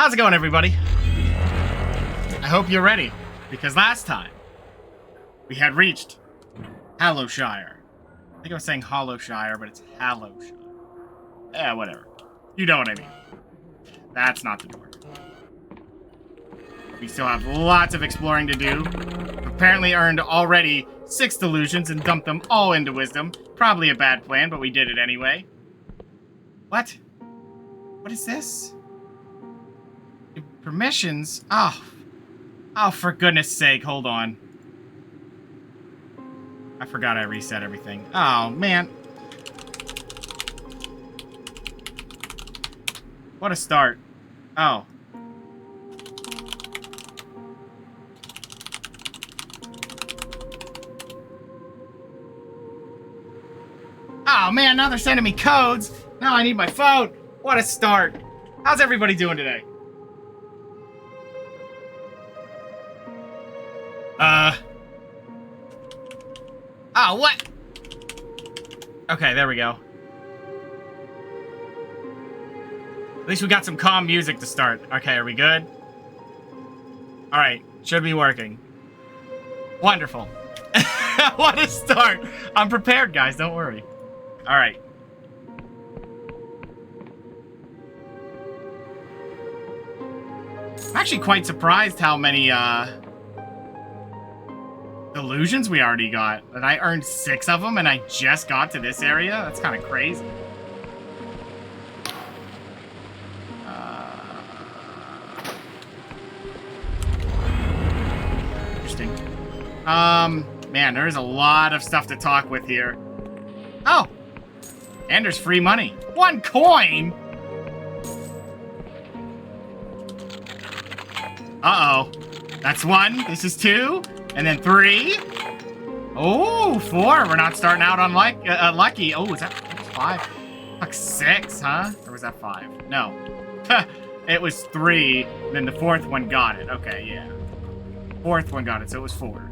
How's it going, everybody? I hope you're ready, because last time we had reached Hallowshire. I think I was saying Hollowshire, but it's Hallowshire. Yeah, whatever. You know what I mean. That's not the door. We still have lots of exploring to do. Apparently earned already 6 delusions and dumped them all into wisdom. Probably a bad plan, but we did it anyway. What? What is this? Permissions? Oh, for goodness sake, hold on. I forgot I reset everything. Oh, man. What a start. Oh. Oh, man, now they're sending me codes. Now I need my phone. What a start. How's everybody doing today? Oh, what? Okay, there we go. At least we got some calm music to start. Okay, are we good? Alright, should be working. Wonderful. What a start. I'm prepared, guys, don't worry. Alright. I'm actually quite surprised how many, Delusions we already got. And I earned 6 of them and I just got to this area? That's kind of crazy. Interesting. Man, there's a lot of stuff to talk with here. Oh! And there's free money. 1 coin? Uh-oh. That's 1. This is 2. And then 3. Oh, 4. We're not starting out on lucky. Oh, is that 5? Like 6, huh? Or was that 5? No. It was 3. And then the 4th one got it. Okay, yeah. 4th one got it, so it was 4.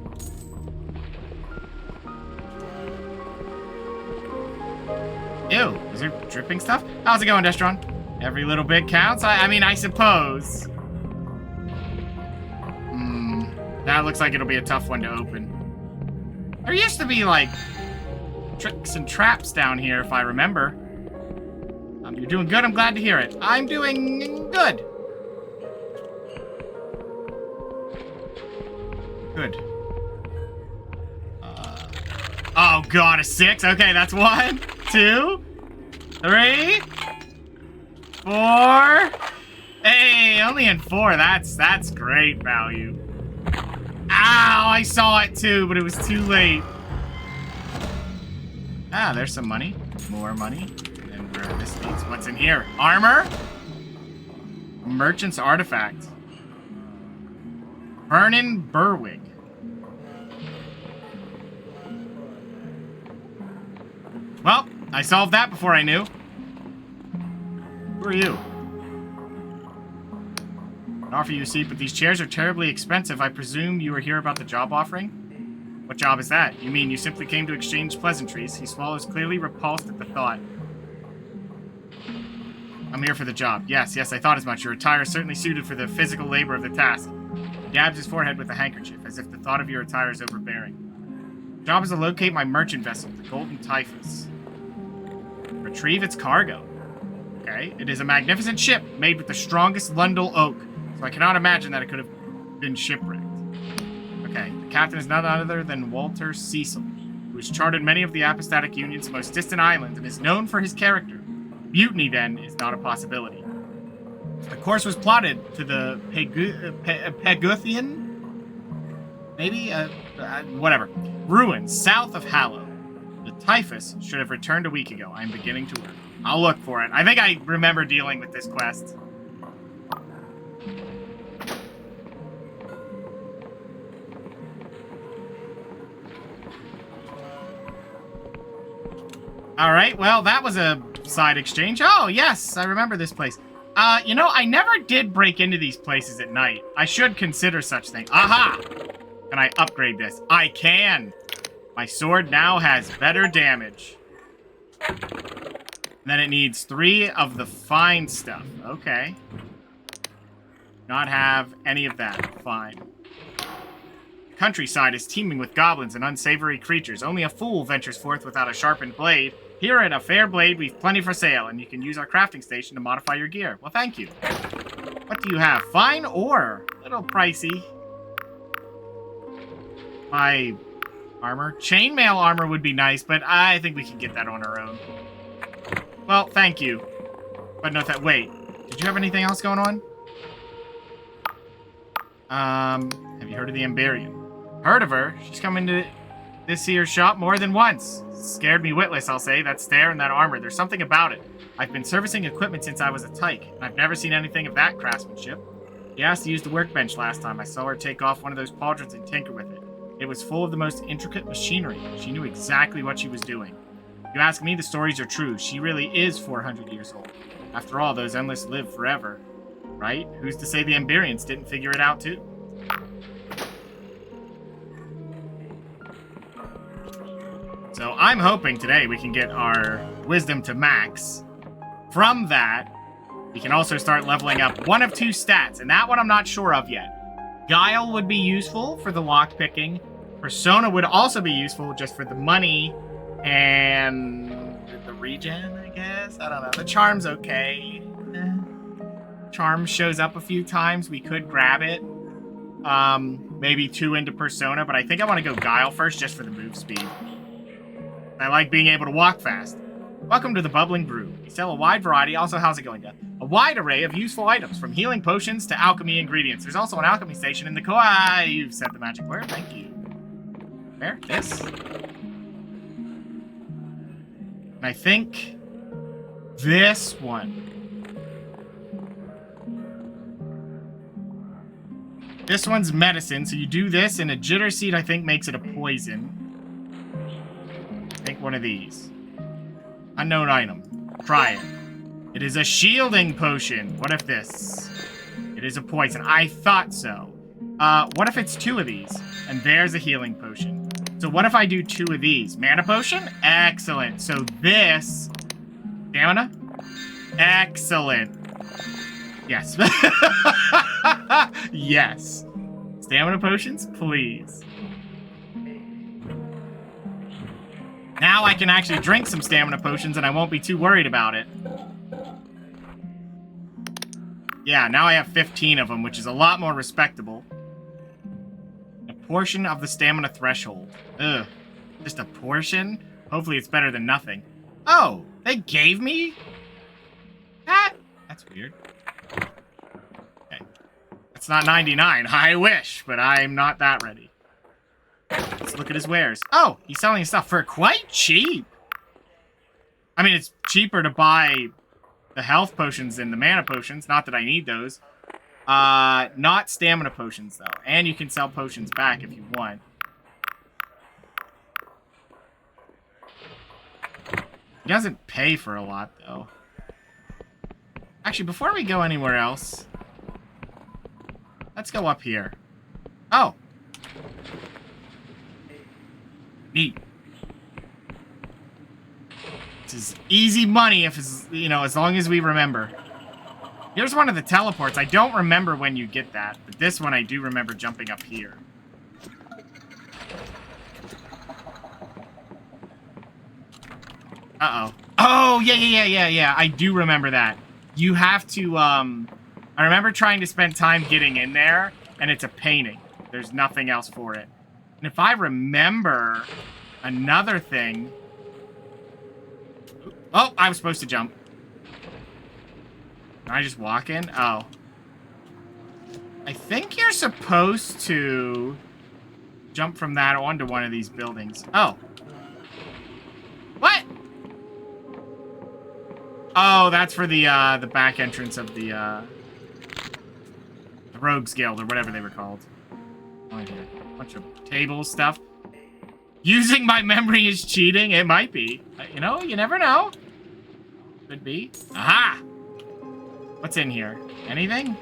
Ew, is there dripping stuff? How's it going, Destron? Every little bit counts? I mean, I suppose. That looks like it'll be a tough one to open. There used to be, like, tricks and traps down here, if I remember. You're doing good. I'm glad to hear it. I'm doing good. Good. Oh, God, a 6? Okay, that's 1, 2, 3, 4. Hey, only in 4. That's great value. Ow, I saw it too, but it was too late. Ah, there's some money. More money. And where this leads. What's in here? Armor? Merchant's artifact. Vernon Berwig. Well, I solved that before I knew. Who are you? I offer you a seat, but these chairs are terribly expensive. I presume you were here about the job offering? What job is that? You mean you simply came to exchange pleasantries? He swallows, clearly repulsed at the thought. I'm here for the job. Yes, I thought as much. Your attire is certainly suited for the physical labor of the task. He dabs his forehead with a handkerchief, as if the thought of your attire is overbearing. The job is to locate my merchant vessel, the Golden Typhus. Retrieve its cargo. Okay, it is a magnificent ship made with the strongest Lundel oak. So I cannot imagine that it could have been shipwrecked. Okay, the captain is none other than Walter Cecil, who has charted many of the Apostatic Union's most distant islands and is known for his character. Mutiny, then, is not a possibility. The course was plotted to the Peguthian? Maybe? Whatever. Ruins south of Hallow. The Typhus should have returned a week ago. I am beginning to work. I'll look for it. I think I remember dealing with this quest. Alright, well, that was a side exchange. Oh, yes, I remember this place. You know, I never did break into these places at night. I should consider such things. Aha! Can I upgrade this? I can! My sword now has better damage. And then it needs 3 of the fine stuff. Okay. Not have any of that. Fine. The countryside is teeming with goblins and unsavory creatures. Only a fool ventures forth without a sharpened blade. Here at A Fair Blade, we've plenty for sale, and you can use our crafting station to modify your gear. Well, thank you. What do you have? Fine ore. A little pricey. My armor. Chainmail armor would be nice, but I think we can get that on our own. Well, thank you. But no, wait. Did you have anything else going on? Have you heard of the Amberian? Heard of her? She's come into this here shop more than once. Scared me witless, I'll say. That stare and that armor. There's something about it. I've been servicing equipment since I was a tyke, and I've never seen anything of that craftsmanship. She asked to use the workbench last time. I saw her take off one of those pauldrons and tinker with it. It was full of the most intricate machinery. She knew exactly what she was doing. If you ask me, the stories are true. She really is 400 years old. After all, those endless live forever. Right? Who's to say the Amberians didn't figure it out too? So I'm hoping today we can get our wisdom to max. From that, we can also start leveling up one of two stats, and that one I'm not sure of yet. Guile would be useful for the lockpicking. Persona would also be useful just for the money and the regen, I guess. I don't know. The charm's okay. Charm shows up a few times. We could grab it. Maybe 2 into Persona, but I think I want to go Guile first just for the move speed. I like being able to walk fast. Welcome to the Bubbling Brew. We sell a wide variety. Also, how's it going, Dad? A wide array of useful items, from healing potions to alchemy ingredients. There's also an alchemy station in the you've said the magic word. Thank you. Where? This? And I think this one. This one's medicine, so you do this, and a jitter seed, I think, makes it a poison. Take one of these. Unknown item. Try it. It is a shielding potion. What if this? It is a poison. I thought so. What if it's 2 of these? And there's a healing potion. So what if I do 2 of these? Mana potion? Excellent. So this... Stamina? Excellent. Yes. Yes. Stamina potions, please. Now I can actually drink some stamina potions and I won't be too worried about it. Yeah, now I have 15 of them, which is a lot more respectable. A portion of the stamina threshold. Ugh. Just a portion? Hopefully it's better than nothing. Oh, they gave me that? That's weird. Okay. It's not 99. I wish, but I'm not that ready. Let's look at his wares. Oh, he's selling his stuff for quite cheap. I mean, it's cheaper to buy the health potions than the mana potions. Not that I need those. Not stamina potions, though. And you can sell potions back if you want. He doesn't pay for a lot, though. Actually, before we go anywhere else, let's go up here. Oh. Neat. This is easy money if it's, you know, as long as we remember. Here's one of the teleports. I don't remember when you get that, but this one I do remember jumping up here. Uh-oh. Oh, yeah. I do remember that. You have to, I remember trying to spend time getting in there, and it's a painting. There's nothing else for it. And if I remember another thing... Oh, I was supposed to jump. Can I just walk in? Oh. I think you're supposed to jump from that onto one of these buildings. Oh. What? Oh, that's for the back entrance of the Rogues Guild, or whatever they were called. Oh, yeah. Bunch of table stuff. Using my memory is cheating? It might be. You know, you never know. Could be. Aha! What's in here? Anything?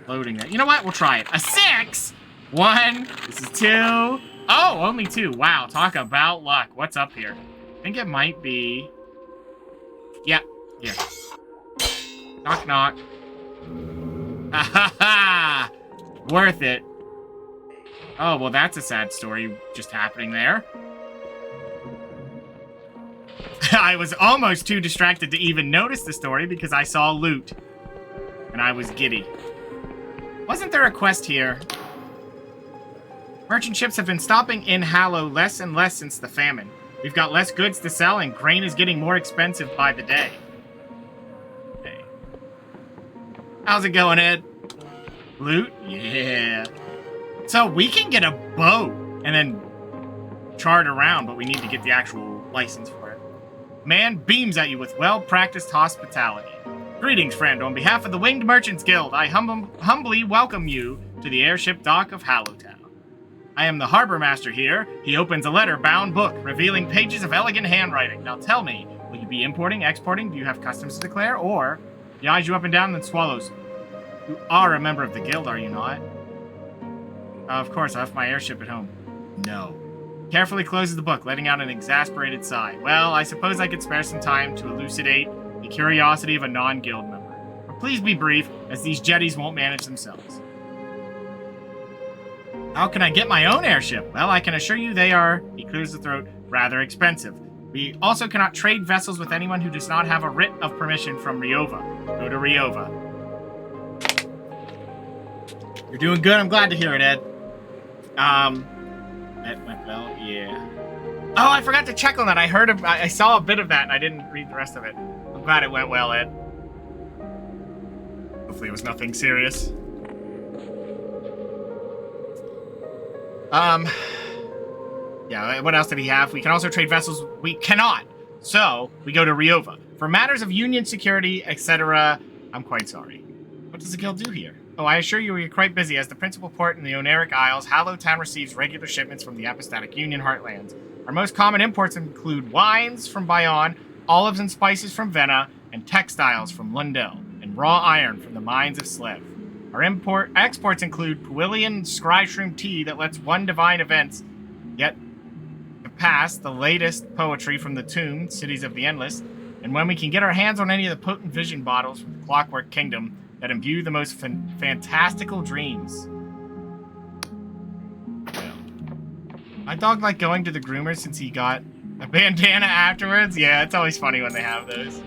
Loading there. You know what? We'll try it. A 6! 1. This is 2. Oh, only 2. Wow, talk about luck. What's up here? I think it might be... Yeah, here. Knock, knock. Ha ha ha! Worth it. Oh, well, that's a sad story just happening there. I was almost too distracted to even notice the story because I saw loot. And I was giddy. Wasn't there a quest here? Merchant ships have been stopping in Hallow less and less since the famine. We've got less goods to sell and grain is getting more expensive by the day. Hey. How's it going, Ed? Loot? Yeah. So we can get a boat and then chart around, but we need to get the actual license for it. Man beams at you with well-practiced hospitality. Greetings, friend. On behalf of the Winged Merchants Guild, I humbly welcome you to the airship dock of Hallowtown. I am the harbor master here. He opens a letter-bound book, revealing pages of elegant handwriting. Now tell me, will you be importing, exporting? Do you have customs to declare? Or he eyes you up and down and then swallows. You are a member of the guild, are you not? Of course, I left my airship at home. No. Carefully closes the book, letting out an exasperated sigh. Well, I suppose I could spare some time to elucidate the curiosity of a non-guild member. But please be brief, as these jetties won't manage themselves. How can I get my own airship? Well, I can assure you they are, he clears the throat, rather expensive. We also cannot trade vessels with anyone who does not have a writ of permission from Riova. Go to Riova. You're doing good. I'm glad to hear it, Ed. That went well, yeah. Oh, I forgot to check on that. I saw a bit of that and I didn't read the rest of it. I'm glad it went well, Ed. Hopefully it was nothing serious. Yeah, what else did he have? We can also trade vessels. We cannot. So, we go to Riova. For matters of union security, etc., I'm quite sorry. What does the guild do here? Oh, I assure you we are quite busy. As the principal port in the Oneric Isles, Hallowtown receives regular shipments from the Apostatic Union heartlands. Our most common imports include wines from Bayonne, olives and spices from Venna, and textiles from Lundell, and raw iron from the mines of Slev. Our exports include Puilian Scryshroom tea that lets one divine events get to pass, the latest poetry from the Tomb, Cities of the Endless, and when we can get our hands on any of the potent vision bottles from the Clockwork Kingdom that imbue the most fantastical dreams. Well, my dog liked going to the groomer since he got a bandana afterwards. Yeah, it's always funny when they have those.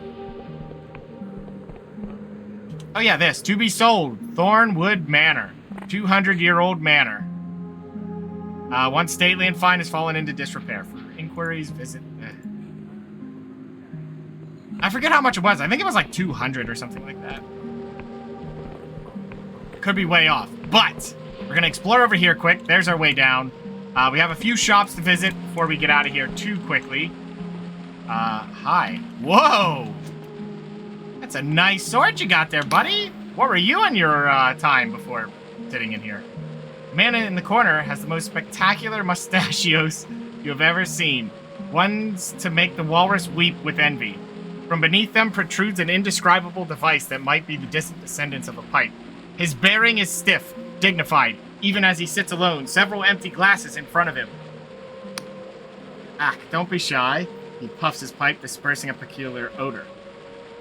Oh yeah, this. To be sold. Thornwood Manor. 200-year-old manor. Once stately and fine has fallen into disrepair. For inquiries, visit... I forget how much it was. I think it was like 200 or something like that. Could be way off. But we're going to explore over here quick. There's our way down. We have a few shops to visit before we get out of here too quickly. Hi. Whoa! That's a nice sword you got there, buddy. What were you in your time before sitting in here? The man in the corner has the most spectacular mustachios you have ever seen. Ones to make the walrus weep with envy. From beneath them protrudes an indescribable device that might be the distant descendants of a pipe. His bearing is stiff, dignified, even as he sits alone, several empty glasses in front of him. Ah, don't be shy. He puffs his pipe, dispersing a peculiar odor.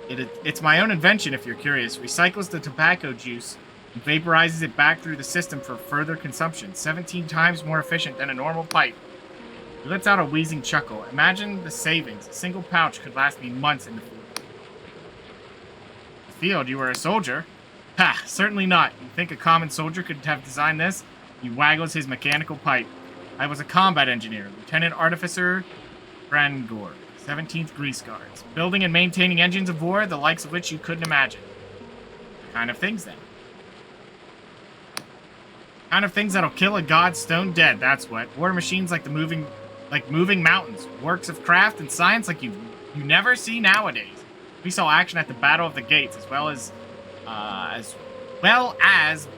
It's my own invention, if you're curious. Recycles the tobacco juice and vaporizes it back through the system for further consumption. 17 times more efficient than a normal pipe. He lets out a wheezing chuckle. Imagine the savings. A single pouch could last me months in the field. You were a soldier? Ha, certainly not. You think a common soldier could have designed this? He waggles his mechanical pipe. I was a combat engineer, Lieutenant Artificer Brangor, 17th Grease Guards. Building and maintaining engines of war, the likes of which you couldn't imagine. What kind of things, then? Kind of things that'll kill a god stone dead, that's what. War machines like moving mountains. Works of craft and science like you never see nowadays. We saw action at the Battle of the Gates, as well as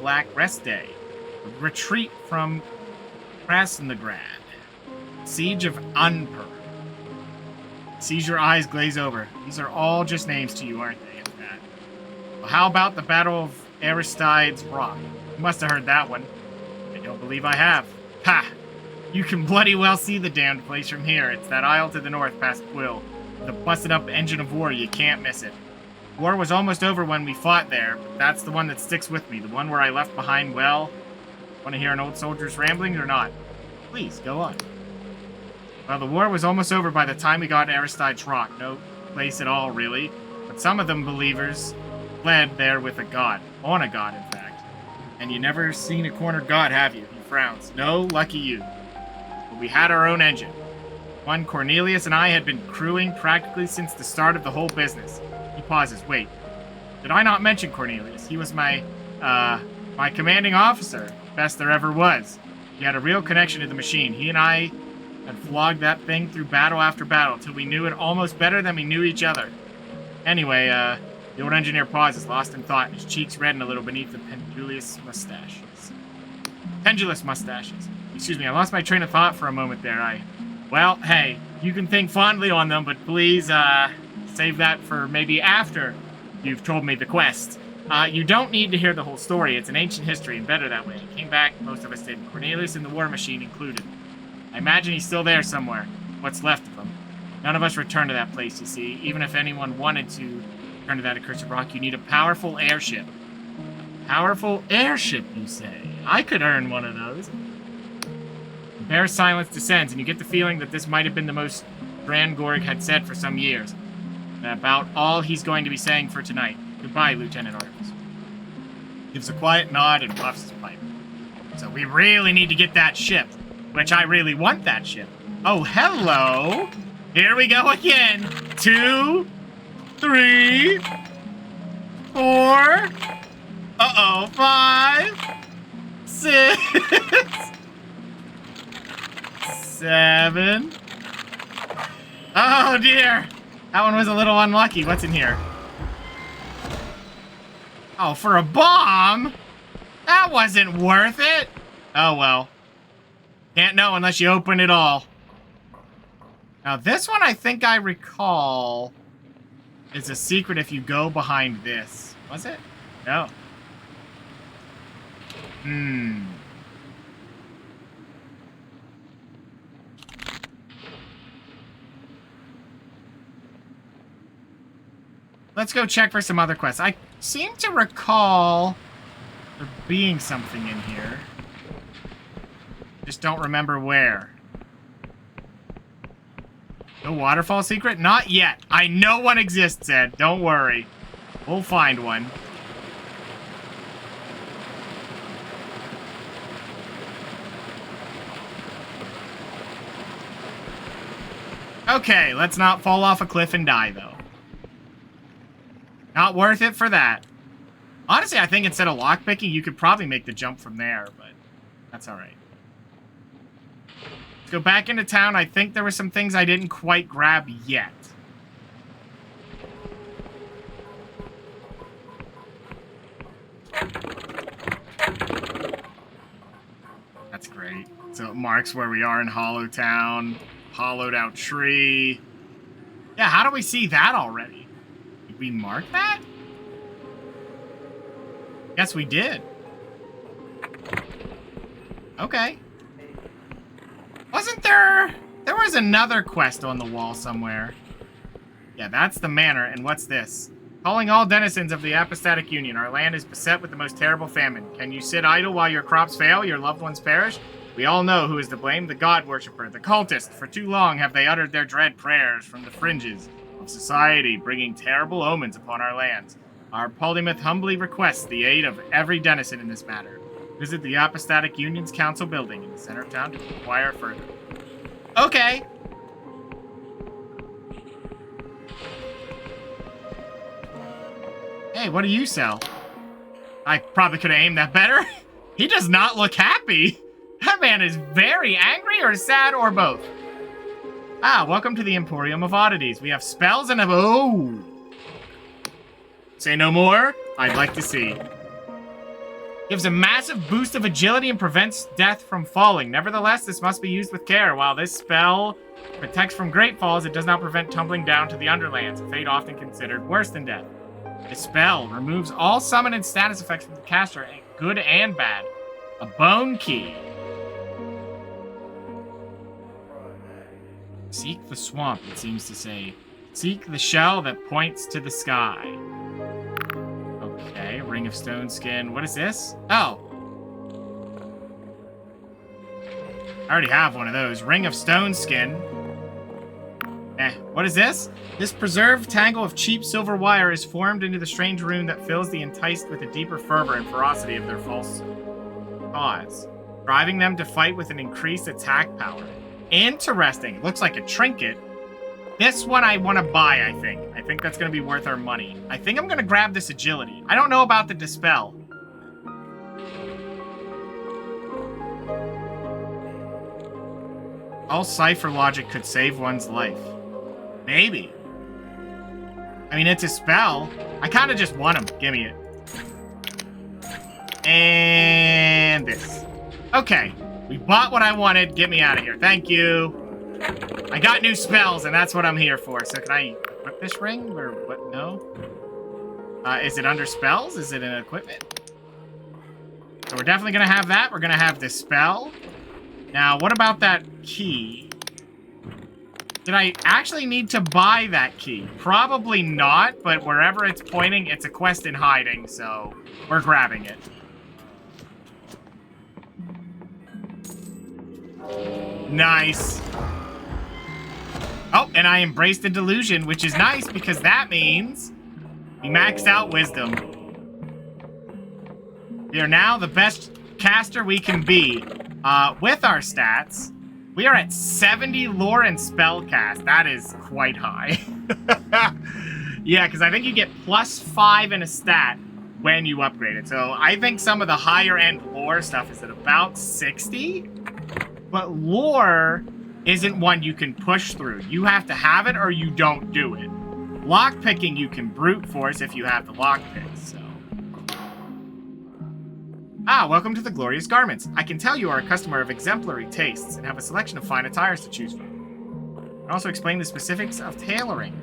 Black Rest Day. Retreat from Krasnograd. Siege of Unper. Sees your eyes glaze over. These are all just names to you, aren't they? Well, how about the Battle of Aristides Rock? You must have heard that one. I don't believe I have. Ha! You can bloody well see the damned place from here. It's that isle to the north past Quill. With a busted up engine of war, you can't miss it. War was almost over when we fought there, but that's the one that sticks with me. The one where I left behind, well... Want to hear an old soldier's ramblings or not? Please, go on. Well, the war was almost over by the time we got Aristide's Rock. No place at all, really. But some of them believers fled there with a god. On a god, in fact. And you never seen a cornered god, have you? He frowns. No, lucky you. But we had our own engine. One Cornelius and I had been crewing practically since the start of the whole business. He pauses. Wait. Did I not mention Cornelius? He was my commanding officer. Best there ever was. He had a real connection to the machine. He and I had flogged that thing through battle after battle till we knew it almost better than we knew each other. Anyway, the old engineer pauses, lost in thought, and his cheeks redden a little beneath the pendulous mustaches. Pendulous mustaches. Excuse me, I lost my train of thought for a moment there. Well, hey, you can think fondly on them, but please, save that for maybe after you've told me the quest. You don't need to hear the whole story. It's an ancient history and better that way. He came back, most of us did. Cornelius and the war machine included. I imagine he's still there somewhere. What's left of him. None of us returned to that place, you see. Even if anyone wanted to return to that accursed rock, you need a powerful airship. Powerful airship, you say? I could earn one of those. The bare silence descends, and you get the feeling that this might have been the most Drangorg had said for some years. About all he's going to be saying for tonight. Goodbye, Lieutenant Artemis. Gives a quiet nod and puffs his pipe. So we really need to get that ship. Which I really want that ship. Oh, hello. Here we go again. 2, 3, 4. Uh-oh, 5, 6, 7. Oh, dear. That one was a little unlucky. What's in here? Oh, for a bomb? That wasn't worth it. Oh, well. Can't know unless you open it all. Now, this one I think I recall is a secret if you go behind this. Was it? No. Let's go check for some other quests. I seem to recall there being something in here. Just don't remember where. No waterfall secret? Not yet. I know one exists, Ed. Don't worry. We'll find one. Okay, let's not fall off a cliff and die, though. Not worth it for that. Honestly, I think instead of lockpicking, you could probably make the jump from there, but that's alright. Let's go back into town. I think there were some things I didn't quite grab yet. That's great. So it marks where we are in Hollow Town. Hollowed out tree. Yeah, how do we see that already? Did we mark that? Yes, we did. Okay. Wasn't there... There was another quest on the wall somewhere. Yeah, that's the manor. And what's this? Calling all denizens of the Apostatic Union. Our land is beset with the most terrible famine. Can you sit idle while your crops fail, your loved ones perish? We all know who is to blame, the god worshipper, the cultist. For too long have they uttered their dread prayers from the fringes of society, bringing terrible omens upon our lands. Our Polymyth humbly requests the aid of every denizen in this matter. Visit the Apostatic Union's council building in the center of town to inquire further. Okay. Hey, what do you sell? I probably could have aimed that better. He does not look happy. That man is very angry or sad or both. Ah, welcome to the Emporium of Oddities. We have spells and oh. Say no more. I'd like to see. Gives a massive boost of agility and prevents death from falling. Nevertheless, this must be used with care. While this spell protects from great falls, it does not prevent tumbling down to the Underlands, a fate often considered worse than death. This spell removes all summon and status effects from the caster, good and bad. A bone key. Seek the swamp, it seems to say. Seek the shell that points to the sky. Ring of stone skin. What is this? Oh. I already have one of those. Ring of stone skin. What is this? This preserved tangle of cheap silver wire is formed into the strange rune that fills the enticed with a deeper fervor and ferocity of their false cause, driving them to fight with an increased attack power. Interesting. It looks like a trinket. This one I want to buy, I think. I think that's going to be worth our money. I think I'm going to grab this agility. I don't know about the dispel. All cipher logic could save one's life. Maybe. I mean, it's a spell. I kind of just want him. Give me it. And this. Okay. We bought what I wanted. Get me out of here. Thank you. I got new spells, and that's what I'm here for. So can I equip this ring? Or what? No? Is it under spells? Is it in equipment? So we're definitely going to have that. We're going to have this spell. Now, what about that key? Did I actually need to buy that key? Probably not, but wherever it's pointing, it's a quest in hiding, so we're grabbing it. Nice. Oh, and I embraced the delusion, which is nice because that means we maxed out wisdom. We are now the best caster we can be. With our stats, we are at 70 lore and spell cast. That is quite high. Yeah, because I think you get +5 in a stat when you upgrade it. So I think some of the higher end lore stuff is at about 60. But lore isn't one you can push through. You have to have it or you don't do it. Lockpicking you can brute force if you have the lockpicks, so. Welcome to the Glorious Garments. I can tell you are a customer of exemplary tastes and have a selection of fine attires to choose from. I can also explain the specifics of tailoring.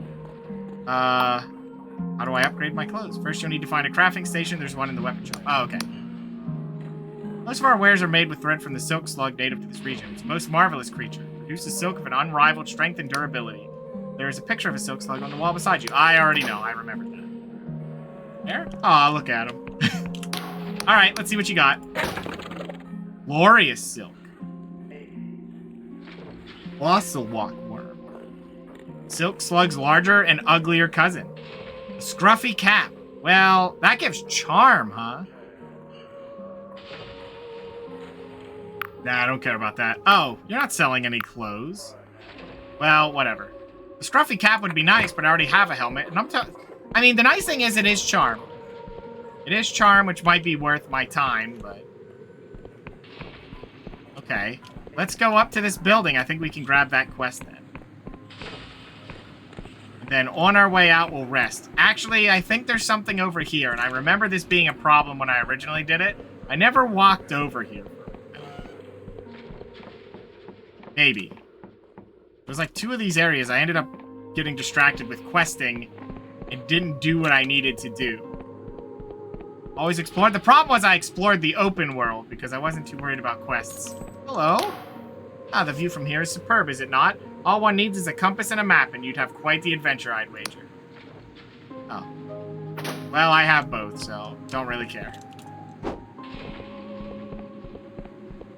How do I upgrade my clothes? First, you'll need to find a crafting station. There's one in the weapon shop. Oh, okay. Most of our wares are made with thread from the silk slug native to this region. It's a most marvelous creature. It produces silk of an unrivaled strength and durability. There is a picture of a silk slug on the wall beside you. I already know. I remembered that. There? Aw, look at him. Alright, let's see what you got. Glorious silk. Fossil walkworm. Silk slug's larger and uglier cousin. A scruffy cap. Well, that gives charm, huh? Nah, I don't care about that. Oh, you're not selling any clothes. Well, whatever. The scruffy cap would be nice, but I already have a helmet, and I mean, the nice thing is it is charm. It is charm, which might be worth my time, but... Okay. Let's go up to this building. I think we can grab that quest then. And then on our way out, we'll rest. Actually, I think there's something over here, and I remember this being a problem when I originally did it. I never walked over here. Maybe. There's like 2 of these areas. I ended up getting distracted with questing and didn't do what I needed to do. Always explored. The problem was I explored the open world because I wasn't too worried about quests. Hello? The view from here is superb, is it not? All one needs is a compass and a map, and you'd have quite the adventure, I'd wager. Oh. Well, I have both, so don't really care.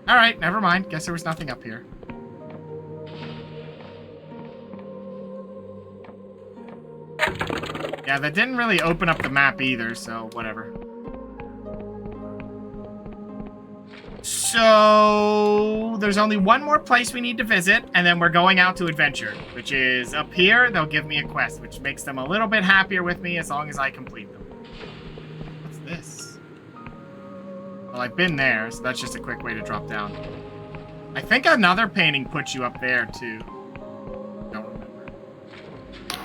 Alright, never mind. Guess there was nothing up here. Yeah, that didn't really open up the map either, so whatever. So, there's only one more place we need to visit, and then we're going out to adventure, which is up here. They'll give me a quest, which makes them a little bit happier with me as long as I complete them. What's this? Well, I've been there, so that's just a quick way to drop down. I think another painting puts you up there, too. Don't remember.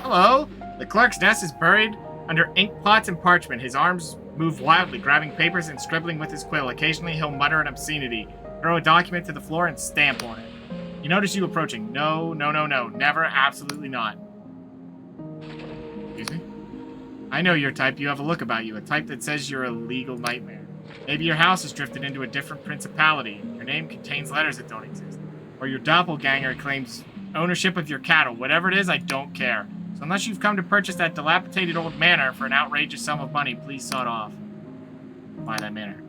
Hello? The clerk's desk is buried under ink pots and parchment. His arms move wildly, grabbing papers and scribbling with his quill. Occasionally, he'll mutter an obscenity, throw a document to the floor, and stamp on it. He noticed you approaching. No, no, no, no. Never, absolutely not. Excuse me? I know your type. You have a look about you. A type that says you're a legal nightmare. Maybe your house has drifted into a different principality. Your name contains letters that don't exist. Or your doppelganger claims ownership of your cattle. Whatever it is, I don't care. So unless you've come to purchase that dilapidated old manor for an outrageous sum of money, please sod off. buy that manor.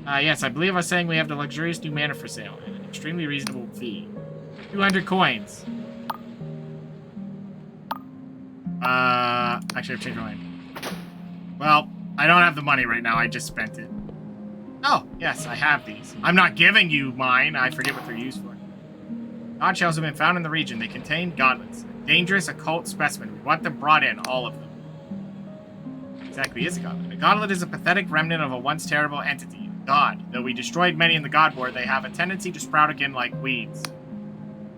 Yes, I believe I was saying we have the luxurious new manor for sale at an extremely reasonable fee. 200 coins. Actually, I've changed my mind. Well, I don't have the money right now. I just spent it. Oh, yes, I have these. I'm not giving you mine. I forget what they're used for. God shells have been found in the region. They contain gauntlets. Dangerous occult specimen. We want them brought in, all of them. What exactly is a gauntlet? A gauntlet is a pathetic remnant of a once terrible entity. God. Though we destroyed many in the God War, they have a tendency to sprout again like weeds.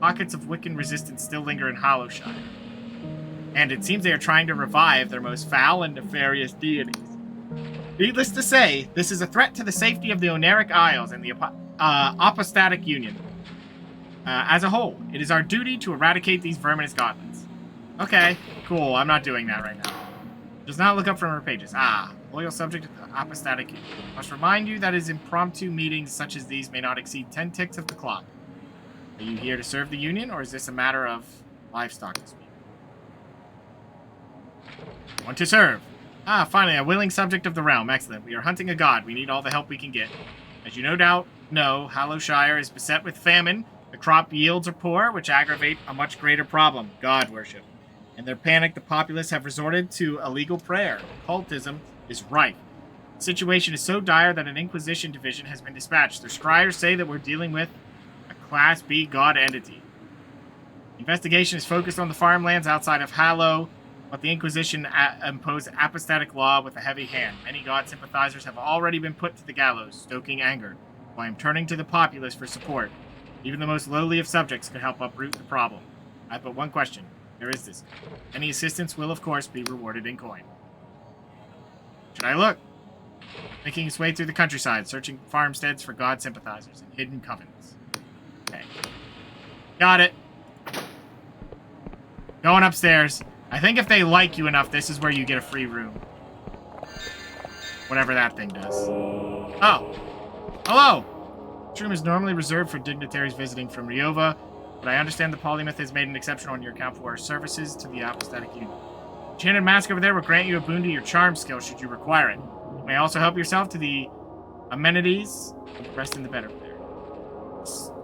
Pockets of Wiccan resistance still linger in Hollowshire. And it seems they are trying to revive their most foul and nefarious deities. Needless to say, this is a threat to the safety of the Oneric Isles and the Apostatic Union. As a whole, it is our duty to eradicate these verminous gauntlets. Okay, cool. I'm not doing that right now. Does not look up from her pages. Loyal subject of the Apostatic Union. Must remind you that his impromptu meetings such as these may not exceed 10 ticks of the clock. Are you here to serve the Union, or is this a matter of livestock dispute? Want to serve. Finally, a willing subject of the realm. Excellent. We are hunting a god. We need all the help we can get. As you no doubt know, Hollowshire is beset with famine. The crop yields are poor, which aggravate a much greater problem, god worship. In their panic, the populace have resorted to illegal prayer. Cultism is rife. The situation is so dire that an Inquisition division has been dispatched. Their scryers say that we're dealing with a Class B god entity. The investigation is focused on the farmlands outside of Hallow, but the Inquisition imposed apostatic law with a heavy hand. Many god sympathizers have already been put to the gallows, stoking anger. While I am turning to the populace for support. Even the most lowly of subjects could help uproot the problem. I have but one question. Where is this? Any assistance will, of course, be rewarded in coin. Should I look? Making his way through the countryside, searching farmsteads for god sympathizers and hidden covens. Okay. Got it. Going upstairs. I think if they like you enough, this is where you get a free room. Whatever that thing does. Oh. Hello. This room is normally reserved for dignitaries visiting from Ryova, but I understand the Polymyth has made an exception on your account for our services to the Apostatic Union. The enchanted mask over there will grant you a boon to your charm skill should you require it. You may also help yourself to the amenities. Rest in the bed over there.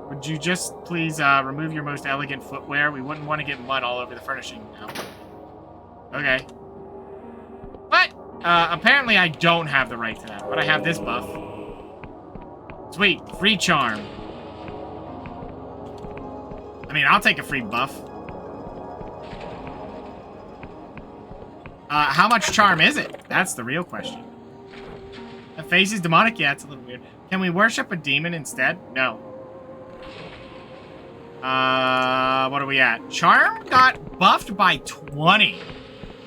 Would you just please remove your most elegant footwear? We wouldn't want to get mud all over the furnishing now. Okay. But, apparently I don't have the right to that, but I have this buff. Sweet, free charm. I mean, I'll take a free buff. How much charm is it? That's the real question. The face is demonic? Yeah, it's a little weird. Can we worship a demon instead? No. What are we at? Charm got buffed by 20.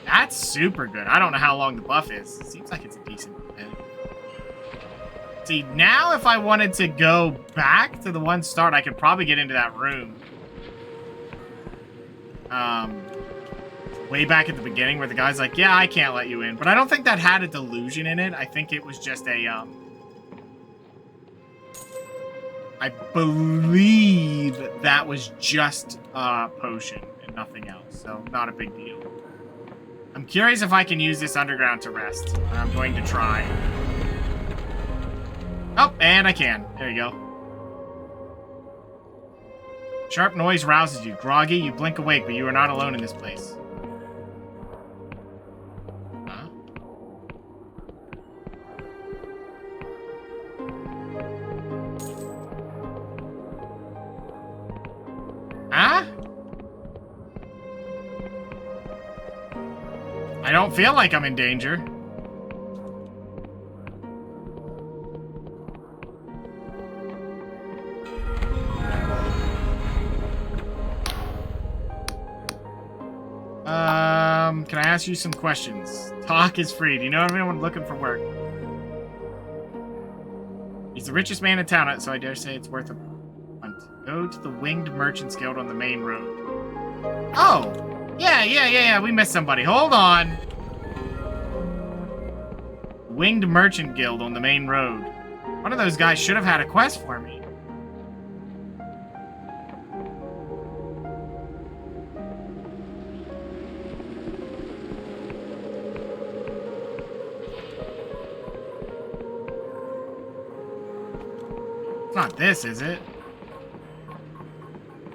That's super good. I don't know how long the buff is. It seems like it's a decent bit. See, now if I wanted to go back to the one start, I could probably get into that room. Way back at the beginning where the guy's like, yeah, I can't let you in. But I don't think that had a delusion in it. I think it was just a, I believe that was just a potion and nothing else. So, not a big deal. I'm curious if I can use this underground to rest. I'm going to try. Oh, and I can. There you go. Sharp noise rouses you. Groggy, you blink awake, but you are not alone in this place. Huh? Huh? I don't feel like I'm in danger. Can I ask you some questions? Talk is free. Do you know anyone looking for work? He's the richest man in town, so I dare say it's worth a hunt. Go to the Winged Merchants Guild on the main road. Oh! Yeah, we missed somebody. Hold on. Winged Merchant Guild on the main road. One of those guys should have had a quest for me. Not this, is it?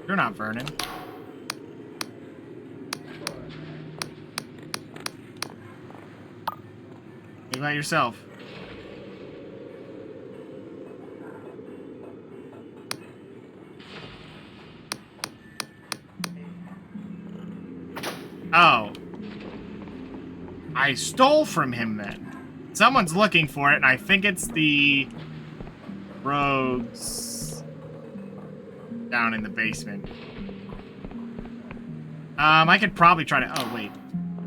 You're not Vernon. Think about yourself. Oh. I stole from him then. Someone's looking for it, and I think it's the rogues down in the basement. I could probably try to... Oh, wait.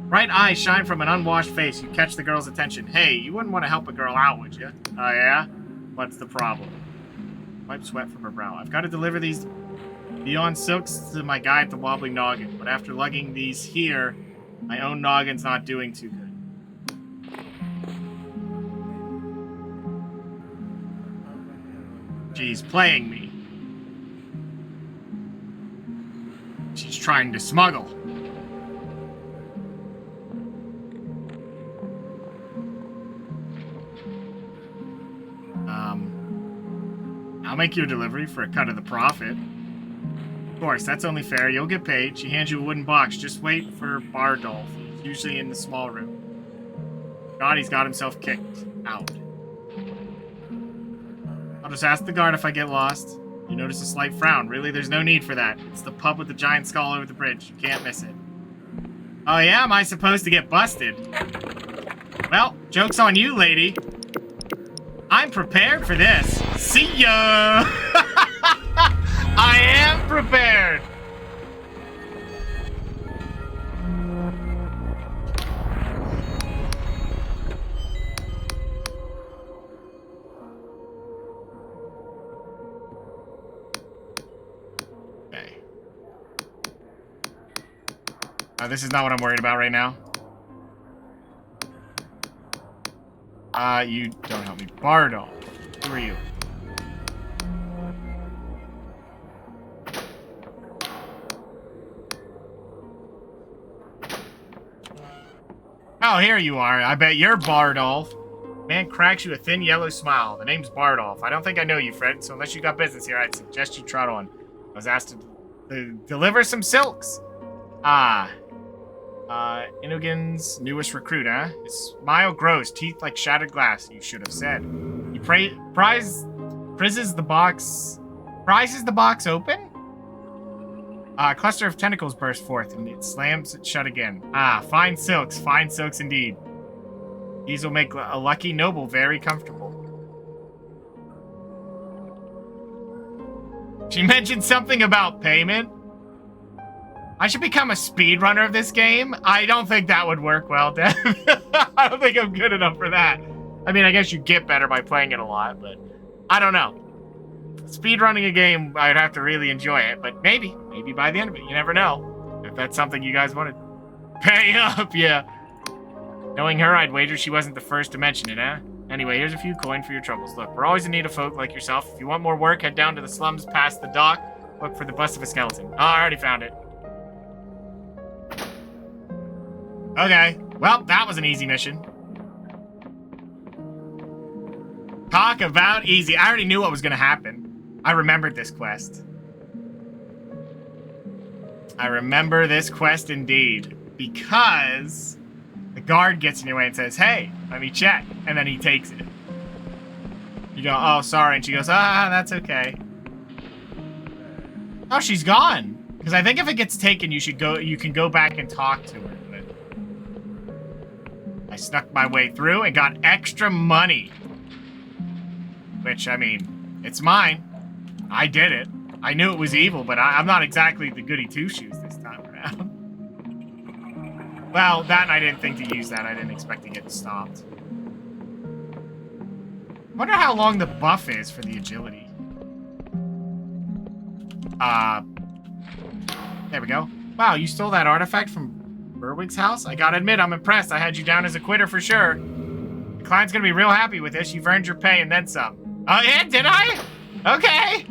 Bright eyes shine from an unwashed face. You catch the girl's attention. Hey, you wouldn't want to help a girl out, would you? Oh, yeah? What's the problem? Wipe sweat from her brow. I've got to deliver these beyond silks to my guy at the Wobbly Noggin. But after lugging these here, my own noggin's not doing too good. She's playing me. She's trying to smuggle. I'll make you a delivery for a cut of the profit. Of course, that's only fair. You'll get paid. She hands you a wooden box. Just wait for Bardolph. He's usually in the small room. God, he's got himself kicked out. I'll just ask the guard if I get lost. You notice a slight frown. Really, there's no need for that. It's the pub with the giant skull over the bridge. You can't miss it. Oh yeah? Am I supposed to get busted? Well, joke's on you, lady. I'm prepared for this. See ya! I am prepared! Okay. This is not what I'm worried about right now. You don't help me. Bardolph. Who are you? Oh, here you are. I bet you're Bardolph. Man cracks you a thin yellow smile. The name's Bardolph. I don't think I know you, Fred, so unless you got business here, I'd suggest you trot on. I was asked to deliver some silks. Inogen's newest recruit, huh? His smile grows, teeth like shattered glass, you should have said. He prizes the box open? A cluster of tentacles burst forth, and it slams it shut again. Fine silks indeed. These will make a lucky noble very comfortable. She mentioned something about payment. I should become a speedrunner of this game? I don't think that would work well, Dev. I don't think I'm good enough for that. I mean, I guess you get better by playing it a lot, but I don't know. Speedrunning a game, I'd have to really enjoy it, but maybe by the end of it, you never know. If that's something you guys want to pay up, yeah. Knowing her, I'd wager she wasn't the first to mention it, eh? Anyway, here's a few coin for your troubles. Look, we're always in need of folk like yourself. If you want more work, head down to the slums past the dock. Look for the bust of a skeleton. Oh, I already found it. Okay, well, that was an easy mission. Talk about easy. I already knew what was going to happen. I remembered this quest. I remember this quest indeed. Because the guard gets in your way and says, hey, let me check. And then he takes it. You go, oh, sorry. And she goes, that's okay. Oh, she's gone. Because I think if it gets taken, you can go back and talk to her. I snuck my way through and got extra money. Which, I mean, it's mine. I did it. I knew it was evil, but I'm not exactly the goody two-shoes this time around. Well, that and I didn't think to use that. I didn't expect to get stopped. Wonder how long the buff is for the agility. There we go. Wow, you stole that artifact from Berwig's house? I gotta admit, I'm impressed. I had you down as a quitter for sure. The client's gonna be real happy with this. You've earned your pay and then some. Oh, yeah? Did I? Okay.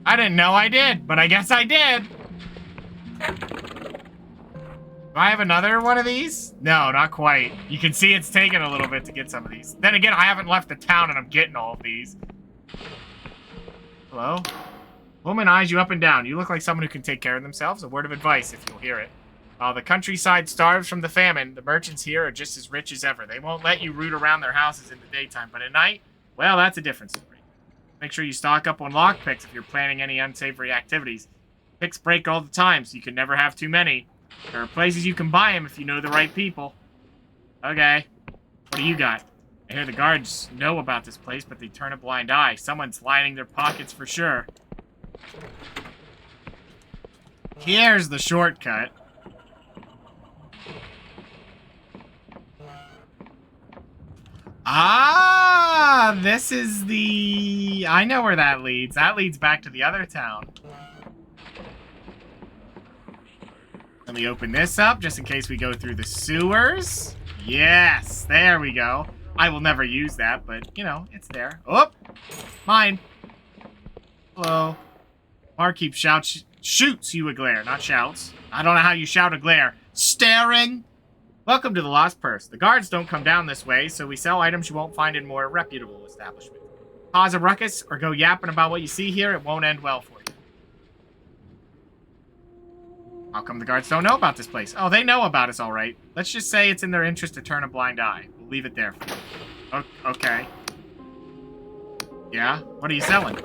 I didn't know I did, but I guess I did. Do I have another one of these? No, not quite. You can see it's taken a little bit to get some of these. Then again, I haven't left the town and I'm getting all of these. Hello? Woman eyes you up and down. You look like someone who can take care of themselves. A word of advice, if you'll hear it. While the countryside starves from the famine, the merchants here are just as rich as ever. They won't let you root around their houses in the daytime, but at night, well, that's a different story. Make sure you stock up on lockpicks if you're planning any unsavory activities. Picks break all the time, so you can never have too many. There are places you can buy them if you know the right people. Okay. What do you got? I hear the guards know about this place, but they turn a blind eye. Someone's lining their pockets for sure. Here's the shortcut. Ah, this is the... I know where that leads. That leads back to the other town. Let me open this up just in case we go through the sewers. Yes, there we go. I will never use that, but, you know, it's there. Oh, mine. Hello. Barkeep shoots you a glare, not shouts. I don't know how you shout a glare. Staring. Welcome to the Lost Purse. The guards don't come down this way, so we sell items you won't find in more reputable establishments. Cause a ruckus or go yapping about what you see here, it won't end well for you. How come the guards don't know about this place? Oh, they know about us, all right. Let's just say it's in their interest to turn a blind eye. We'll leave it there for you. Okay. Yeah? What are you selling?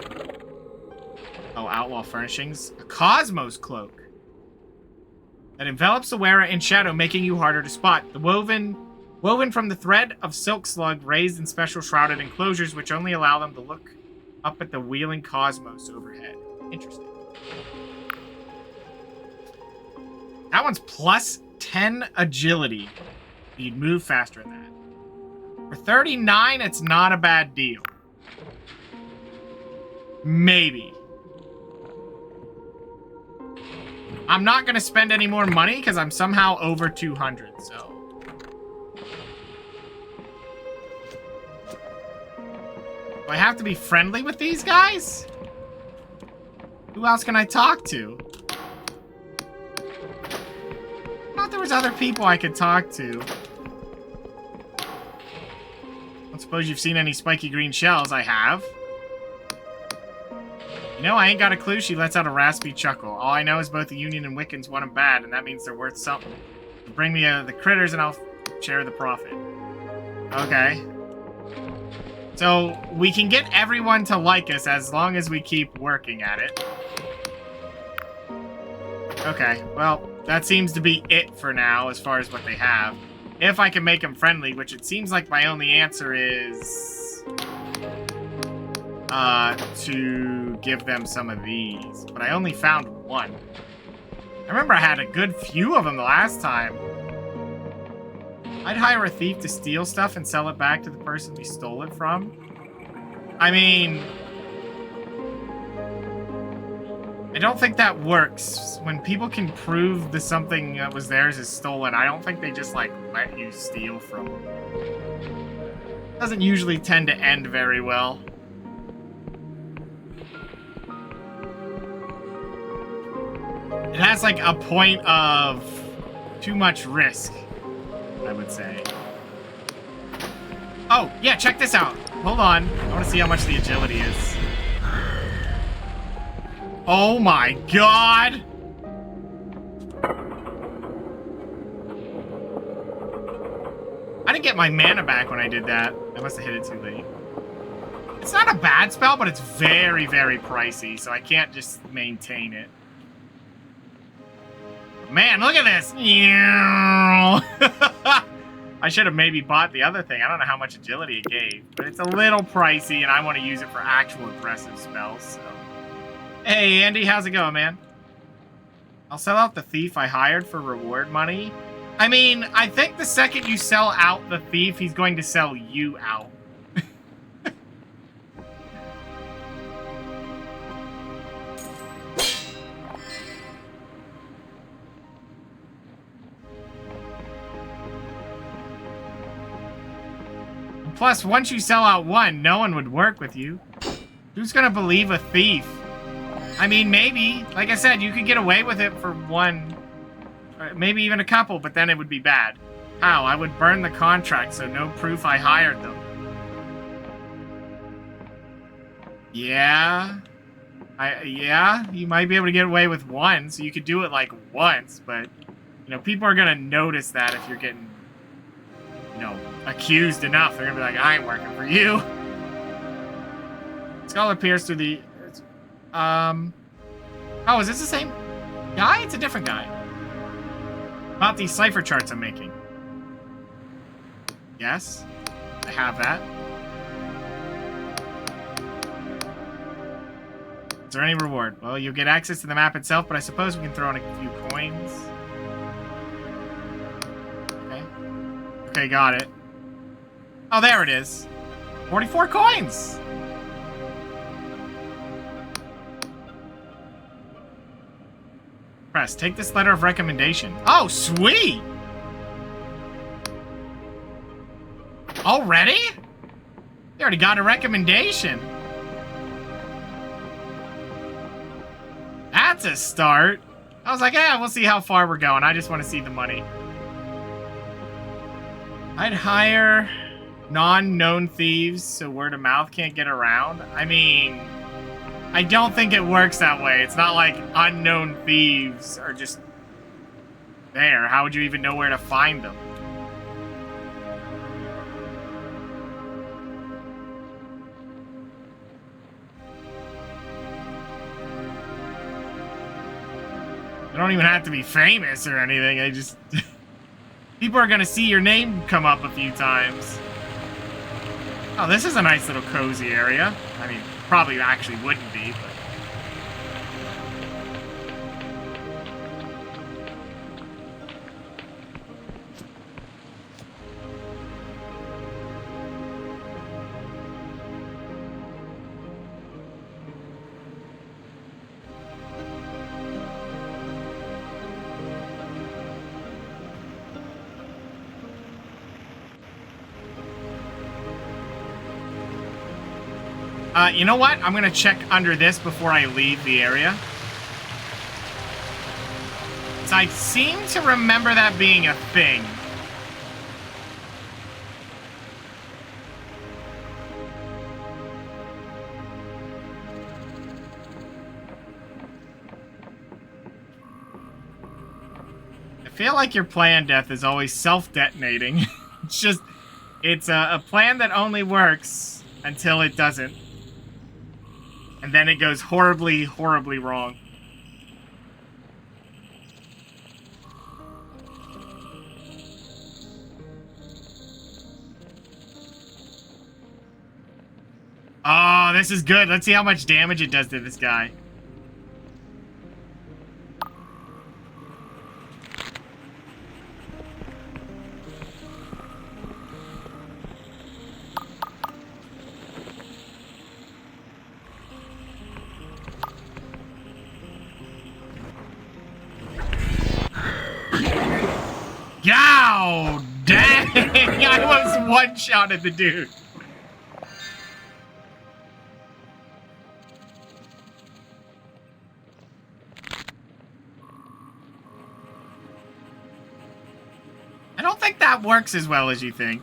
Oh, outlaw furnishings. A Cosmos cloak. That envelops the wearer in shadow, making you harder to spot. The woven from the thread of silk slug raised in special shrouded enclosures, which only allow them to look up at the wheeling cosmos overhead. Interesting. That one's plus 10 agility. You'd move faster than that. For 39, it's not a bad deal. Maybe. I'm not going to spend any more money because I'm somehow over 200, so. Do I have to be friendly with these guys? Who else can I talk to? I thought there was other people I could talk to. I don't suppose you've seen any spiky green shells. I have. You know, I ain't got a clue. She lets out a raspy chuckle. All I know is both the Union and Wiccans want them bad, and that means they're worth something. Bring me the critters, and I'll share the profit. Okay. So, we can get everyone to like us as long as we keep working at it. Okay, well, that seems to be it for now, as far as what they have. If I can make them friendly, which it seems like my only answer is... to give them some of these. But I only found one. I remember I had a good few of them the last time. I'd hire a thief to steal stuff and sell it back to the person we stole it from. I mean... I don't think that works. When people can prove that something that was theirs is stolen, I don't think they just, like, let you steal from them. Doesn't usually tend to end very well. It has, like, a point of too much risk, I would say. Oh, yeah, check this out. Hold on. I want to see how much the agility is. Oh my god! I didn't get my mana back when I did that. I must have hit it too late. It's not a bad spell, but it's very, very pricey, so I can't just maintain it. Man, look at this! I should have maybe bought the other thing. I don't know how much agility it gave, but it's a little pricey, and I want to use it for actual aggressive spells, so... Hey, Andy, how's it going, man? I'll sell out the thief I hired for reward money. I mean, I think the second you sell out the thief, he's going to sell you out. Plus, once you sell out one, no one would work with you. Who's gonna believe a thief? I mean, maybe. Like I said, you could get away with it for one Or maybe even a couple, but then it would be bad. How? I would burn the contract, so no proof I hired them. Yeah. Yeah, you might be able to get away with one, so you could do it like once, but, you know, people are gonna notice that if you're getting, you know, accused enough. They're gonna be like, I ain't working for you. Skull appears through the, oh, is this the same guy? It's a different guy. About these cipher charts I'm making. Yes, I have that. Is there any reward? Well, you'll get access to the map itself, but I suppose we can throw in a few coins. Okay. Okay, got it. Oh, there it is. 44 coins! Press. Take this letter of recommendation. Oh, sweet! Already? You already got a recommendation. That's a start. I was like, yeah, we'll see how far we're going. I just want to see the money. I'd hire non-known thieves so word of mouth can't get around. I mean, I don't think it works that way. It's not like unknown thieves are just there. How would you even know where to find them? You don't even have to be famous or anything. I just... People are gonna see your name come up a few times. Oh, this is a nice little cozy area. I mean, probably actually wouldn't be, but... you know what? I'm gonna check under this before I leave the area. So I seem to remember that being a thing. I feel like your plan, Death, is always self-detonating. It's just, it's a plan that only works until it doesn't. And then it goes horribly, horribly wrong. Oh, this is good. Let's see how much damage it does to this guy. Yow! Dang! I almost one-shotted the dude. I don't think that works as well as you think.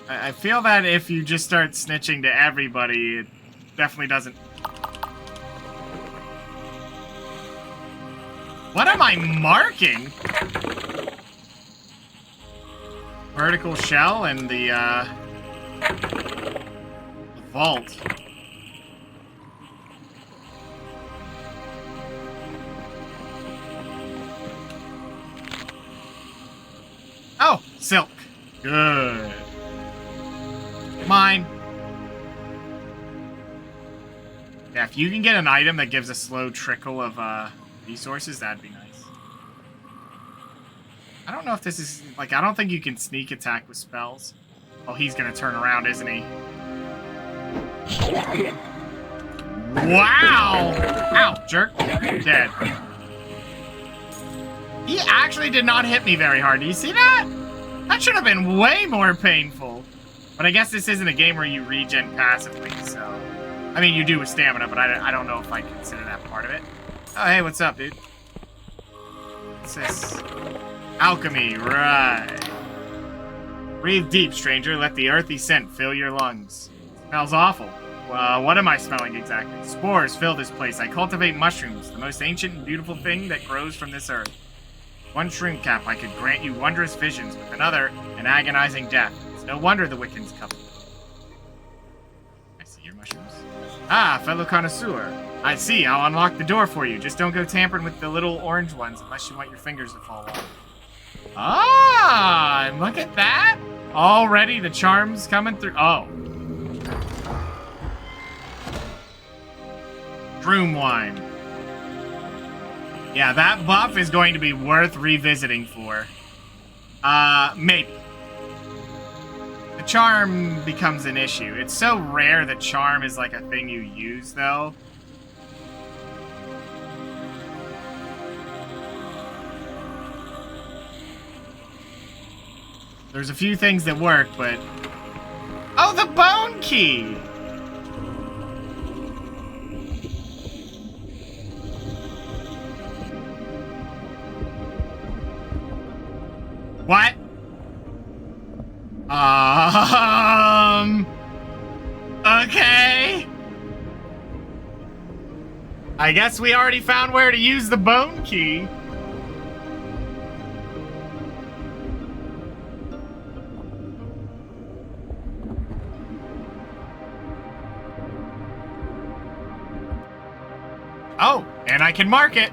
I feel that if you just start snitching to everybody, it definitely doesn't... What am I marking? Vertical shell and the vault. Oh, silk. Good. Mine. Yeah, if you can get an item that gives a slow trickle of resources, that'd be nice. I don't know if this is... Like, I don't think you can sneak attack with spells. Oh, he's gonna turn around, isn't he? Wow! Ow, jerk. Dead. He actually did not hit me very hard. Do you see that? That should have been way more painful. But I guess this isn't a game where you regen passively, so... I mean, you do with stamina, but I don't know if I consider that part of it. Oh, hey, what's up, dude? What's this? Alchemy, right. Breathe deep, stranger. Let the earthy scent fill your lungs. Smells awful. What am I smelling exactly? Spores fill this place. I cultivate mushrooms, the most ancient and beautiful thing that grows from this earth. One shroom cap, I could grant you wondrous visions. With another, an agonizing death. It's no wonder the Wiccans come. I see your mushrooms. Ah, fellow connoisseur. I see. I'll unlock the door for you. Just don't go tampering with the little orange ones unless you want your fingers to fall off. Ah, and look at that. Already the charms coming through. Oh. Shroom wine. Yeah, that buff is going to be worth revisiting for. Maybe. The charm becomes an issue. It's so rare that charm is like a thing you use, though. There's a few things that work, but... Oh, the bone key! What? Okay. I guess we already found where to use the bone key. Oh, and I can mark it.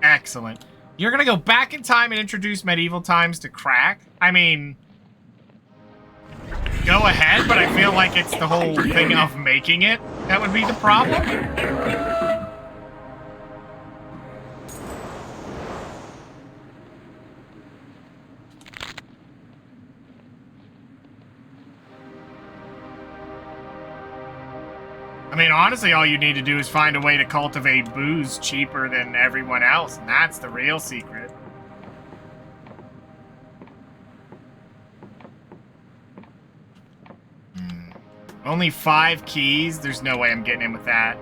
Excellent. You're gonna go back in time and introduce medieval times to crack? I mean, go ahead, but I feel like it's the whole thing of making it that would be the problem. I mean, honestly, all you need to do is find a way to cultivate booze cheaper than everyone else, and that's the real secret. Only 5 keys? There's no way I'm getting in with that.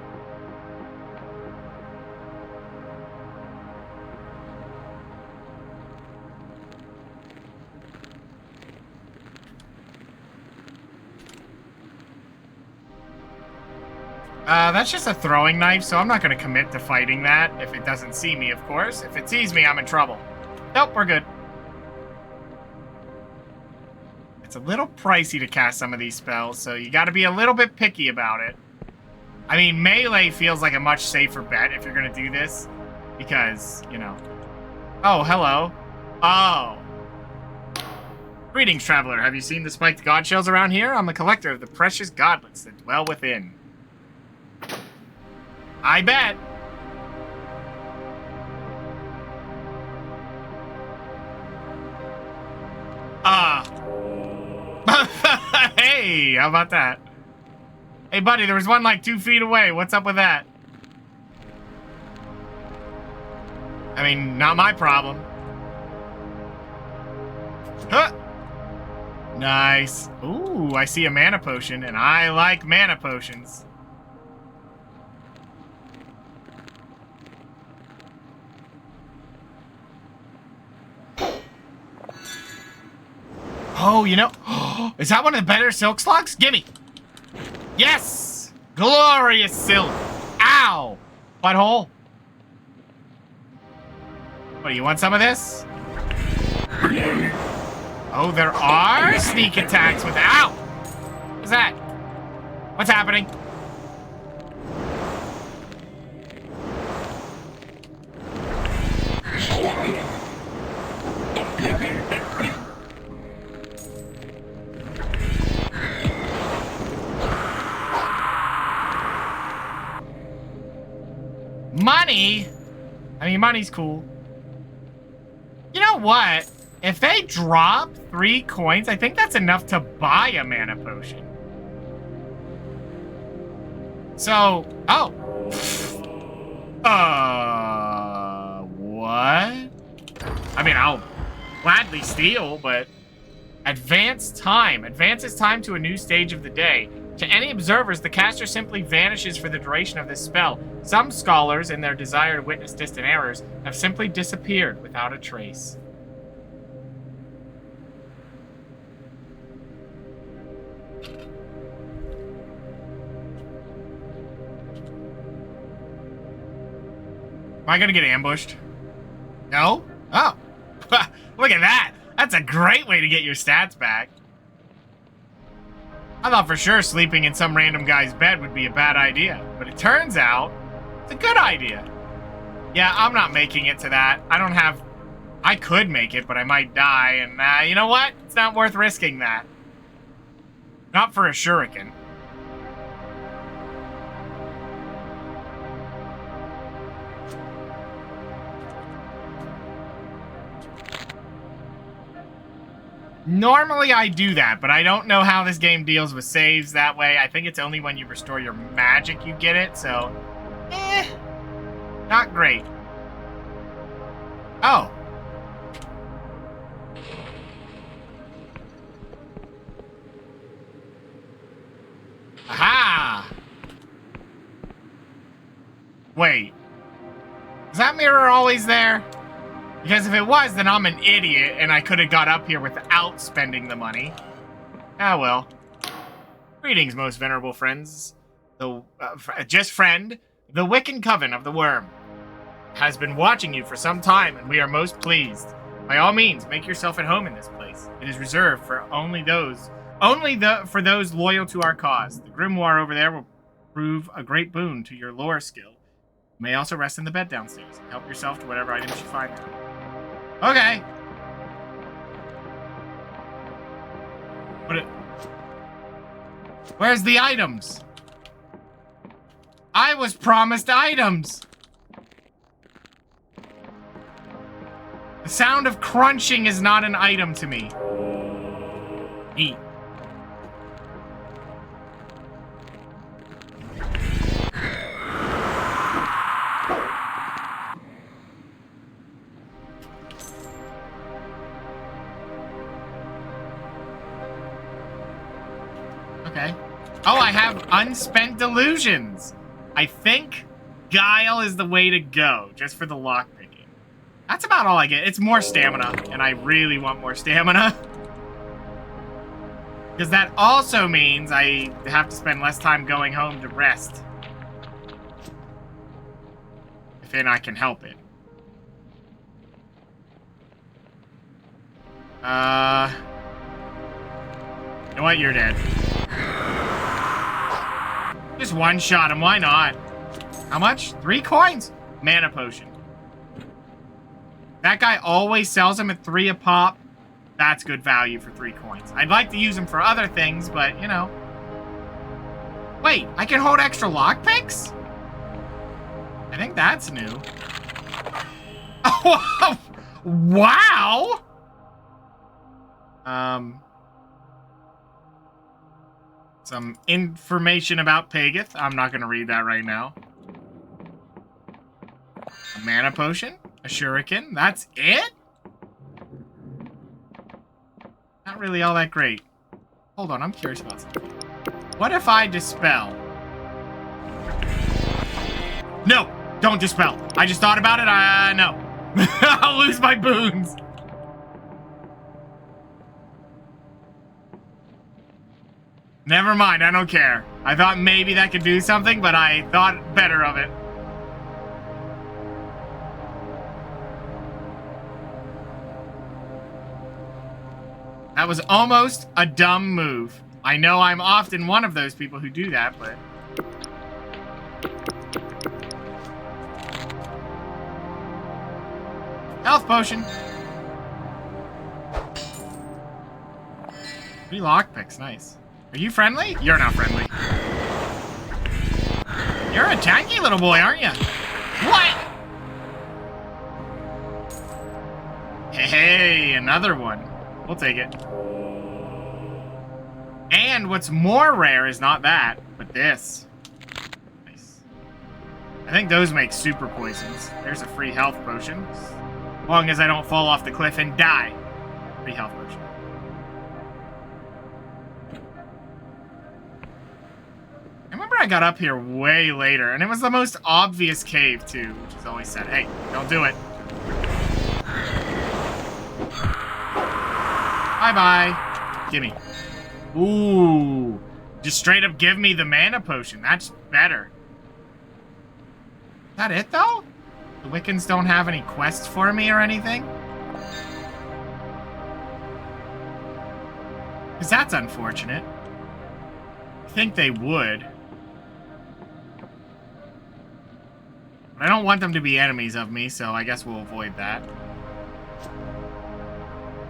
That's just a throwing knife, so I'm not going to commit to fighting that if it doesn't see me, of course. If it sees me, I'm in trouble. Nope, we're good. It's a little pricey to cast some of these spells, so you got to be a little bit picky about it. I mean, melee feels like a much safer bet if you're going to do this, because, you know... Oh, hello. Oh. Greetings, traveler. Have you seen the spiked god shells around here? I'm a collector of the precious godlets that dwell within. I bet. Hey, how about that? Hey, buddy, there was one like 2 feet away. What's up with that? I mean, not my problem. Huh. Nice. Ooh, I see a mana potion, and I like mana potions. Oh, you know... Is that one of the better silk slugs? Gimme! Yes! Glorious silk! Ow! Butthole. What, do you want some of this? Oh, there are sneak attacks with... Ow! What's that? What's happening? Money? I mean, money's cool. You know what? If they drop 3 coins, I think that's enough to buy a mana potion. So, oh. gladly steal, but... Advance time. Advances time to a new stage of the day. To any observers, the caster simply vanishes for the duration of this spell. Some scholars, in their desire to witness distant errors, have simply disappeared without a trace. Am I gonna get ambushed? No? Oh. Look at that! That's a great way to get your stats back. I thought for sure sleeping in some random guy's bed would be a bad idea, but it turns out it's a good idea. Yeah, I'm not making it to that. I could make it, but I might die, and you know what? It's not worth risking that. Not for a shuriken. Normally I do that, but I don't know how this game deals with saves that way. I think it's only when you restore your magic you get it, so... not great. Oh. Aha! Wait. Is that mirror always there? Because if it was, then I'm an idiot, and I could have got up here without spending the money. Ah, well. Greetings, most venerable friends. Just friend, the Wiccan Coven of the Worm has been watching you for some time, and we are most pleased. By all means, make yourself at home in this place. It is reserved for for those loyal to our cause. The grimoire over there will prove a great boon to your lore skill. You may also rest in the bed downstairs. Help yourself to whatever items you find there. Okay. Where's the items? I was promised items. The sound of crunching is not an item to me. Eat. Okay. Oh, I have unspent delusions. I think Guile is the way to go, just for the lockpicking. That's about all I get. It's more stamina, and I really want more stamina. Because that also means I have to spend less time going home to rest. If then I can help it. You know what? You're dead. Just one-shot him, why not? How much? 3 coins? Mana potion. That guy always sells them at 3 a pop. That's good value for 3 coins. I'd like to use them for other things, but, you know. Wait, I can hold extra lockpicks? I think that's new. Oh, wow! Some information about Pageth. I'm not going to read that right now. A mana potion. A shuriken. That's it? Not really all that great. Hold on, I'm curious about something. What if I dispel? No! Don't dispel. I just thought about it. No. I'll lose my boons. Never mind, I don't care. I thought maybe that could do something, but I thought better of it. That was almost a dumb move. I know I'm often one of those people who do that, but... Health potion. 3 lockpicks, nice. Are you friendly? You're not friendly. You're a tanky little boy, aren't you? What? Hey, another one. We'll take it. And what's more rare is not that, but this. Nice. I think those make super poisons. There's a free health potion. As long as I don't fall off the cliff and die. Free health potion. I remember I got up here way later, and it was the most obvious cave, too, which is always said, hey, don't do it. Bye-bye. Gimme. Ooh. Just straight up give me the mana potion. That's better. Is that it, though? The Wiccans don't have any quests for me or anything? Because that's unfortunate. I think they would. But I don't want them to be enemies of me, so I guess we'll avoid that.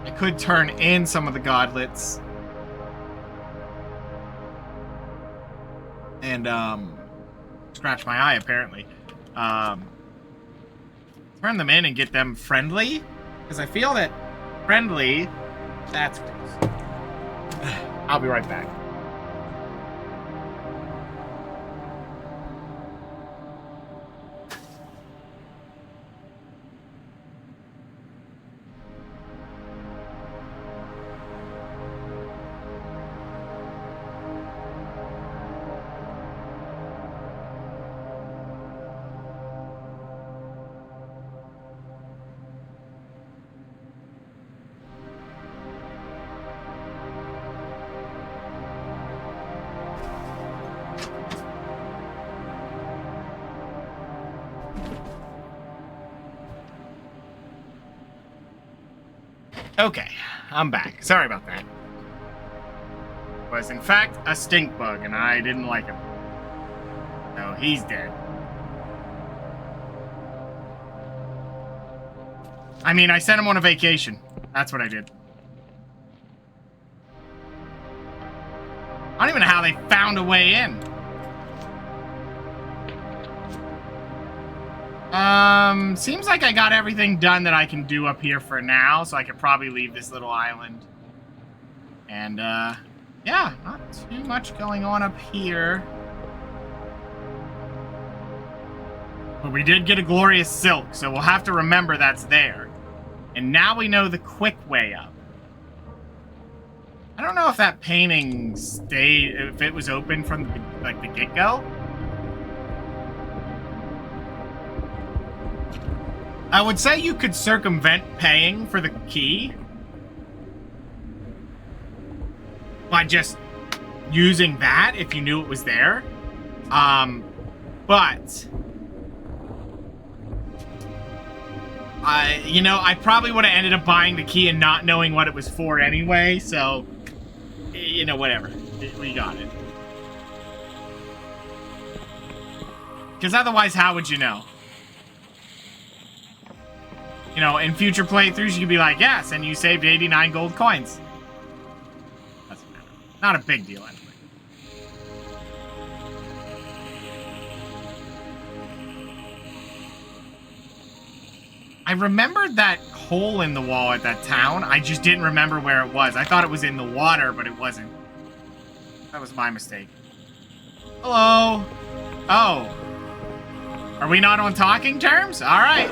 I could turn in some of the godlets. And, scratch my eye, apparently. Turn them in and get them friendly. Because I feel that friendly... That's gross. I'll be right back. Okay, I'm back. Sorry about that. It was, in fact, a stink bug, and I didn't like him. So, he's dead. I mean, I sent him on a vacation. That's what I did. I don't even know how they found a way in. Seems like I got everything done that I can do up here for now, so I could probably leave this little island. And, yeah, not too much going on up here. But we did get a glorious silk, so we'll have to remember that's there. And now we know the quick way up. I don't know if that painting stayed, if it was open from, like, the get-go. I would say you could circumvent paying for the key by just using that if you knew it was there. But I probably would have ended up buying the key and not knowing what it was for anyway, so, whatever. We got it. Because otherwise, how would you know? In future playthroughs, you could be like, yes, and you saved 89 gold coins. Doesn't matter. Not a big deal, anyway. I remembered that hole in the wall at that town. I just didn't remember where it was. I thought it was in the water, but it wasn't. That was my mistake. Hello. Oh. Are we not on talking terms? All right.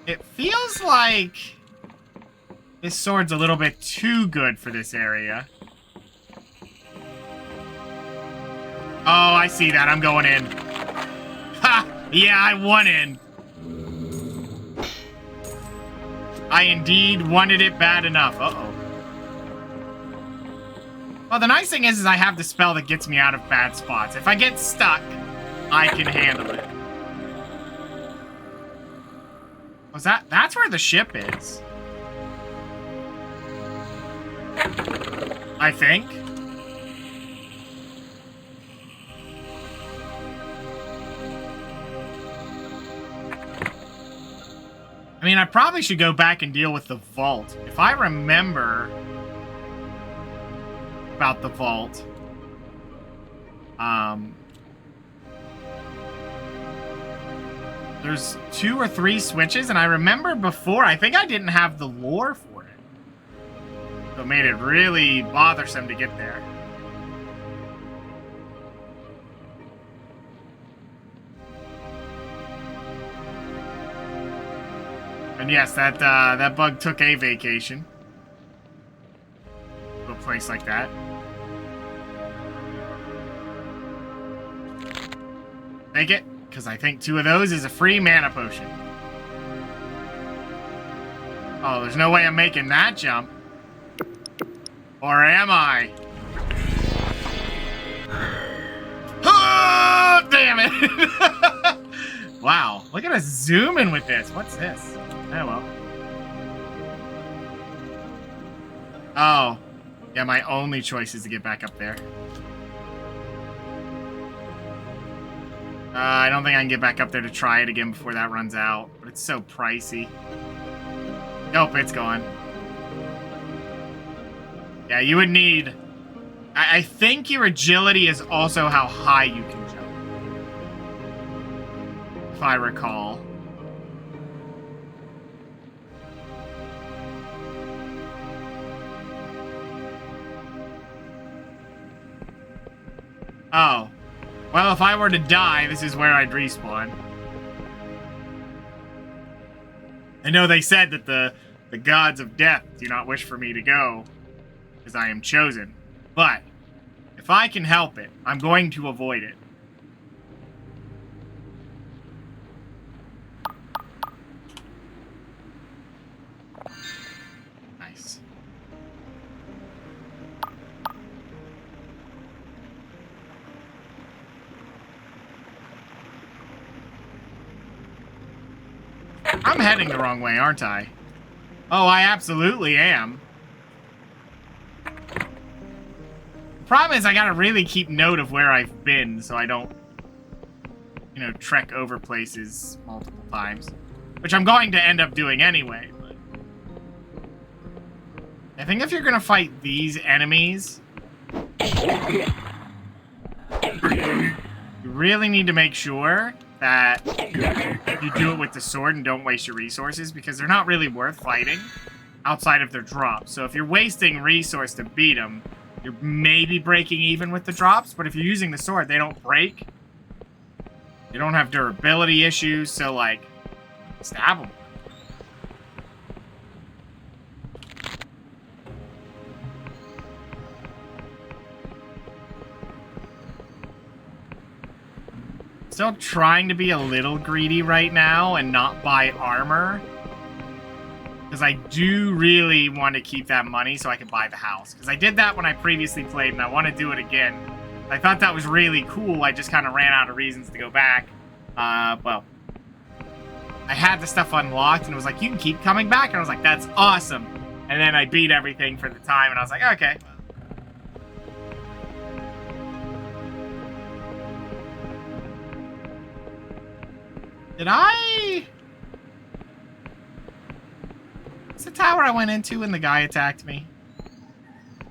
It feels like this sword's a little bit too good for this area. Oh, I see that. I'm going in. Ha! Yeah, I won in. I indeed wanted it bad enough. Uh-oh. Well, the nice thing is I have the spell that gets me out of bad spots. If I get stuck, I can handle it. Was that's where the ship is. I think. I mean, I probably should go back and deal with the vault. If I remember about the vault, there's 2 or 3 switches, and I remember before, I think I didn't have the lore for it. So it made it really bothersome to get there. And yes, that bug took a vacation. To a place like that. Take it, because I think 2 of those is a free mana potion. Oh, there's no way I'm making that jump. Or am I? Oh, damn it! Wow, look at us zooming with this. What's this? Oh, well. Oh. Yeah, my only choice is to get back up there. I don't think I can get back up there to try it again before that runs out. But it's so pricey. Nope, it's gone. Yeah, you would need... I think your agility is also how high you can jump. If I recall. Oh. Well, if I were to die, this is where I'd respawn. I know they said that the gods of death do not wish for me to go, because I am chosen. But, if I can help it, I'm going to avoid it. Nice. I'm heading the wrong way, aren't I? Oh, I absolutely am. The problem is I gotta really keep note of where I've been so I don't, you know, trek over places multiple times. Which I'm going to end up doing anyway, but... I think if you're gonna fight these enemies... you really need to make sure that you do it with the sword and don't waste your resources, because they're not really worth fighting outside of their drops. So if you're wasting resource to beat them, you're maybe breaking even with the drops, but if you're using the sword, they don't break. You don't have durability issues, so, like, stab them. Still trying to be a little greedy right now and not buy armor. Because I do really want to keep that money so I can buy the house. Because I did that when I previously played and I want to do it again. I thought that was really cool. I just kind of ran out of reasons to go back. Well, I had the stuff unlocked and it was like, you can keep coming back. And I was like, that's awesome. And then I beat everything for the time and I was like, okay. Did I... It's the tower I went into when the guy attacked me.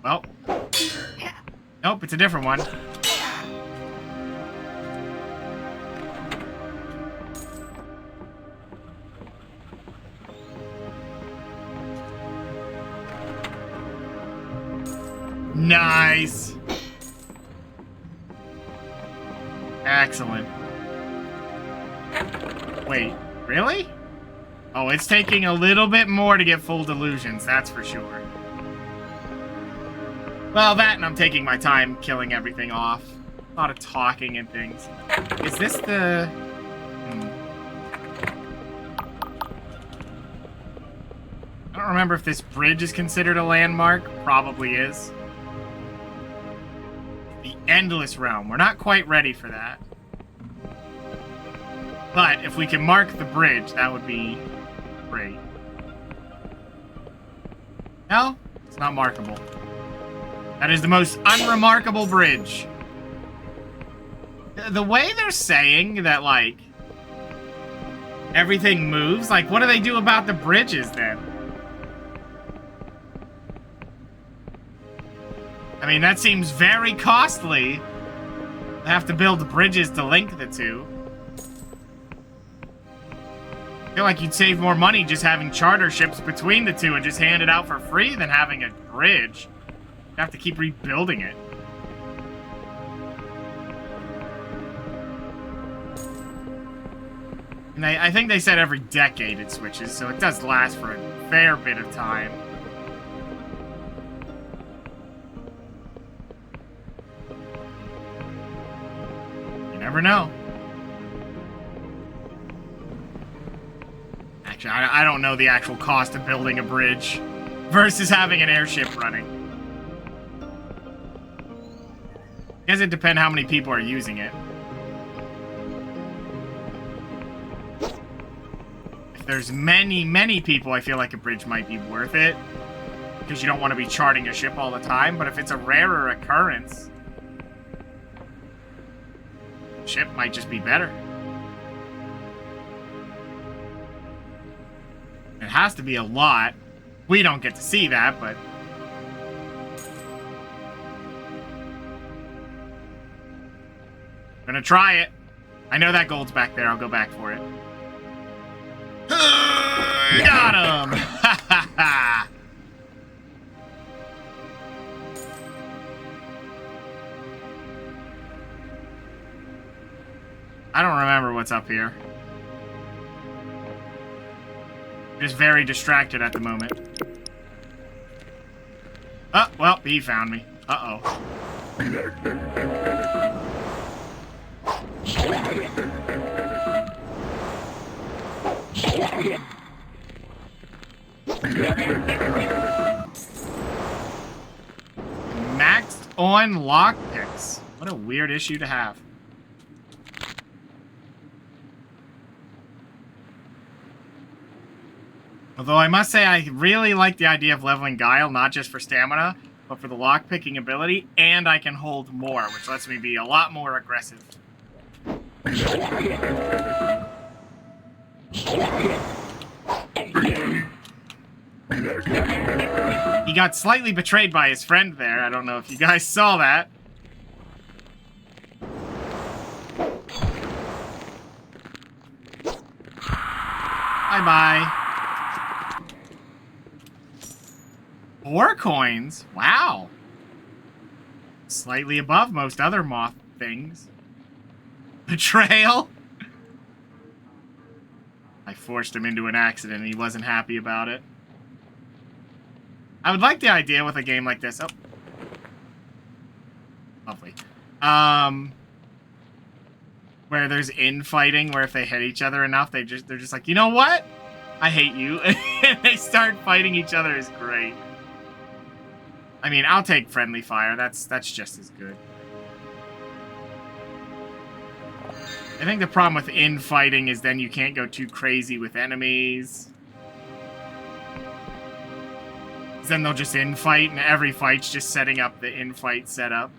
Well. Nope, it's a different one. Nice. Excellent. Wait, really? Oh, it's taking a little bit more to get full delusions, that's for sure. Well, that and I'm taking my time killing everything off. A lot of talking and things. Is this the... I don't remember if this bridge is considered a landmark. Probably is. The Endless Realm. We're not quite ready for that. But if we can mark the bridge, that would be great. No, it's not markable. That is the most unremarkable bridge. The way they're saying that, like, everything moves, like, what do they do about the bridges, then? I mean, that seems very costly. They have to build bridges to link the two. I feel like you'd save more money just having charter ships between the two and just hand it out for free than having a bridge. You have to keep rebuilding it. And And I think they said every decade it switches, so it does last for a fair bit of time. You never know. Actually, I don't know the actual cost of building a bridge versus having an airship running. I guess it depends how many people are using it. If there's many people, I feel like a bridge might be worth it. Because you don't want to be charting a ship all the time. But if it's a rarer occurrence, ship might just be better. It has to be a lot. We don't get to see that, but... I'm gonna try it. I know that gold's back there. I'll go back for it. Got him! Ha ha ha! I don't remember what's up here. Just very distracted at the moment. Oh, well, he found me. Uh-oh. Maxed on lockpicks. What a weird issue to have. Although I must say I really like the idea of leveling Guile, not just for stamina, but for the lockpicking ability, and I can hold more, which lets me be a lot more aggressive. He got slightly betrayed by his friend there. I don't know if you guys saw that. Bye-bye. 4 coins? Wow. Slightly above most other moth things. Betrayal? I forced him into an accident and he wasn't happy about it. I would like the idea with a game like this. Oh. Lovely. Where there's infighting, where if they hit each other enough, they're just like, you know what? I hate you. And they start fighting each other is great. I mean, I'll take friendly fire. That's just as good. I think the problem with infighting is then you can't go too crazy with enemies. Then they'll just infight, and every fight's just setting up the infight setup.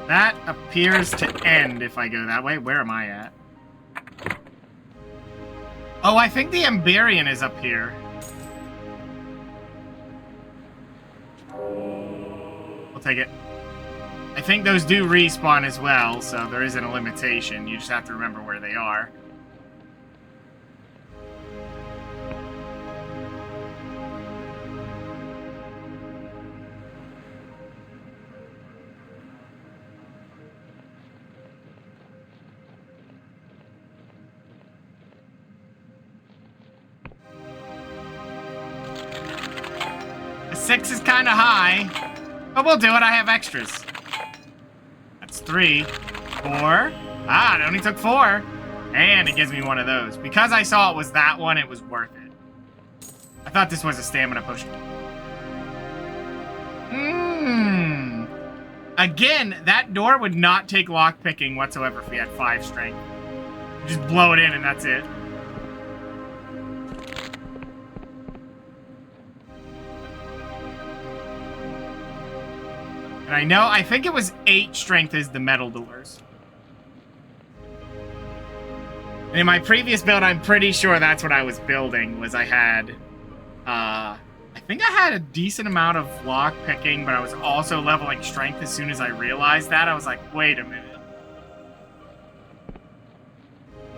That appears to end if I go that way. Where am I at? Oh, I think the Emberian is up here. I'll take it. I think those do respawn as well, so there isn't a limitation. You just have to remember where they are. A 6 is kind of high, but we'll do it. I have extras. That's 3, 4. Ah, it only took 4. And it gives me one of those. Because I saw it was that one, it was worth it. I thought this was a stamina potion. Again, that door would not take lockpicking whatsoever if we had 5 strength. You just blow it in and that's it. And I think it was 8 strength is the metal doors. And in my previous build, I'm pretty sure that's what I was building, was I had, I think I had a decent amount of lock picking, but I was also leveling strength as soon as I realized that. I was like, wait a minute.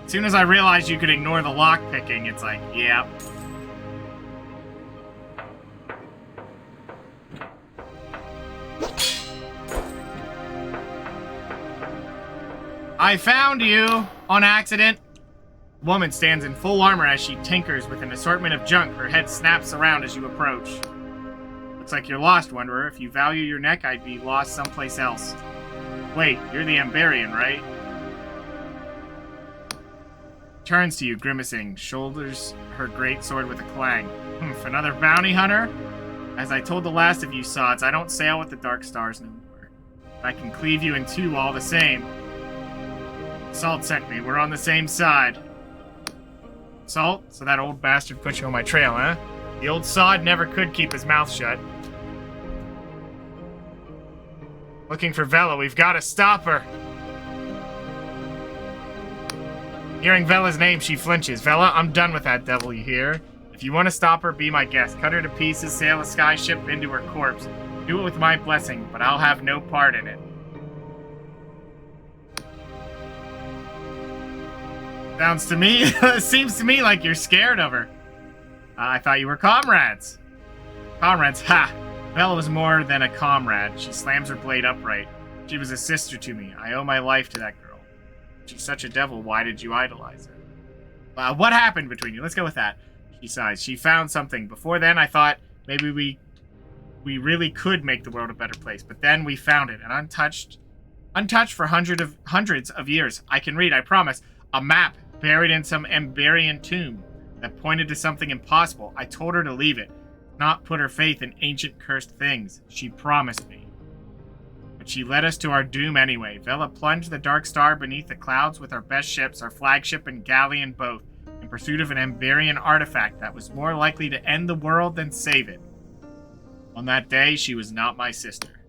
As soon as I realized you could ignore the lock picking, it's like, yep. I found you! On accident! The woman stands in full armor as she tinkers with an assortment of junk. Her head snaps around as you approach. Looks like you're lost, Wanderer. If you value your neck, I'd be lost someplace else. Wait, you're the Ambarian, right? Turns to you, grimacing, shoulders her great sword with a clang. Humph, another bounty hunter? As I told the last of you sods, I don't sail with the dark stars no more. But I can cleave you in two all the same. Salt sent me. We're on the same side. Salt? So that old bastard put you on my trail, huh? The old sod never could keep his mouth shut. Looking for Vela. We've got to stop her. Hearing Vela's name, she flinches. Vela, I'm done with that devil, you hear? If you want to stop her, be my guest. Cut her to pieces, sail a skyship into her corpse. Do it with my blessing, but I'll have no part in it. Sounds to me, seems to me like you're scared of her. I thought you were comrades. Comrades, ha! Vela was more than a comrade. She slams her blade upright. She was a sister to me. I owe my life to that girl. She's such a devil. Why did you idolize her? What happened between you? Let's go with that. She sighs. She found something. Before then, I thought maybe we really could make the world a better place. But then we found it, and untouched for hundreds of years. I can read, I promise. A map buried in some Ambarian tomb that pointed to something impossible. I told her to leave it, not put her faith in ancient cursed things. She promised me. But she led us to our doom anyway. Vela plunged the Dark Star beneath the clouds with our best ships, our flagship and galleon both, in pursuit of an Ambarian artifact that was more likely to end the world than save it. On that day, she was not my sister.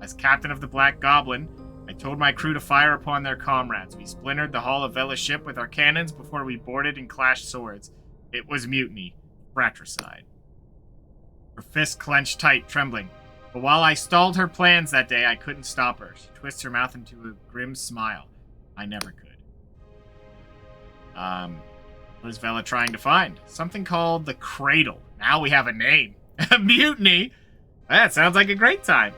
As captain of the Black Goblin, I told my crew to fire upon their comrades. We splintered the hull of Vela's ship with our cannons before we boarded and clashed swords. It was mutiny. Fratricide. Her fist clenched tight, trembling. But while I stalled her plans that day, I couldn't stop her. She twists her mouth into a grim smile. I never could. What is Vela trying to find? Something called the Cradle. Now we have a name. Mutiny? That sounds like a great time.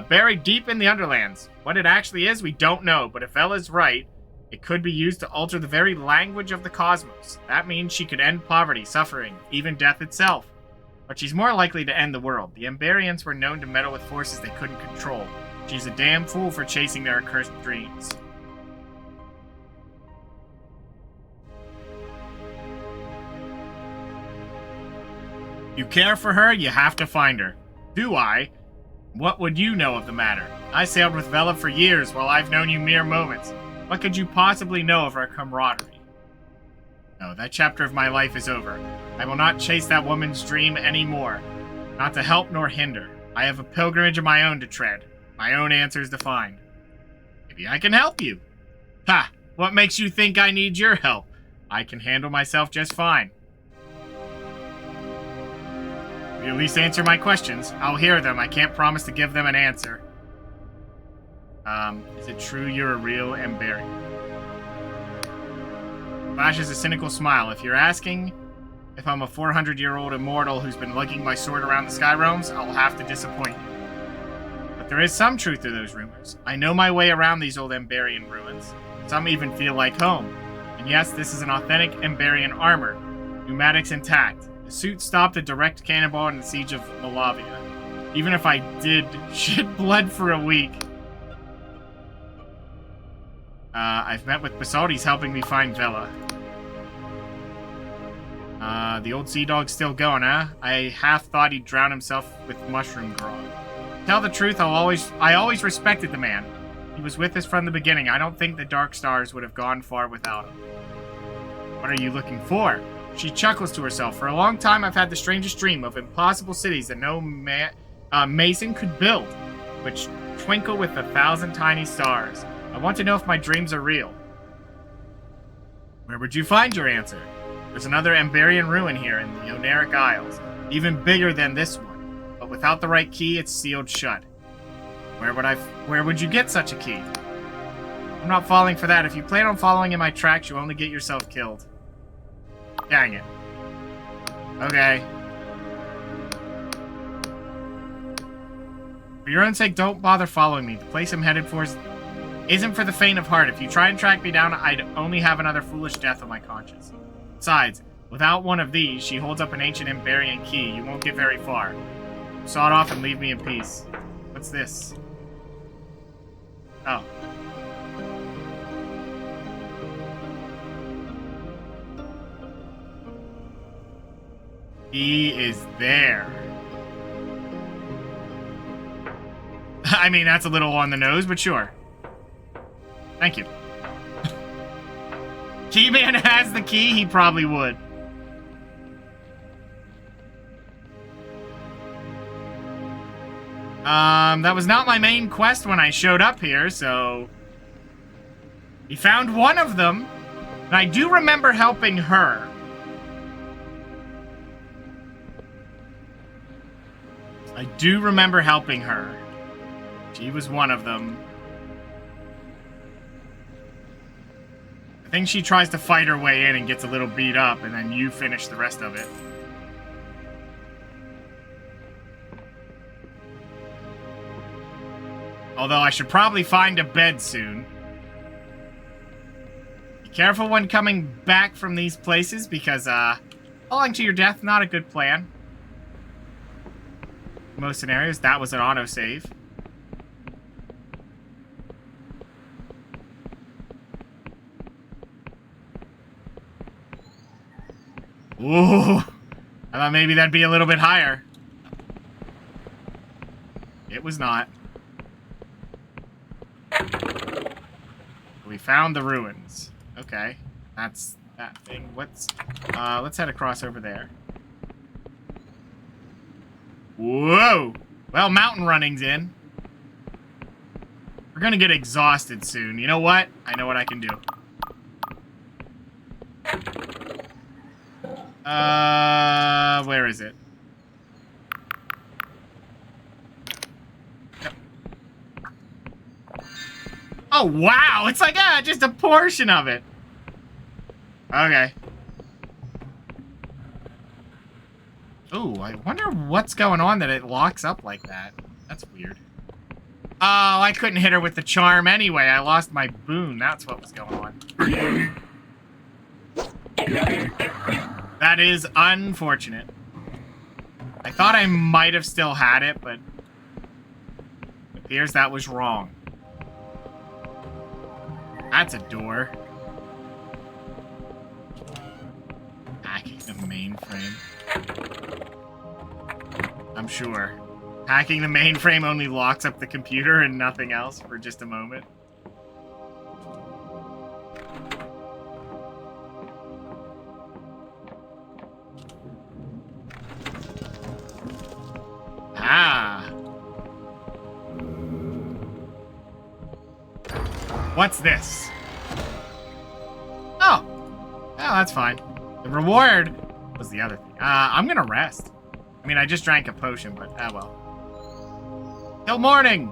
Buried deep in the Underlands. What it actually is, we don't know, but if Vela's right, it could be used to alter the very language of the cosmos. That means she could end poverty, suffering, even death itself. But she's more likely to end the world. The Ambarians were known to meddle with forces they couldn't control. She's a damn fool for chasing their accursed dreams. You care for her, you have to find her. Do I? What would you know of the matter? I sailed with Vela for years, while I've known you mere moments. What could you possibly know of our camaraderie? No, that chapter of my life is over. I will not chase that woman's dream anymore. Not to help nor hinder. I have a pilgrimage of my own to tread. My own answers to find. Maybe I can help you. Ha! What makes you think I need your help? I can handle myself just fine. You at least answer my questions. I'll hear them. I can't promise to give them an answer. Is it true you're a real Ambarian? Flashes a cynical smile. If you're asking if I'm a 400-year-old immortal who's been lugging my sword around the sky realms, I'll have to disappoint you. But there is some truth to those rumors. I know my way around these old Ambarian ruins. Some even feel like home. And yes, this is an authentic Ambarian armor. Pneumatics intact. The suit stopped a direct cannonball in the siege of Malavia. Even if I did shit blood for a week. I've met with Basalt. He's helping me find Vela. The old sea dog's still going, huh? I half thought he'd drown himself with mushroom grog. To tell the truth, I always respected the man. He was with us from the beginning. I don't think the Dark Stars would have gone far without him. What are you looking for? She chuckles to herself. For a long time, I've had the strangest dream of impossible cities that no mason could build, which twinkle with 1,000 tiny stars. I want to know if my dreams are real. Where would you find your answer? There's another Ambarian ruin here in the Oneric Isles, even bigger than this one, but without the right key, it's sealed shut. Where would you get such a key? I'm not falling for that. If you plan on following in my tracks, you'll only get yourself killed. Dang it. Okay. For your own sake, don't bother following me. The place I'm headed for is isn't for the faint of heart. If you try and track me down, I'd only have another foolish death on my conscience. Besides, without one of these, she holds up an ancient Emberian key. You won't get very far. Saw it off and leave me in peace. What's this? Oh. He is there. I mean, that's a little on the nose, but sure. Thank you. Keyman has the key, he probably would. That was not my main quest when I showed up here, so... He found one of them, and I do remember helping her. I do remember helping her. She was one of them. I think she tries to fight her way in and gets a little beat up, and then you finish the rest of it. Although I should probably find a bed soon. Be careful when coming back from these places, because, falling to your death, not a good plan. In most scenarios, that was an autosave. Ooh, I thought maybe that'd be a little bit higher. It was not. We found the ruins. Okay, that's that thing. Let's head across over there. Whoa! Well, mountain running's in. We're gonna get exhausted soon. You know what? I know what I can do. Where is it? Yep. Oh, wow! It's like, just a portion of it. Okay. Ooh, I wonder what's going on that it locks up like that. That's weird. Oh, I couldn't hit her with the charm anyway. I lost my boon. That's what was going on. That is unfortunate. I thought I might have still had it, but it appears that was wrong. That's a door. Hacking the mainframe. I'm sure. Hacking the mainframe only locks up the computer and nothing else for just a moment. Ah. What's this? Oh. Oh, that's fine. The reward was the other thing. I'm gonna rest. I mean, I just drank a potion, but well. Till morning!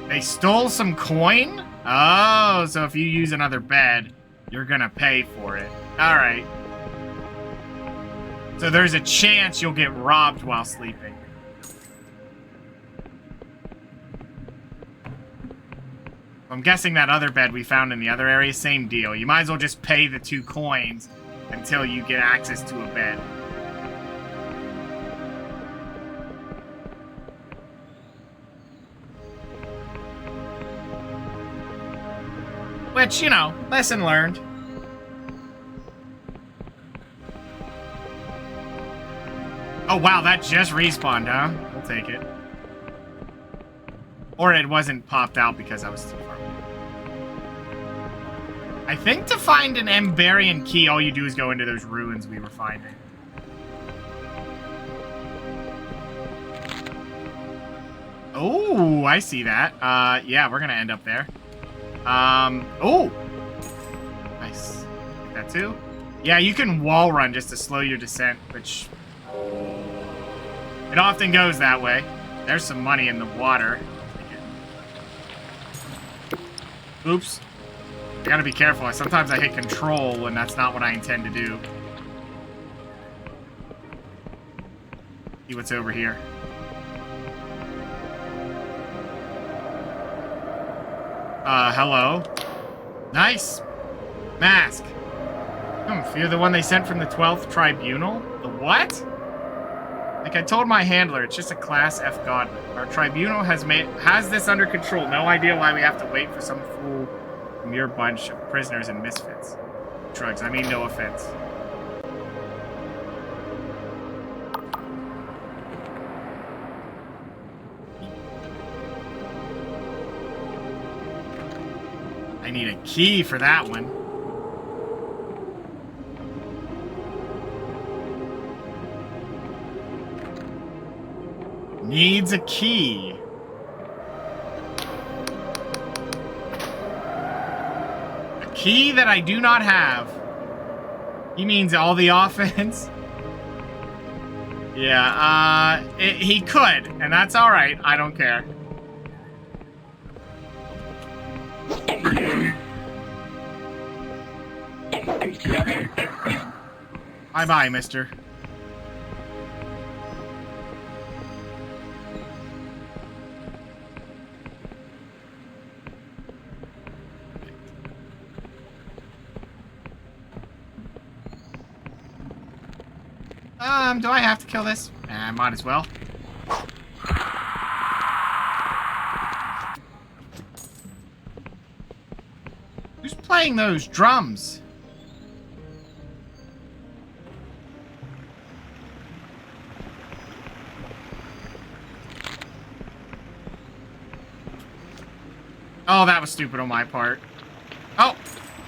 They stole some coin? Oh, so if you use another bed, you're gonna pay for it. Alright. So there's a chance you'll get robbed while sleeping. I'm guessing that other bed we found in the other area, same deal. You might as well just pay the 2 coins until you get access to a bed. Which, you know, lesson learned. Oh, wow, that just respawned, huh? We'll take it. Or it wasn't popped out because I was too far away. I think to find an Emberian key, all you do is go into those ruins we were finding. Oh, I see that. Yeah, we're gonna end up there. Oh! Nice. Get that too? Yeah, you can wall run just to slow your descent, which... it often goes that way. There's some money in the water. Oops. I gotta be careful. Sometimes I hit control when that's not what I intend to do. See what's over here. Hello. Nice. Mask. If you're the one they sent from the 12th Tribunal? The what? Like I told my handler, it's just a Class F godman. Our tribunal has this under control. No idea why we have to wait for some fool from your bunch of prisoners and misfits. Drugs, I mean no offense. I need a key for that one. Needs a key. A key that I do not have. He means all the offense. Yeah, he could, and that's alright. I don't care. Bye-bye, mister. Do I have to kill this? I might as well. Who's playing those drums? Oh, that was stupid on my part. Oh,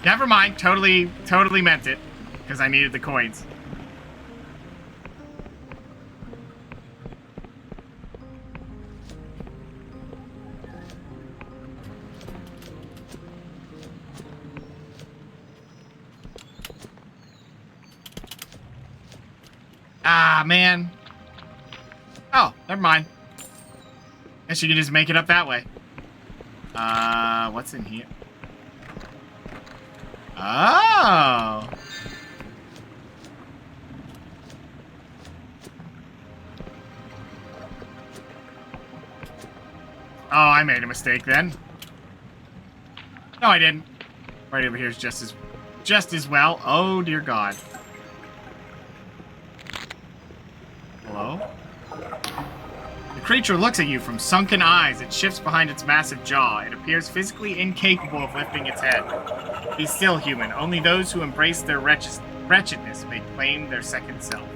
never mind. Totally meant it. Because I needed the coins. Ah, man. Oh, never mind. Guess you can just make it up that way. What's in here? Oh. Oh, I made a mistake then. No, I didn't. Right over here is just as well. Oh, dear God. Hello? The creature looks at you from sunken eyes. It shifts behind its massive jaw. It appears physically incapable of lifting its head. Be still, human. Only those who embrace their wretchedness may claim their second self.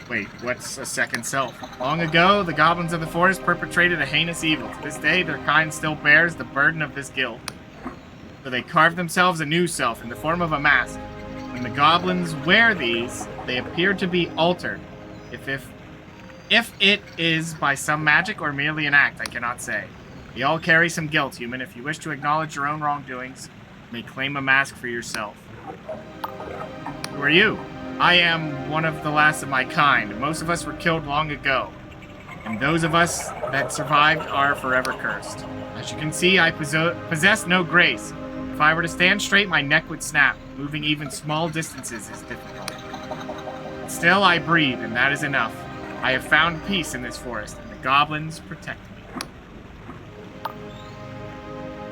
Wait, what's a second self? Long ago, the goblins of the forest perpetrated a heinous evil. To this day, their kind still bears the burden of this guilt. So they carved themselves a new self in the form of a mask. When the goblins wear these, they appear to be altered. If it is by some magic or merely an act, I cannot say. We all carry some guilt, human. If you wish to acknowledge your own wrongdoings, you may claim a mask for yourself. Who are you? I am one of the last of my kind. Most of us were killed long ago. And those of us that survived are forever cursed. As you can see, I possess no grace. If I were to stand straight, my neck would snap. Moving even small distances is difficult. Still, I breathe, and that is enough. I have found peace in this forest, and the goblins protect me.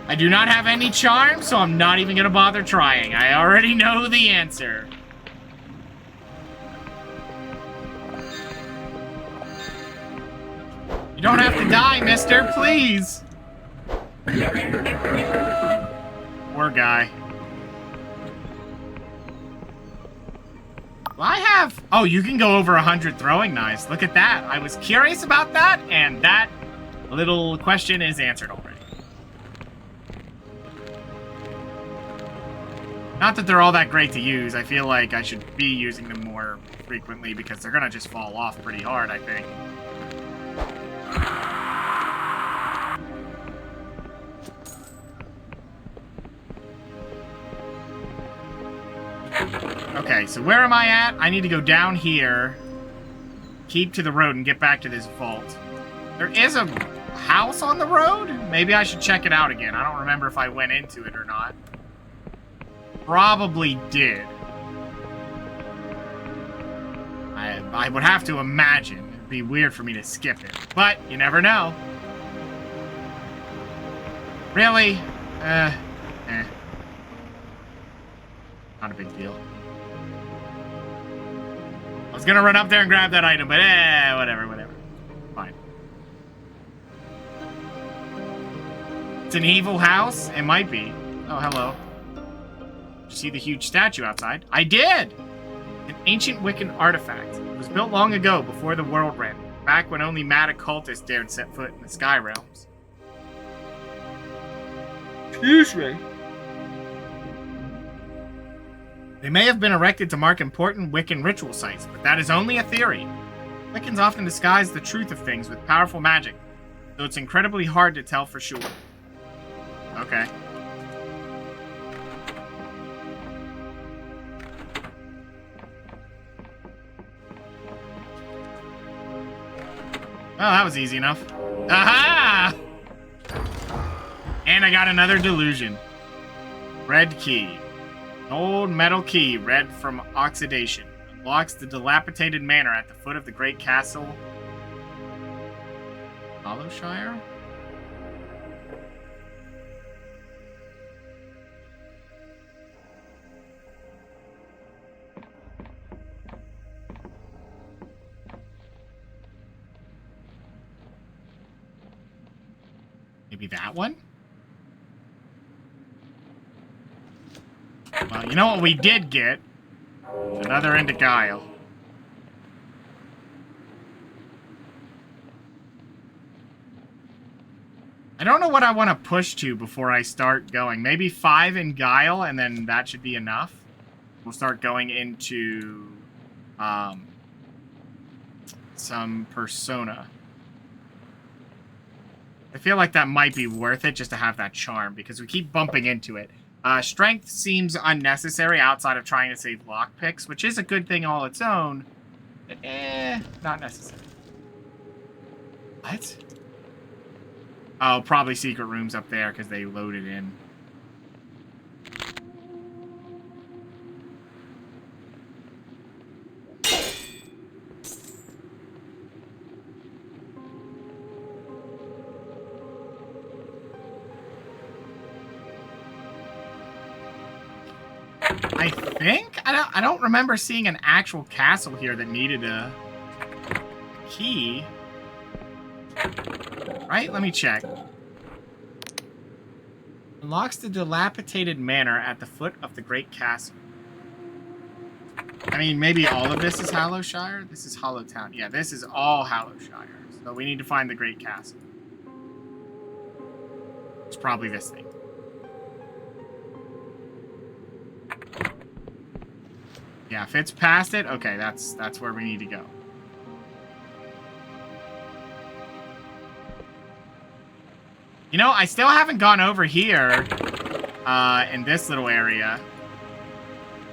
I do not have any charm, so I'm not even going to bother trying. I already know the answer. You don't have to die, mister, please. Poor guy. Well, I have... Oh, you can go over 100 throwing knives. Look at that. I was curious about that, and that little question is answered already. Not that they're all that great to use. I feel like I should be using them more frequently because they're gonna just fall off pretty hard, I think. Okay, so where am I at? I need to go down here, keep to the road, and get back to this vault. There is a house on the road? Maybe I should check it out again. I don't remember if I went into it or not. Probably did. I would have to imagine. It'd be weird for me to skip it. But you never know. Really? Not a big deal. I was gonna run up there and grab that item, but whatever. Fine. It's an evil house? It might be. Oh, hello. Did you see the huge statue outside? I did! An ancient Wiccan artifact. It was built long ago, before the world ran. Back when only mad occultists dared set foot in the Sky Realms. Excuse me. They may have been erected to mark important Wiccan ritual sites, but that is only a theory. Wiccans often disguise the truth of things with powerful magic, so it's incredibly hard to tell for sure. Okay. Well, that was easy enough. Aha! And I got another delusion. Red key. An old metal key, red from oxidation. Unlocks the dilapidated manor at the foot of the great castle. Hollowshire? Maybe that one? Well, you know what we did get? Another into Guile. I don't know what I want to push to before I start going. Maybe 5 in Guile, and then that should be enough. We'll start going into some Persona. I feel like that might be worth it just to have that charm, because we keep bumping into it. Strength seems unnecessary outside of trying to save lockpicks, which is a good thing all its own, but not necessary. What? Oh, probably secret rooms up there because they loaded in. I think? I don't remember seeing an actual castle here that needed a key. Right? Let me check. Unlocks the dilapidated manor at the foot of the great castle. I mean, maybe all of this is Hollowshire? This is Hollowtown. Yeah, this is all Hollowshire. So we need to find the great castle. It's probably this thing. Yeah, if it's past it, okay, that's where we need to go. You know, I still haven't gone over here in this little area,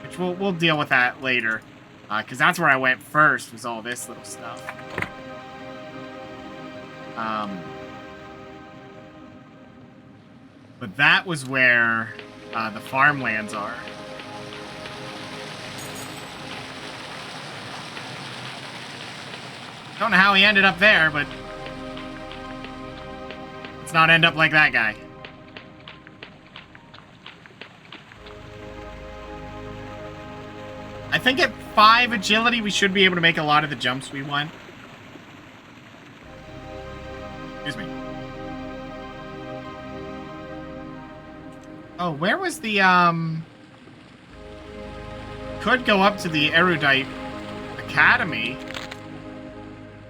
which we'll deal with that later, because that's where I went first, was all this little stuff. But that was where the farmlands are. Don't know how he ended up there, but let's not end up like that guy. I think at 5 agility, we should be able to make a lot of the jumps we want. Excuse me. Oh, where was the, could go up to the Erudite Academy.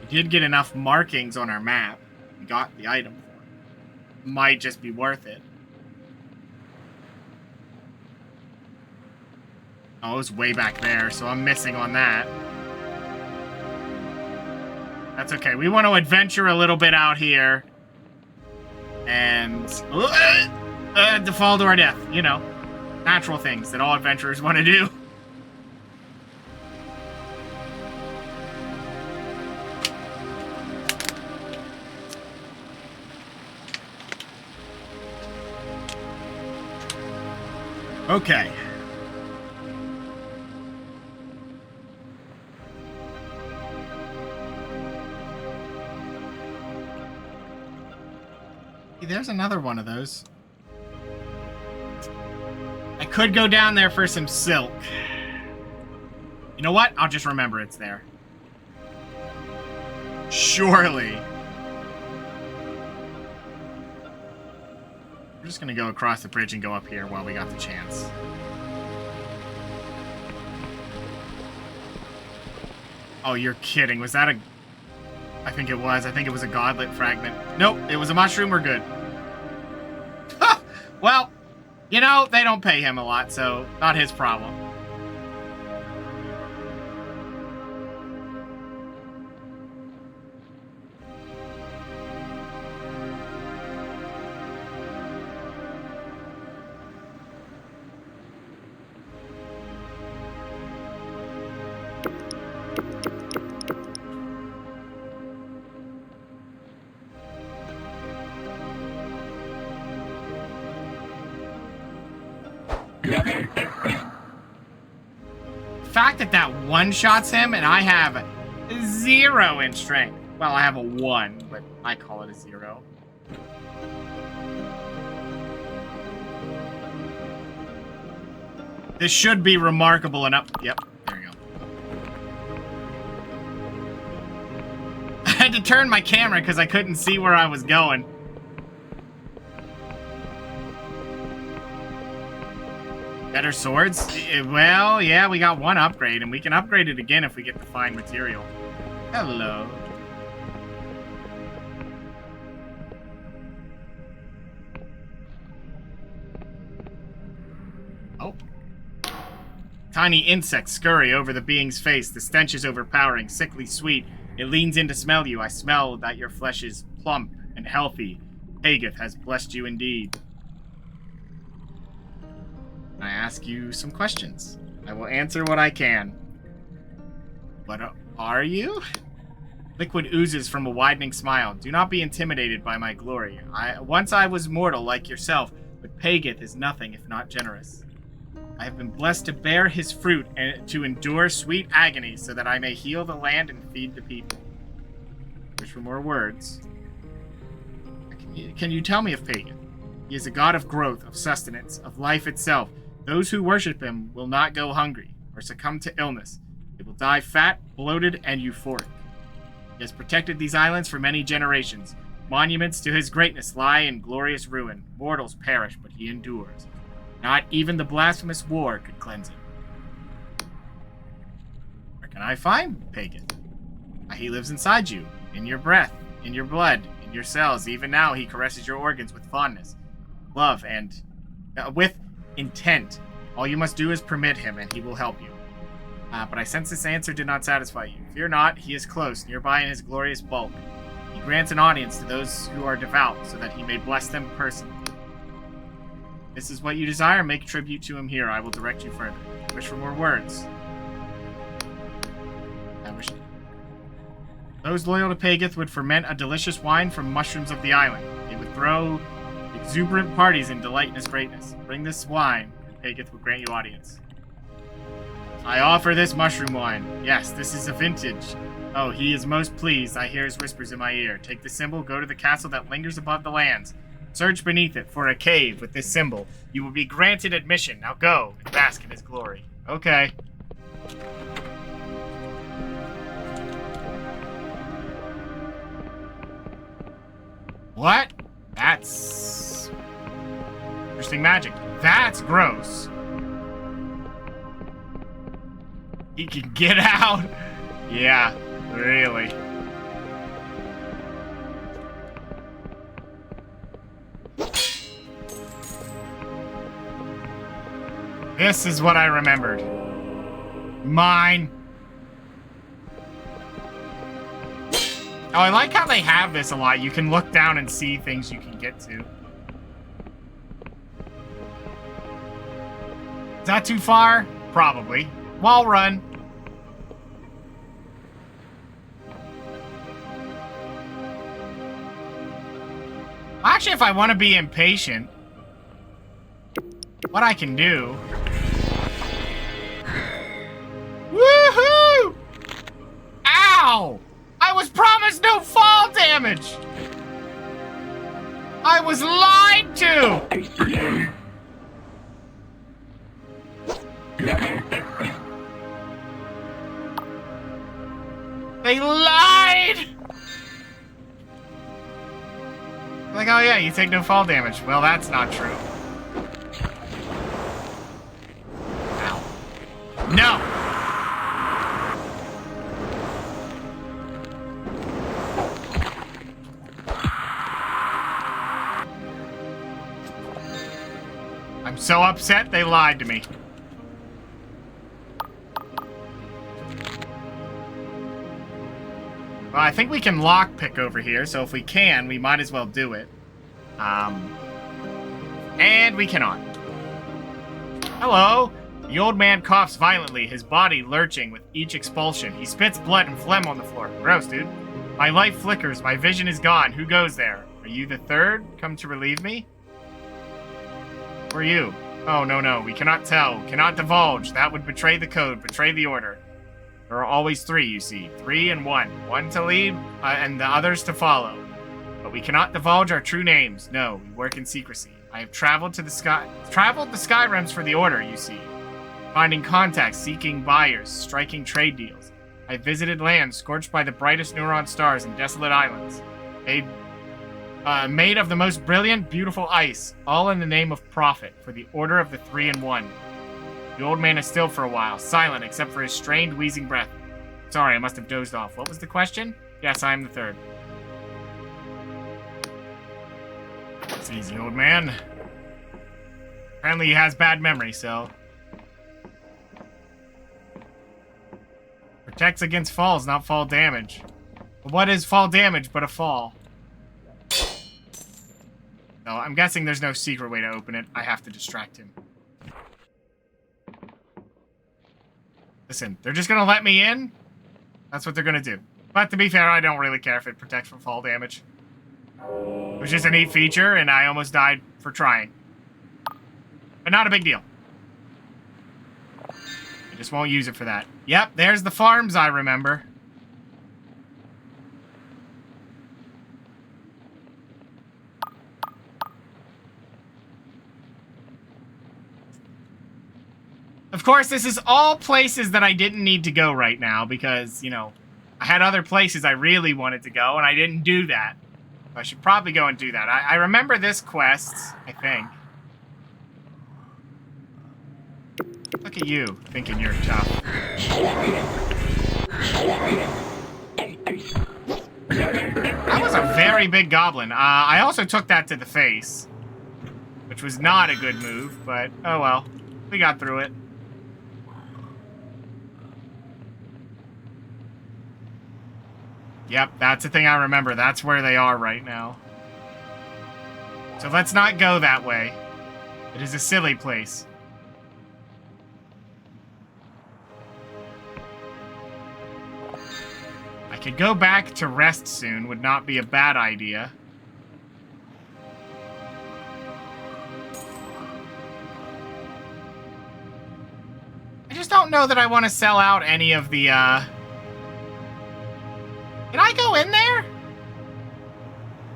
We did get enough markings on our map. We got the item for it. Might just be worth it. Oh, it was way back there, so I'm missing on that. That's okay. We want to adventure a little bit out here. And to fall to our death. You know, natural things that all adventurers want to do. Okay. There's another one of those. I could go down there for some silk. You know what? I'll just remember it's there. Surely. We're just gonna go across the bridge and go up here while we got the chance. Oh, you're kidding. Was that a... I think it was. I think it was a godlet fragment. Nope, it was a mushroom. We're good. Well, you know, they don't pay him a lot, so not his problem. The fact that that one-shots him and I have 0 in strength. Well, I have a 1, but I call it a 0. This should be remarkable enough. Yep, there you go. I had to turn my camera because I couldn't see where I was going. Better swords? Well, yeah, we got 1 upgrade, and we can upgrade it again if we get the fine material. Hello. Oh. Tiny insects scurry over the being's face. The stench is overpowering, sickly sweet. It leans in to smell you. I smell that your flesh is plump and healthy. Pageth has blessed you indeed. I ask you some questions. I will answer what I can. What are you? Liquid oozes from a widening smile. Do not be intimidated by my glory. Once I was mortal like yourself, but Pageth is nothing if not generous. I have been blessed to bear his fruit and to endure sweet agony so that I may heal the land and feed the people. Wish for more words. Can you tell me of Pageth? He is a god of growth, of sustenance, of life itself. Those who worship him will not go hungry or succumb to illness. They will die fat, bloated, and euphoric. He has protected these islands for many generations. Monuments to his greatness lie in glorious ruin. Mortals perish, but he endures. Not even the blasphemous war could cleanse him. Where can I find Pageth? He lives inside you, in your breath, in your blood, in your cells. Even now he caresses your organs with fondness, love, and with intent. All you must do is permit him, and he will help you. But I sense this answer did not satisfy you. Fear not, he is close, nearby in his glorious bulk. He grants an audience to those who are devout, so that he may bless them personally. This is what you desire, make tribute to him here. I will direct you further. Wish for more words. I wish... Those loyal to Pageth would ferment a delicious wine from mushrooms of the island. They would throw exuberant parties and delight in his greatness. Bring this wine, and Pageth will grant you audience. I offer this mushroom wine. Yes, this is a vintage. Oh, he is most pleased. I hear his whispers in my ear. Take the symbol, go to the castle that lingers above the lands. Search beneath it for a cave with this symbol. You will be granted admission. Now go and bask in his glory. Okay. What? That's... interesting magic. That's gross. He can get out? Yeah, really. This is what I remembered. Mine. Oh, I like how they have this a lot. You can look down and see things you can get to. Is that too far? Probably. Wall run. Actually, if I want to be impatient, what I can do... Woohoo! Ow! I was promised no fall damage! I was lied to! They lied! Like, oh yeah, you take no fall damage. Well, that's not true. Ow. No! I'm so upset they lied to me. Well, I think we can lockpick over here, so if we can, we might as well do it. And we cannot. Hello! The old man coughs violently, his body lurching with each expulsion. He spits blood and phlegm on the floor. Gross, dude. My life flickers, my vision is gone. Who goes there? Are you the third? Come to relieve me? Who are you? Oh, no, we cannot tell. Cannot divulge. That would betray the code, betray the order. There are always three, you see. 3 and 1. One to lead, and the others to follow. But we cannot divulge our true names. No, we work in secrecy. I have traveled the sky realms for the order, you see. Finding contacts, seeking buyers, striking trade deals. I visited lands scorched by the brightest neuron stars and desolate islands. Made of the most brilliant, beautiful ice, all in the name of profit, for the order of the 3 and 1. The old man is still for a while, silent except for his strained, wheezing breath. Sorry, I must have dozed off. What was the question? Yes, I am the third. It's easy, old man. Apparently he has bad memory, so... Protects against falls, not fall damage. But what is fall damage but a fall? No, I'm guessing there's no secret way to open it. I have to distract him. Listen, they're just gonna let me in? That's what they're gonna do. But to be fair, I don't really care if it protects from fall damage. It was just a neat feature, and I almost died for trying. But not a big deal. I just won't use it for that. Yep, there's the farms I remember. Of course, this is all places that I didn't need to go right now because, you know, I had other places I really wanted to go, and I didn't do that. I should probably go and do that. I remember this quest, I think. Look at you, thinking you're tough. That was a very big goblin. I also took that to the face, which was not a good move, but oh well. We got through it. Yep, that's the thing I remember. That's where they are right now. So let's not go that way. It is a silly place. I could go back to rest soon. Would not be a bad idea. I just don't know that I want to sell out any of the, Did I go in there?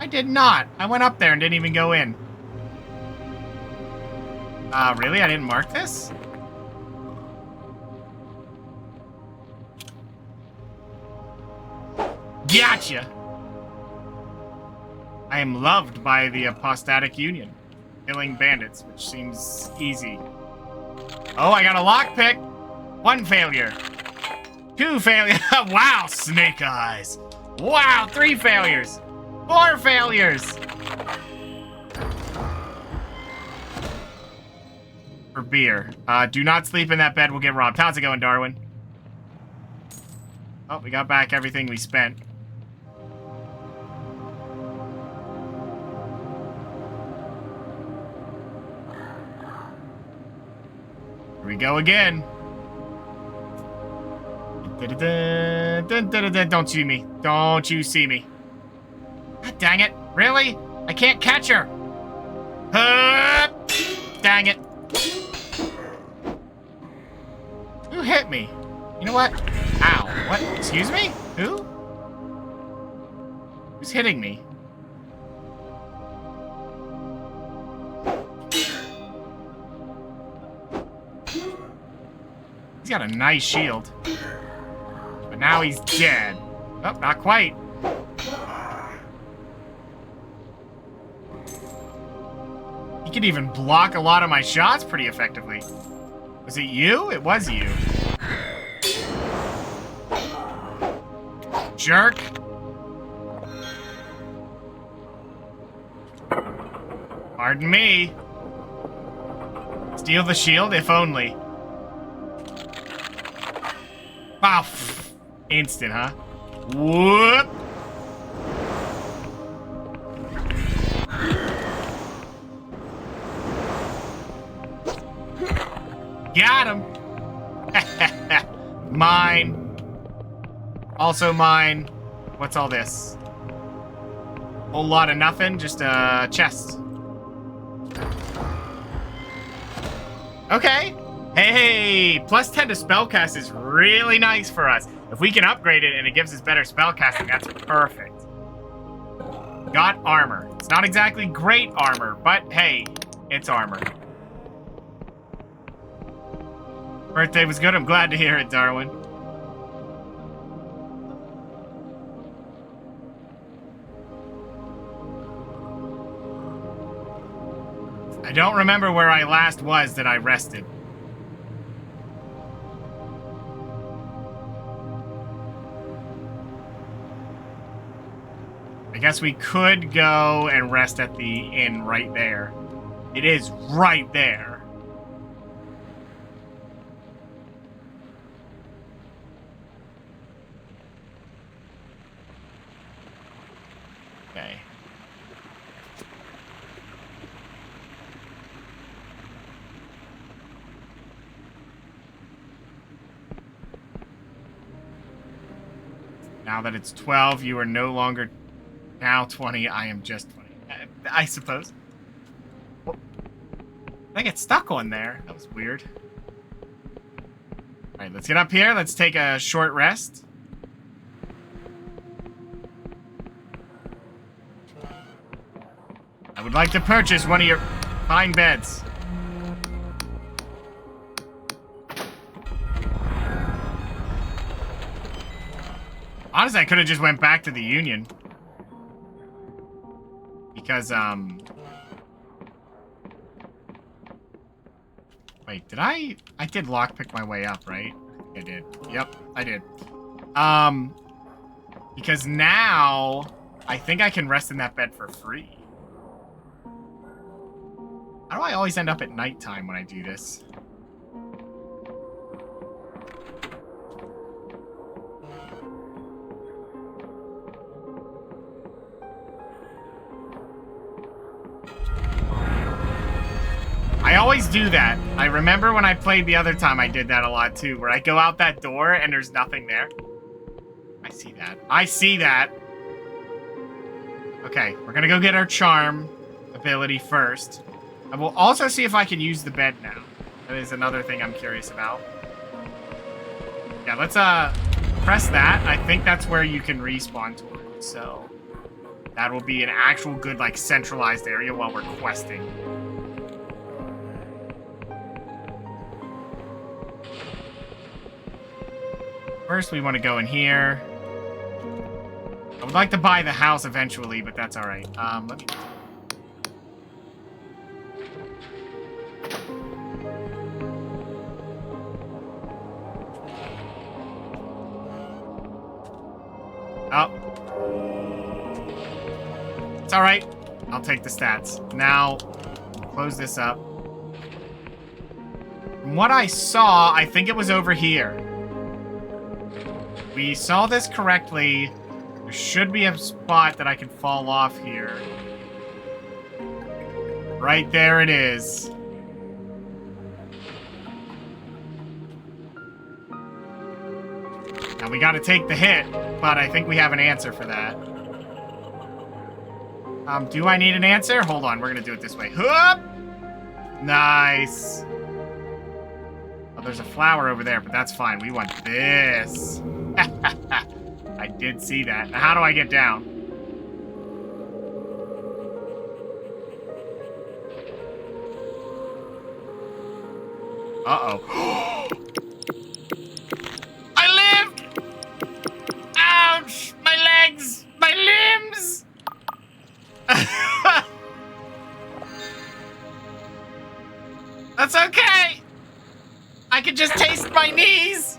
I did not. I went up there and didn't even go in. Really? I didn't mark this? Gotcha! I am loved by the apostatic union. Killing bandits, which seems easy. Oh, I got a lockpick! 1 failure. 2 failures. Wow, snake eyes. Wow, 3 failures. 4 failures. For beer. Do not sleep in that bed. We'll get robbed. How's it going, Darwin? Oh, we got back everything we spent. Here we go again. Don't see me. Don't you see me. God dang it. Really? I can't catch her. Dang it. Who hit me? You know what? Ow. What? Excuse me? Who? Who's hitting me? He's got a nice shield. But now he's dead. Oh, not quite. He could even block a lot of my shots pretty effectively. Was it you? It was you. Jerk. Pardon me. Steal the shield, if only. Wow. Instant, huh? Whoop. Got him. Mine. Also mine. What's all this? Whole lot of nothing, just a chest. Okay. Hey, plus 10 to spellcast is really nice for us. If we can upgrade it and it gives us better spellcasting, that's perfect. Got armor. It's not exactly great armor, but hey, it's armor. Birthday was good. I'm glad to hear it, Darwin. I don't remember where I last was that I rested. I guess we could go and rest at the inn right there. It is right there. Okay. Now that it's 12, you are no longer now 20. I am just 20. I suppose. Well, I get stuck on there. That was weird. Alright, let's get up here. Let's take a short rest. I would like to purchase one of your fine beds. Honestly, I could have just went back to the Union. Because, wait, did I did lockpick my way up, right? I did. Yep, I did. Because now, I think I can rest in that bed for free. How do I always end up at nighttime when I do this? I always do that. I remember when I played the other time, I did that a lot too, where I go out that door and there's nothing there. I see that. I see that. Okay, we're gonna go get our charm ability first. I will also see if I can use the bed now. That is another thing I'm curious about. Yeah, let's press that. I think that's where you can respawn towards, so that will be an actual good, like, centralized area while we're questing. First, we want to go in here. I would like to buy the house eventually, but that's alright. Let me... Oh. It's alright. I'll take the stats. Now, close this up. From what I saw, I think it was over here. We saw this correctly. There should be a spot that I can fall off here. Right there it is. Now we gotta take the hit, but I think we have an answer for that. Do I need an answer? Hold on, we're gonna do it this way. Whoop! Nice. Oh, there's a flower over there, but that's fine. We want this. I did see that. Now, how do I get down? Uh-oh. just taste my knees!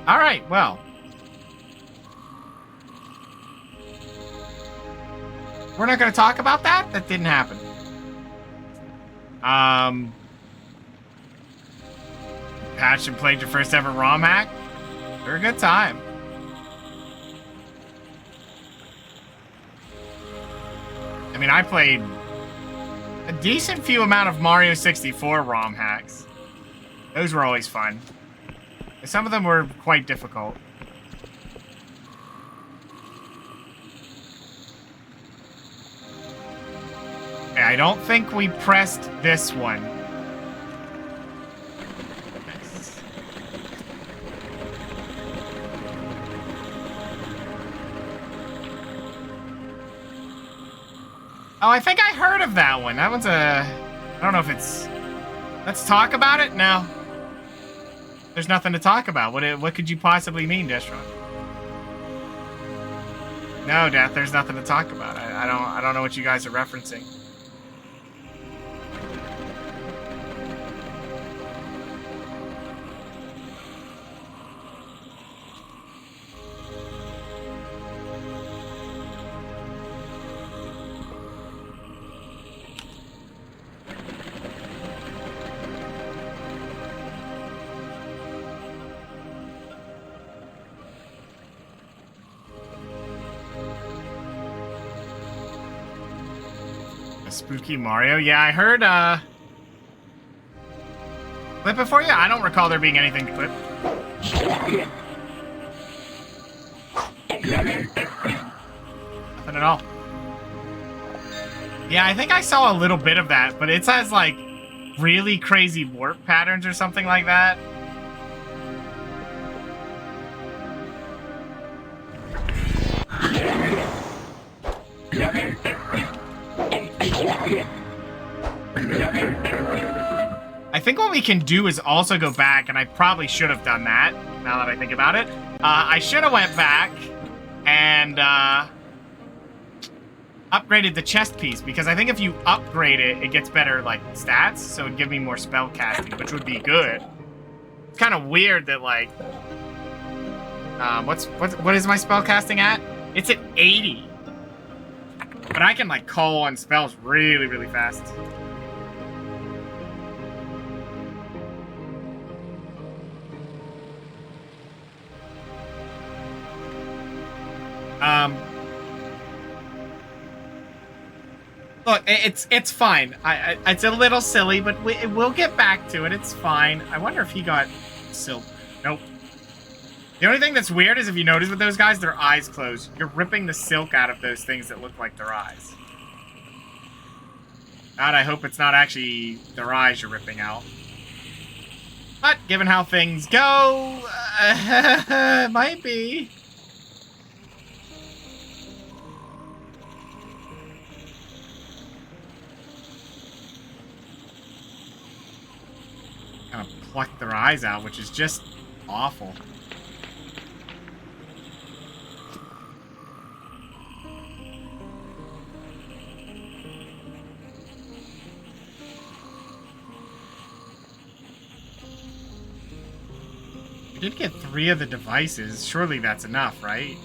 All right, well. We're not going to talk about that? That didn't happen. Patched and played your first ever ROM hack? They're a good time. I mean, I played a decent few amount of Mario 64 ROM hacks. Those were always fun. Some of them were quite difficult. Okay, I don't think we pressed this one. Nice. Oh, I think I heard of that one. That one's a... I don't know if it's... Let's talk about it? No. There's nothing to talk about. What could you possibly mean, Destron? No, Death, there's nothing to talk about. I don't know what you guys are referencing. Spooky Mario? Yeah, I heard, clip it for you? I don't recall there being anything to clip. Nothing at all. Yeah, I think I saw a little bit of that, but it has, like, really crazy warp patterns or something like that. I think what we can do is also go back, and I probably should have done that, now that I think about it. I should have went back and upgraded the chest piece, because I think if you upgrade it, it gets better, like, stats, so it'd give me more spell casting, which would be good. It's kind of weird that, like, what is my spell casting at? It's at 80. But I can, like, call on spells really, really fast. Look, it's fine. It's a little silly, but we'll get back to it. It's fine. I wonder if he got silk. Nope. The only thing that's weird is if you notice with those guys, their eyes closed. You're ripping the silk out of those things that look like their eyes. God, I hope it's not actually their eyes you're ripping out. But given how things go, might be. Kind of pluck their eyes out, which is just awful. We did get 3 of the devices. Surely that's enough, right?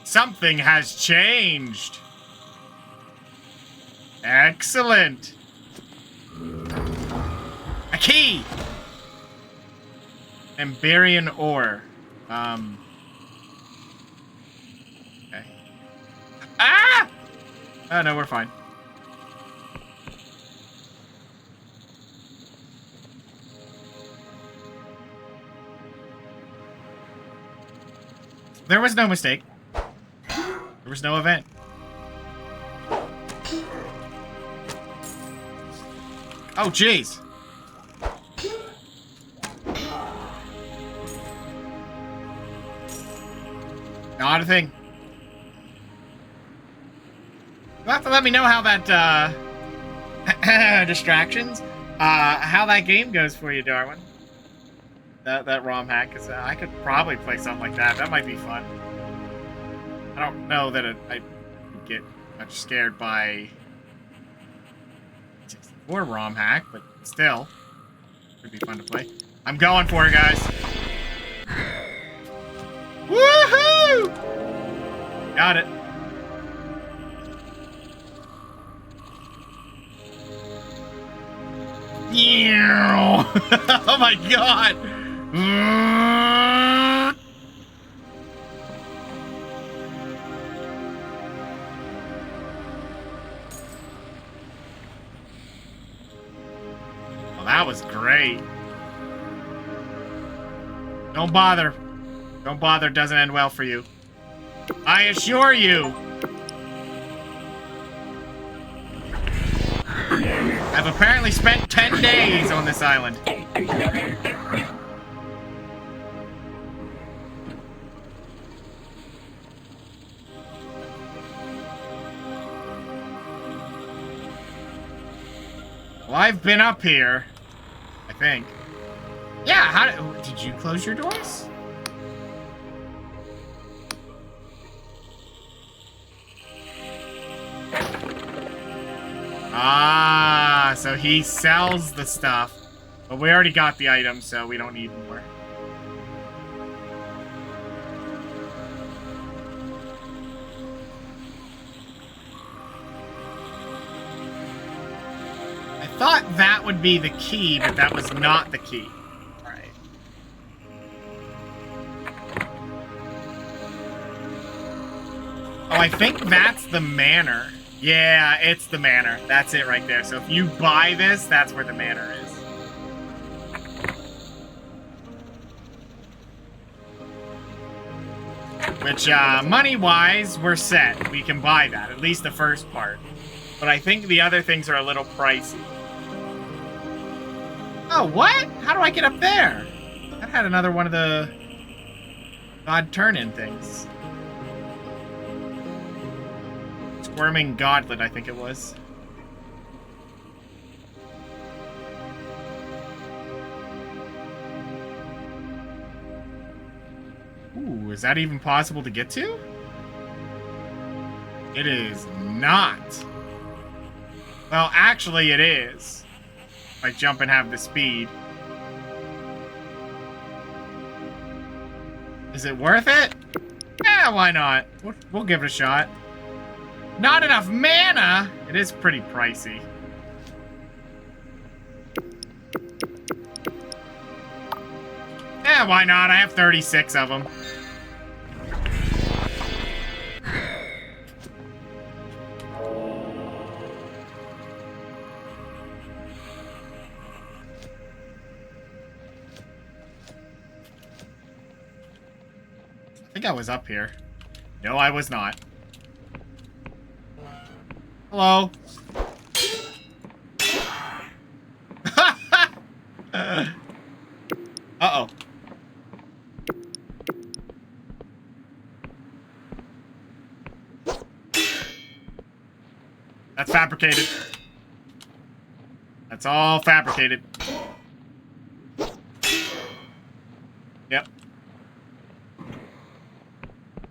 Something has changed. Excellent. A key. Ambarian ore. Okay. Ah! Oh, no, we're fine. There was no mistake. There was no event. Oh, jeez. Not a thing. You'll have to let me know how that, distractions, how that game goes for you, Darwin. That ROM hack, because I could probably play something like that. That might be fun. I don't know that I'd get much scared by 64 ROM hack, but still, it'd be fun to play. I'm going for it, guys. Woohoo! Got it. Oh my god! Well, that was great. Don't bother. Don't bother doesn't end well for you. I assure you. I've apparently spent 10 days on this island. Well, I've been up here, I think. Yeah, how did you close your doors? Ah, so he sells the stuff. But we already got the item, so we don't need more. I thought that would be the key, but that was not the key. Alright. Oh, I think that's the manor. Yeah, it's the manor. That's it right there. So if you buy this, that's where the manor is. Which, money-wise, we're set. We can buy that, at least the first part. But I think the other things are a little pricey. Oh, what? How do I get up there? That had another one of the odd turn-in things. Squirming Gauntlet, I think it was. Ooh, is that even possible to get to? It is not. Well, actually it is. If I jump and have the speed. Is it worth it? Yeah, why not? We'll give it a shot. Not enough mana! It is pretty pricey. Yeah, why not? I have 36 of them. I think I was up here. No, I was not. Hello. Uh-oh. That's fabricated. That's all fabricated. Yep.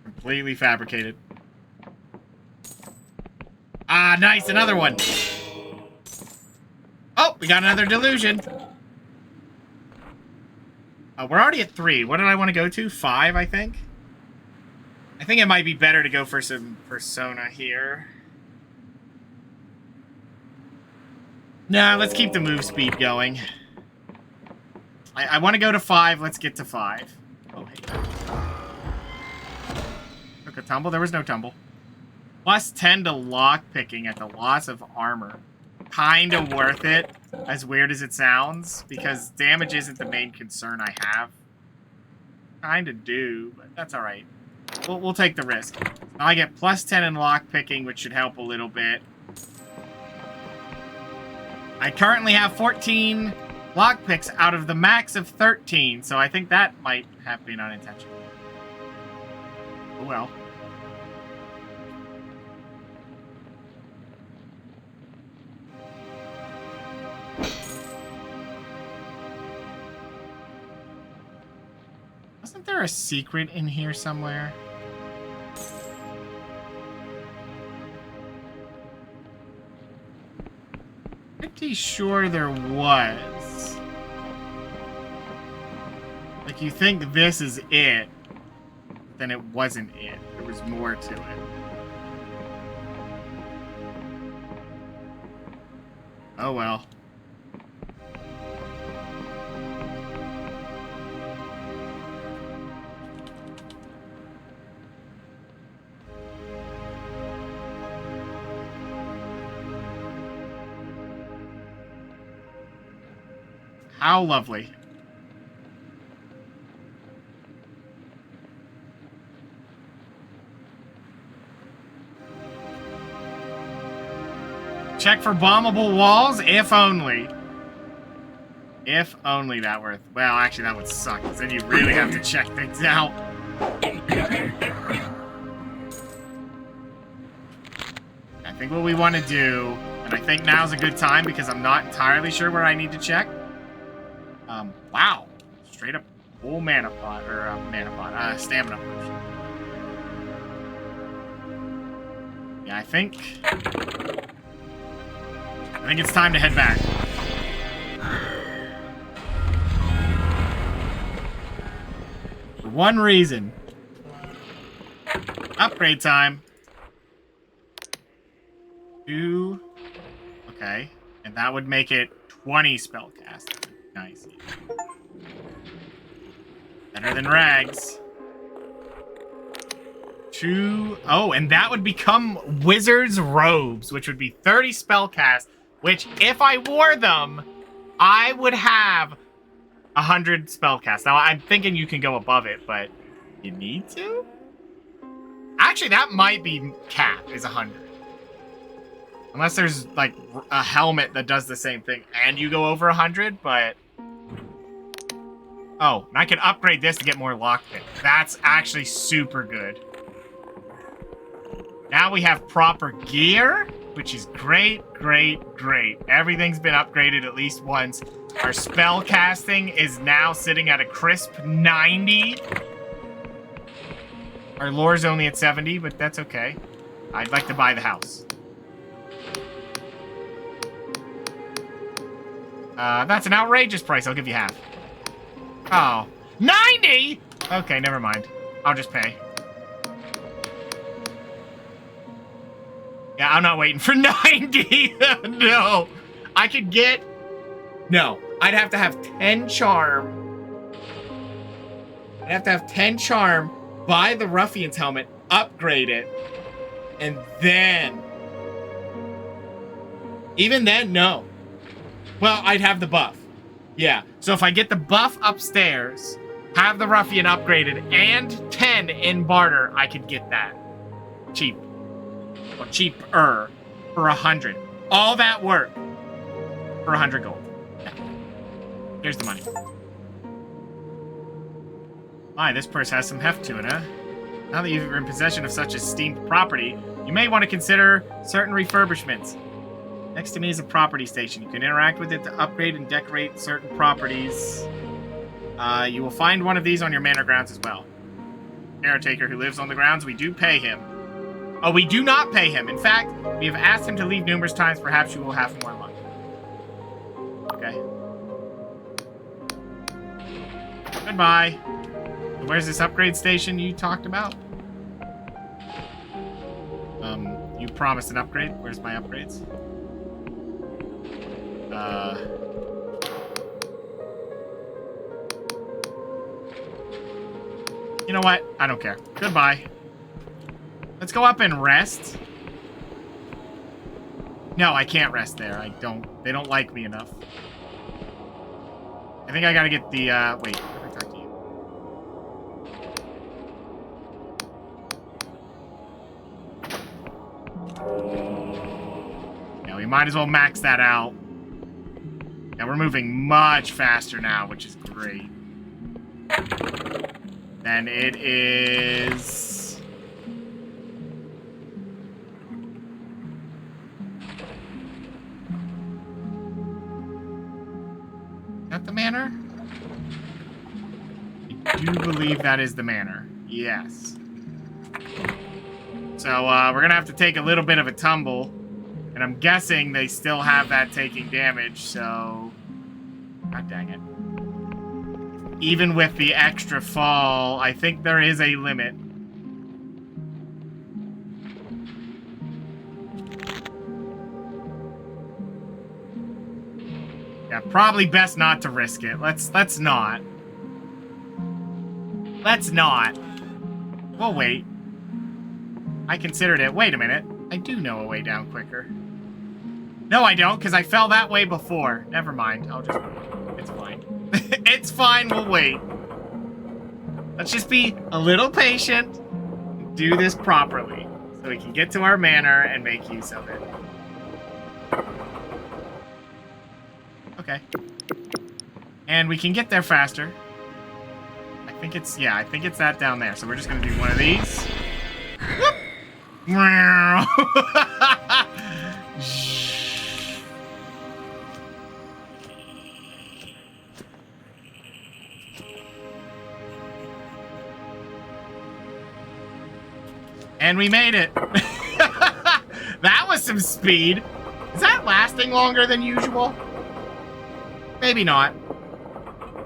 Completely fabricated. Ah, nice, another one. Oh, we got another Delusion. We're already at 3. What did I want to go to? 5, I think. I think it might be better to go for some Persona here. Nah, let's keep the move speed going. I want to go to 5. Let's get to 5. Oh, hey. Took a tumble? There was no tumble. Plus 10 to lockpicking at the loss of armor. Kinda worth it, as weird as it sounds, because damage isn't the main concern I have. Kinda do, but that's alright. We'll take the risk. Now I get plus 10 in lockpicking, which should help a little bit. I currently have 14 lockpicks out of the max of 13, so I think that might have been unintentional. well. Wasn't there a secret in here somewhere? Pretty sure there was. Like, you think this is it, then it wasn't it. There was more to it. Oh well. How lovely. Check for bombable walls, if only. If only that were... Well, actually, that would suck, because then you really have to check things out. I think what we want to do, and I think now's a good time, because I'm not entirely sure where I need to check. Wow. Straight up full mana pot, or stamina potion. Yeah, I think it's time to head back. For one reason. Upgrade time. 2. Okay. And that would make it 20 spellcasting. Nice. Better than rags. 2. Oh, and that would become Wizard's Robes, which would be 30 spellcast, which, if I wore them, I would have 100 spellcast. Now, I'm thinking you can go above it, but you need to? Actually, that might be cap, is 100. Unless there's, like, a helmet that does the same thing, and you go over 100, but... Oh, and I can upgrade this to get more lockpick. That's actually super good. Now we have proper gear, which is great, great, great. Everything's been upgraded at least once. Our spell casting is now sitting at a crisp 90. Our lore's only at 70, but that's okay. I'd like to buy the house. That's an outrageous price. I'll give you half. Oh. 90?! Okay, never mind. I'll just pay. Yeah, I'm not waiting for 90! No! I could get... No. I'd have to have 10 charm. I'd have to have 10 charm, buy the Ruffian's helmet, upgrade it, and then... Even then, no. Well, I'd have the buff. Yeah. So if I get the buff upstairs, have the Ruffian upgraded, and 10 in barter, I could get that. Cheap. Or cheaper. For 100. All that work. For 100 gold. Yeah. Here's the money. My, this purse has some heft to it, huh? Now that you're in possession of such esteemed property, you may want to consider certain refurbishments. Next to me is a property station. You can interact with it to upgrade and decorate certain properties. You will find one of these on your manor grounds as well. Caretaker who lives on the grounds, we do pay him. Oh, we do not pay him. In fact, we have asked him to leave numerous times. Perhaps you will have more luck. Okay. Goodbye. So where's this upgrade station you talked about? You promised an upgrade. Where's my upgrades? You know what? I don't care. Goodbye. Let's go up and rest. No, I can't rest there. They don't like me enough. I think I gotta get the, wait. Let me talk to you. Yeah, we might as well max that out. Yeah, we're moving much faster now, which is great. Then it is that the manor? I do believe that is the manor. Yes. So, we're gonna have to take a little bit of a tumble. And I'm guessing they still have that taking damage, so... God dang it. Even with the extra fall, I think there is a limit. Yeah, probably best not to risk it. Let's not. Let's not. We'll wait. I considered it. Wait a minute. I do know a way down quicker. No, I don't, because I fell that way before. Never mind. I'll just... It's fine. It's fine. We'll wait. Let's just be a little patient and do this properly so we can get to our manor and make use of it. Okay. And we can get there faster. I think it's... Yeah, I think it's that down there. So we're just going to do one of these. Whoop! And we made it. That was some speed. Is that lasting longer than usual? Maybe not.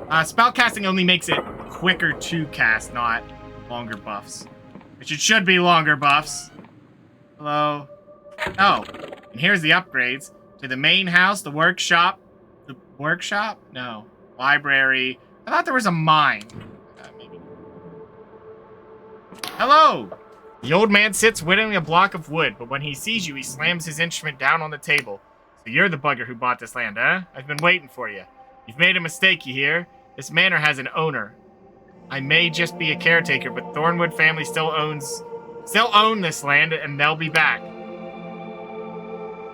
Spellcasting only makes it quicker to cast, not longer buffs. Which it should be longer buffs. Hello? Oh, and here's the upgrades. To the main house, the workshop. The workshop? No. Library. I thought there was a mine. Maybe. Hello! The old man sits whittling a block of wood, but when he sees you, he slams his instrument down on the table. So you're the bugger who bought this land, huh? I've been waiting for you. You've made a mistake, you hear? This manor has an owner. I may just be a caretaker, but Thornwood family still own this land, and they'll be back.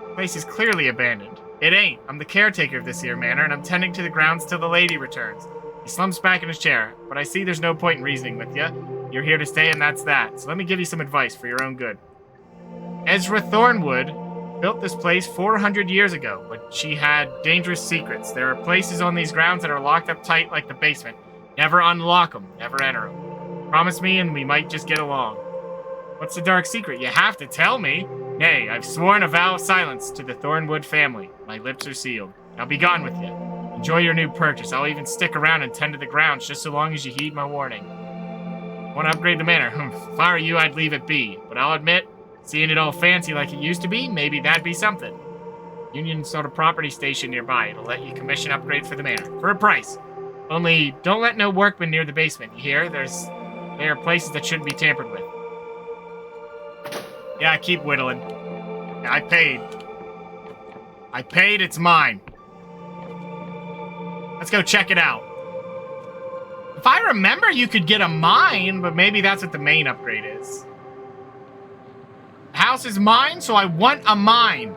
The place is clearly abandoned. It ain't. I'm the caretaker of this here manor, and I'm tending to the grounds till the lady returns. He slumps back in his chair, but I see there's no point in reasoning with you. You're here to stay, and that's that. So let me give you some advice for your own good. Ezra Thornwood built this place 400 years ago, but she had dangerous secrets. There are places on these grounds that are locked up tight like the basement. Never unlock them. Never enter them. Promise me, and we might just get along. What's the dark secret? You have to tell me. Nay, I've sworn a vow of silence to the Thornwood family. My lips are sealed. Now be gone with you. Enjoy your new purchase. I'll even stick around and tend to the grounds just so long as you heed my warning. Want to upgrade the manor? If I were you, I'd leave it be. But I'll admit, seeing it all fancy like it used to be, maybe that'd be something. Union's sort of property station nearby. It'll let you commission upgrades for the manor. For a price. Only, don't let no workmen near the basement, you hear? There are places that shouldn't be tampered with. Yeah, keep whittling. Yeah, I paid. I paid, it's mine. Let's go check it out. If I remember, you could get a mine, but maybe that's what the main upgrade is. The house is mine, so I want a mine.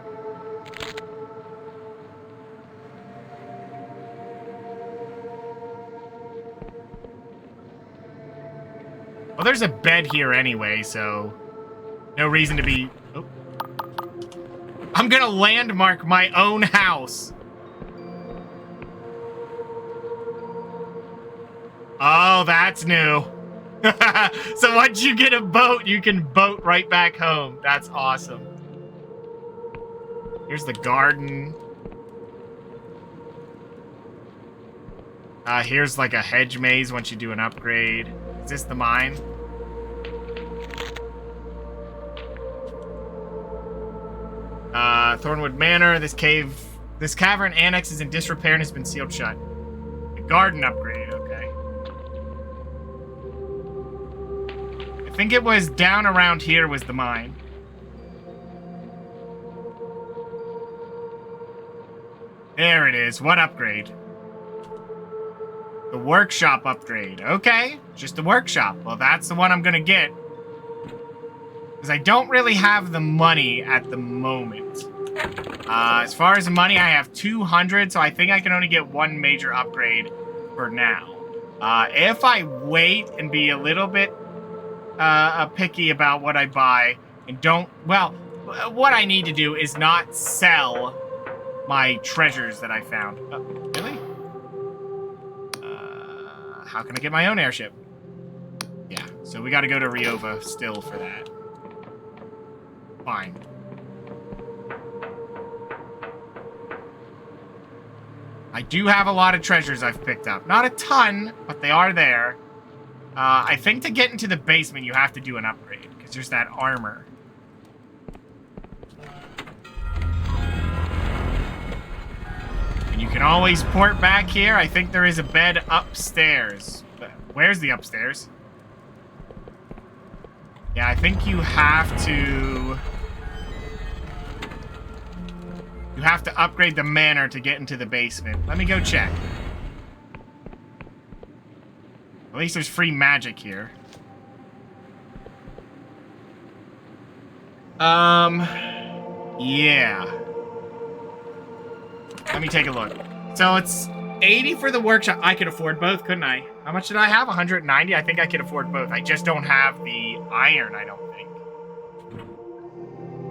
Well, there's a bed here anyway, so no reason to be... Oh. I'm gonna landmark my own house. Oh, that's new. So once you get a boat, you can boat right back home. That's awesome. Here's the garden. Here's like a hedge maze once you do an upgrade. Is this the mine? Thornwood Manor. This cavern annex is in disrepair and has been sealed shut. The garden upgrade, okay. I think it was down around here was the mine. There it is. What upgrade? The workshop upgrade. Okay, just the workshop. Well, that's the one I'm gonna get. Because I don't really have the money at the moment. As far as the money, I have 200, so I think I can only get one major upgrade for now. If I wait and be a little bit picky about what I buy, and don't... Well, what I need to do is not sell my treasures that I found. Really? how can I get my own airship? Yeah, so we got to go to Ryova still for that. Fine. I do have a lot of treasures I've picked up. Not a ton, but they are there. I think to get into the basement, you have to do an upgrade, because there's that armor. And you can always port back here. I think there is a bed upstairs. Where's the upstairs? Yeah, I think you have to... You have to upgrade the manor to get into the basement. Let me go check. At least there's free magic here. Yeah. Let me take a look. So it's 80 for the workshop. I could afford both, couldn't I? How much did I have? 190? I think I could afford both. I just don't have the iron, I don't think.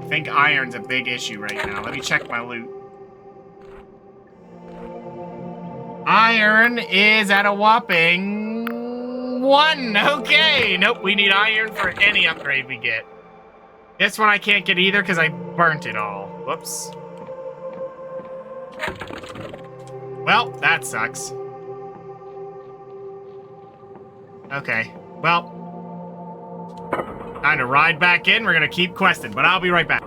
I think iron's a big issue right now. Let me check my loot. Iron is at a whopping 1. Okay. Nope, we need iron for any upgrade we get. This one I can't get either because I burnt it all. Whoops. Well, that sucks. Okay. Well, time to ride back in. We're going to keep questing, but I'll be right back.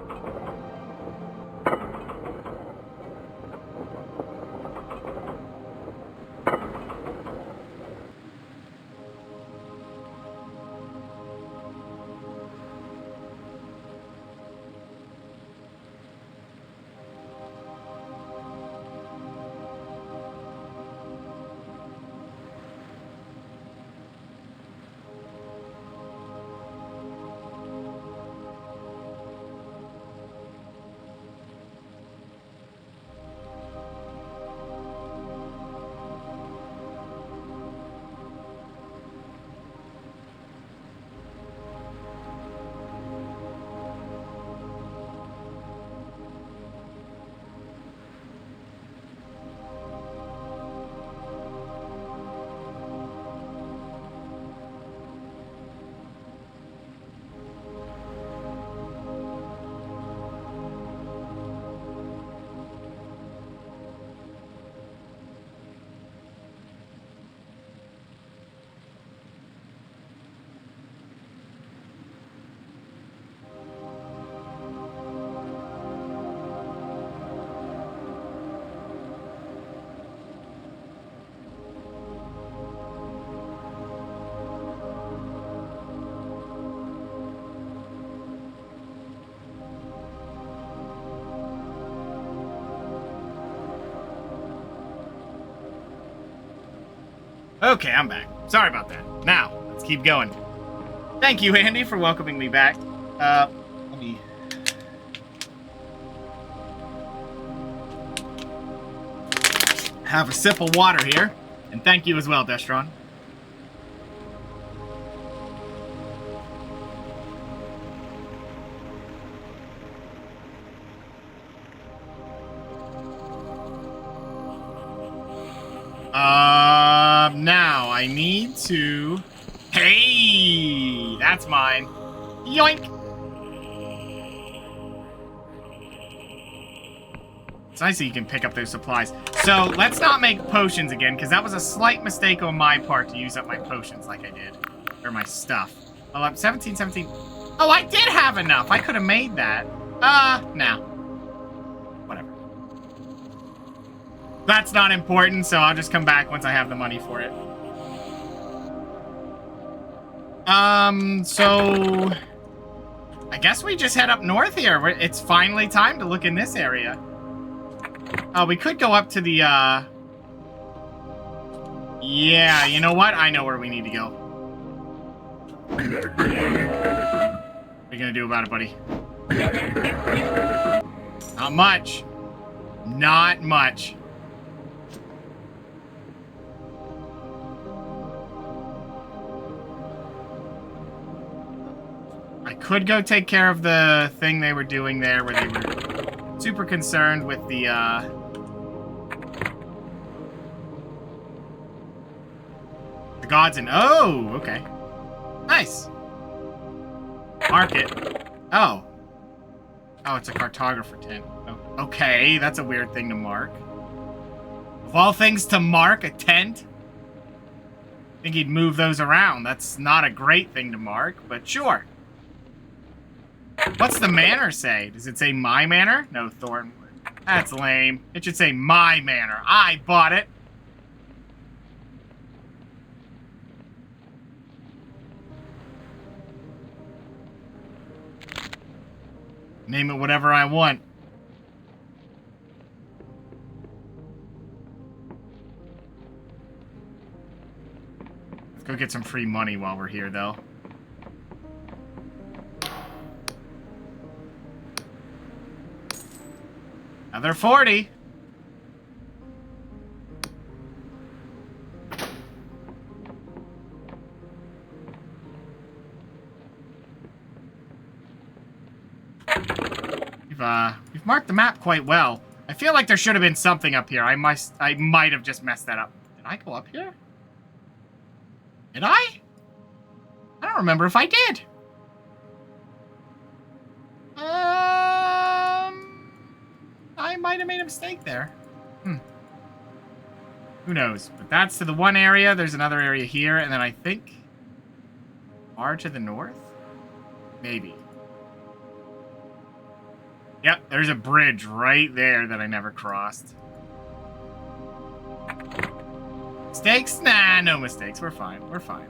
Okay, I'm back. Sorry about that. Now, let's keep going. Thank you, Andy, for welcoming me back. Let me... have a sip of water here. And thank you as well, Destron. Now I need to... Hey! That's mine. Yoink! It's nice that you can pick up those supplies. So, let's not make potions again, because that was a slight mistake on my part to use up my potions like I did. Or my stuff. Oh, I'm 17. Oh, I did have enough! I could have made that. No. Whatever. That's not important, so I'll just come back once I have the money for it. So... I guess we just head up north here. It's finally time to look in this area. We could go up to the, Yeah, you know what? I know where we need to go. What are you gonna do about it, buddy? Not much. Not much. I could go take care of the thing they were doing there where they were super concerned with the gods and... Oh, okay. Nice. Market. Oh. Oh, it's a cartographer tent. Oh, okay, that's a weird thing to mark. Of all things to mark, a tent? I think he'd move those around. That's not a great thing to mark, but sure. What's the manor say? Does it say my manor? No, Thornwood. That's lame. It should say my manor. I bought it. Name it whatever I want. Let's go get some free money while we're here, though. Another 40. We've marked the map quite well. I feel like there should have been something up here. I might have just messed that up. Did I go up here? Did I? I don't remember if I did. I might have made a mistake there. Who knows? But that's to the one area. There's another area here, and then I think far to the north? Maybe. Yep, there's a bridge right there that I never crossed. Mistakes? Nah, no mistakes. We're fine. We're fine.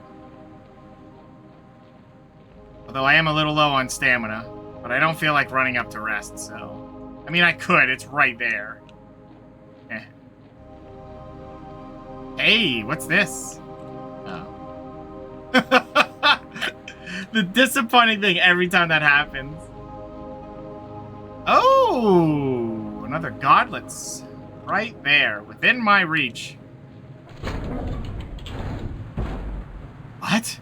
Although I am a little low on stamina, but I don't feel like running up to rest, so... I mean, I could. It's right there. Eh. Hey, what's this? Oh. The disappointing thing every time that happens. Oh! Another godlets. Right there. Within my reach. What?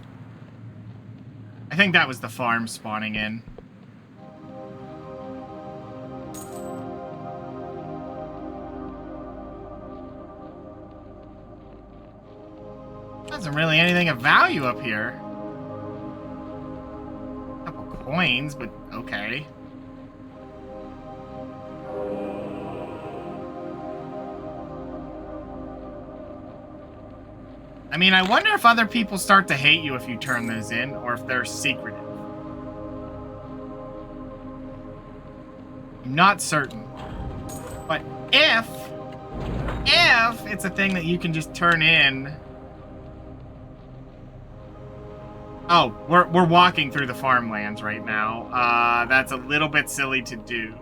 I think that was the farm spawning in. Isn't really anything of value up here. A couple coins, but okay. I mean, I wonder if other people start to hate you if you turn those in, or if they're secretive. I'm not certain. But if it's a thing that you can just turn in... Oh, we're walking through the farmlands right now. That's a little bit silly to do.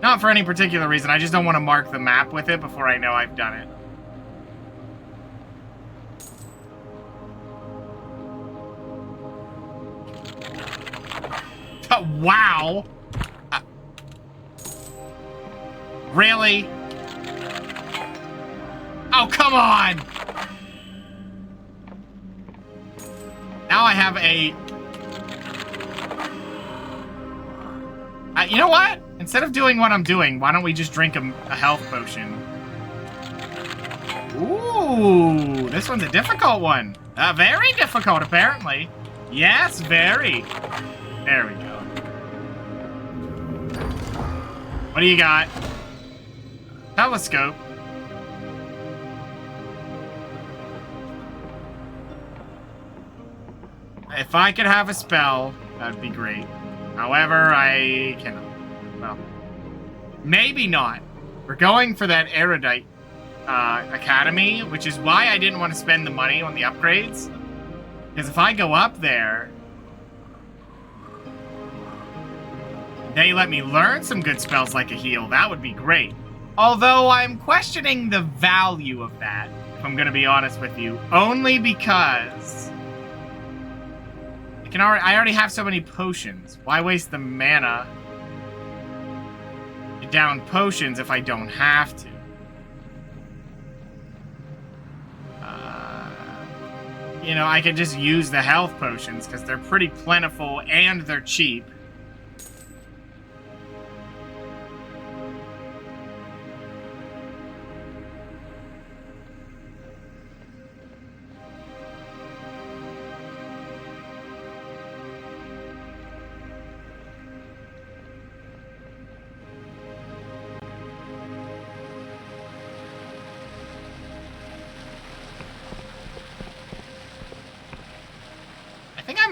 Not for any particular reason. I just don't want to mark the map with it before I know I've done it. Wow! Really? Oh, come on! Now I have a... you know what? Instead of doing what I'm doing, why don't we just drink a health potion? Ooh, this one's a difficult one. Very difficult, apparently. Yes, very. There we go. What do you got? Telescope. If I could have a spell, that'd be great. However, I cannot. Well, maybe not. We're going for that erudite academy, which is why I didn't want to spend the money on the upgrades. Because if I go up there, they let me learn some good spells like a heal. That would be great. Although I'm questioning the value of that, if I'm going to be honest with you. Only because... I already have so many potions. Why waste the mana to down potions if I don't have to? You know, I could just use the health potions because they're pretty plentiful and they're cheap.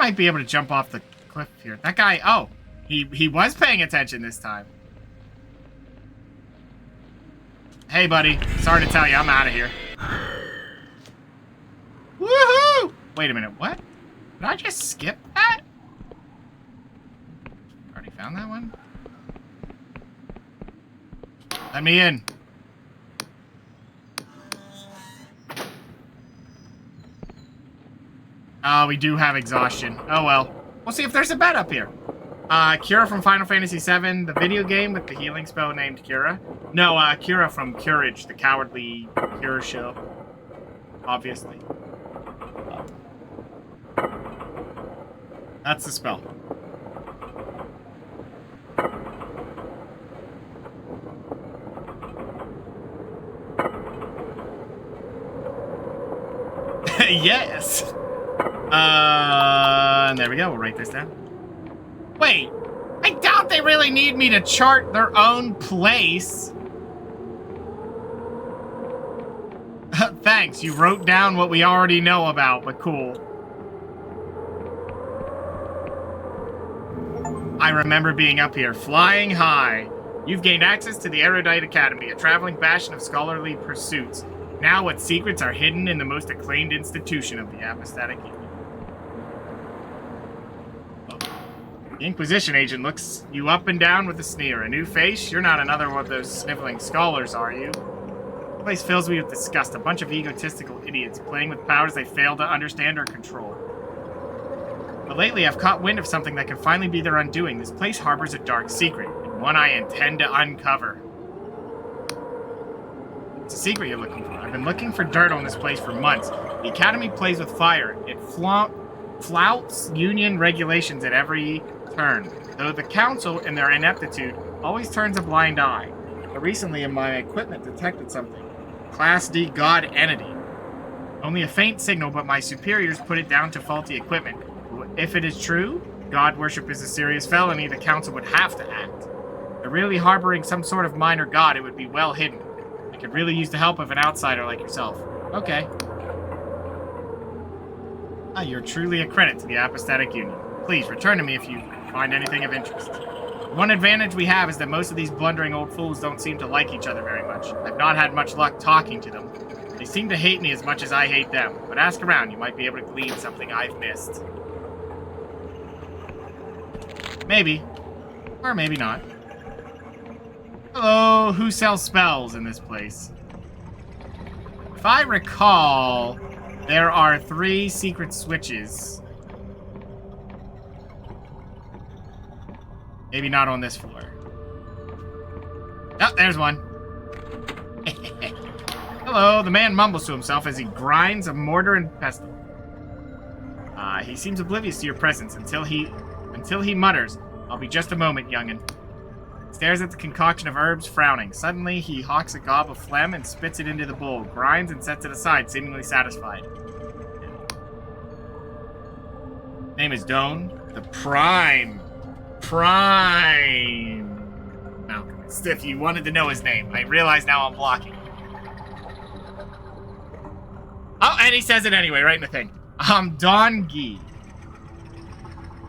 might be able to jump off the cliff here. That guy, oh, he was paying attention this time. Hey, buddy. Sorry to tell you, I'm out of here. Woohoo! Wait a minute, what? Did I just skip that? Already found that one? Let me in. Oh, we do have exhaustion. Oh, well. We'll see if there's a bed up here. Cura from Final Fantasy VII, the video game with the healing spell named Cura. No, Cura from Courage, the cowardly Cura show. Obviously. That's the spell. Yes! And there we go. We'll write this down. Wait, I doubt they really need me to chart their own place. Thanks, you wrote down what we already know about, but cool. I remember being up here, flying high. You've gained access to the Erudite Academy, a traveling bastion of scholarly pursuits. Now what secrets are hidden in the most acclaimed institution of the Apostatic Union? The Inquisition agent looks you up and down with a sneer. A new face? You're not another one of those sniveling scholars, are you? The place fills me with disgust. A bunch of egotistical idiots playing with powers they fail to understand or control. But lately I've caught wind of something that can finally be their undoing. This place harbors a dark secret, and one I intend to uncover. It's a secret you're looking for. I've been looking for dirt on this place for months. The Academy plays with fire. It flouts Union regulations at every turn, though the Council, in their ineptitude, always turns a blind eye. But recently, my equipment detected something. Class D God entity. Only a faint signal, but my superiors put it down to faulty equipment. If it is true, God worship is a serious felony, the Council would have to act. If they're really harboring some sort of minor god, it would be well hidden. I could really use the help of an outsider like yourself. Okay. Ah, you're truly a credit to the Apostatic Union. Please, return to me if you find anything of interest. One advantage we have is that most of these blundering old fools don't seem to like each other very much. I've not had much luck talking to them. They seem to hate me as much as I hate them. But ask around, you might be able to glean something I've missed. Maybe. Or maybe not. Hello, who sells spells in this place? If I recall, there are 3 secret switches. Maybe not on this floor. Oh, there's one. Hello, the man mumbles to himself as he grinds a mortar and pestle. He seems oblivious to your presence until he mutters, "I'll be just a moment, young'un." Stares at the concoction of herbs, frowning. Suddenly, he hawks a gob of phlegm and spits it into the bowl, grinds and sets it aside, seemingly satisfied. Name is Doan, the Prime Alchemist. If you wanted to know his name, I realize now I'm blocking. Oh, and he says it anyway, right in the thing. Donkey.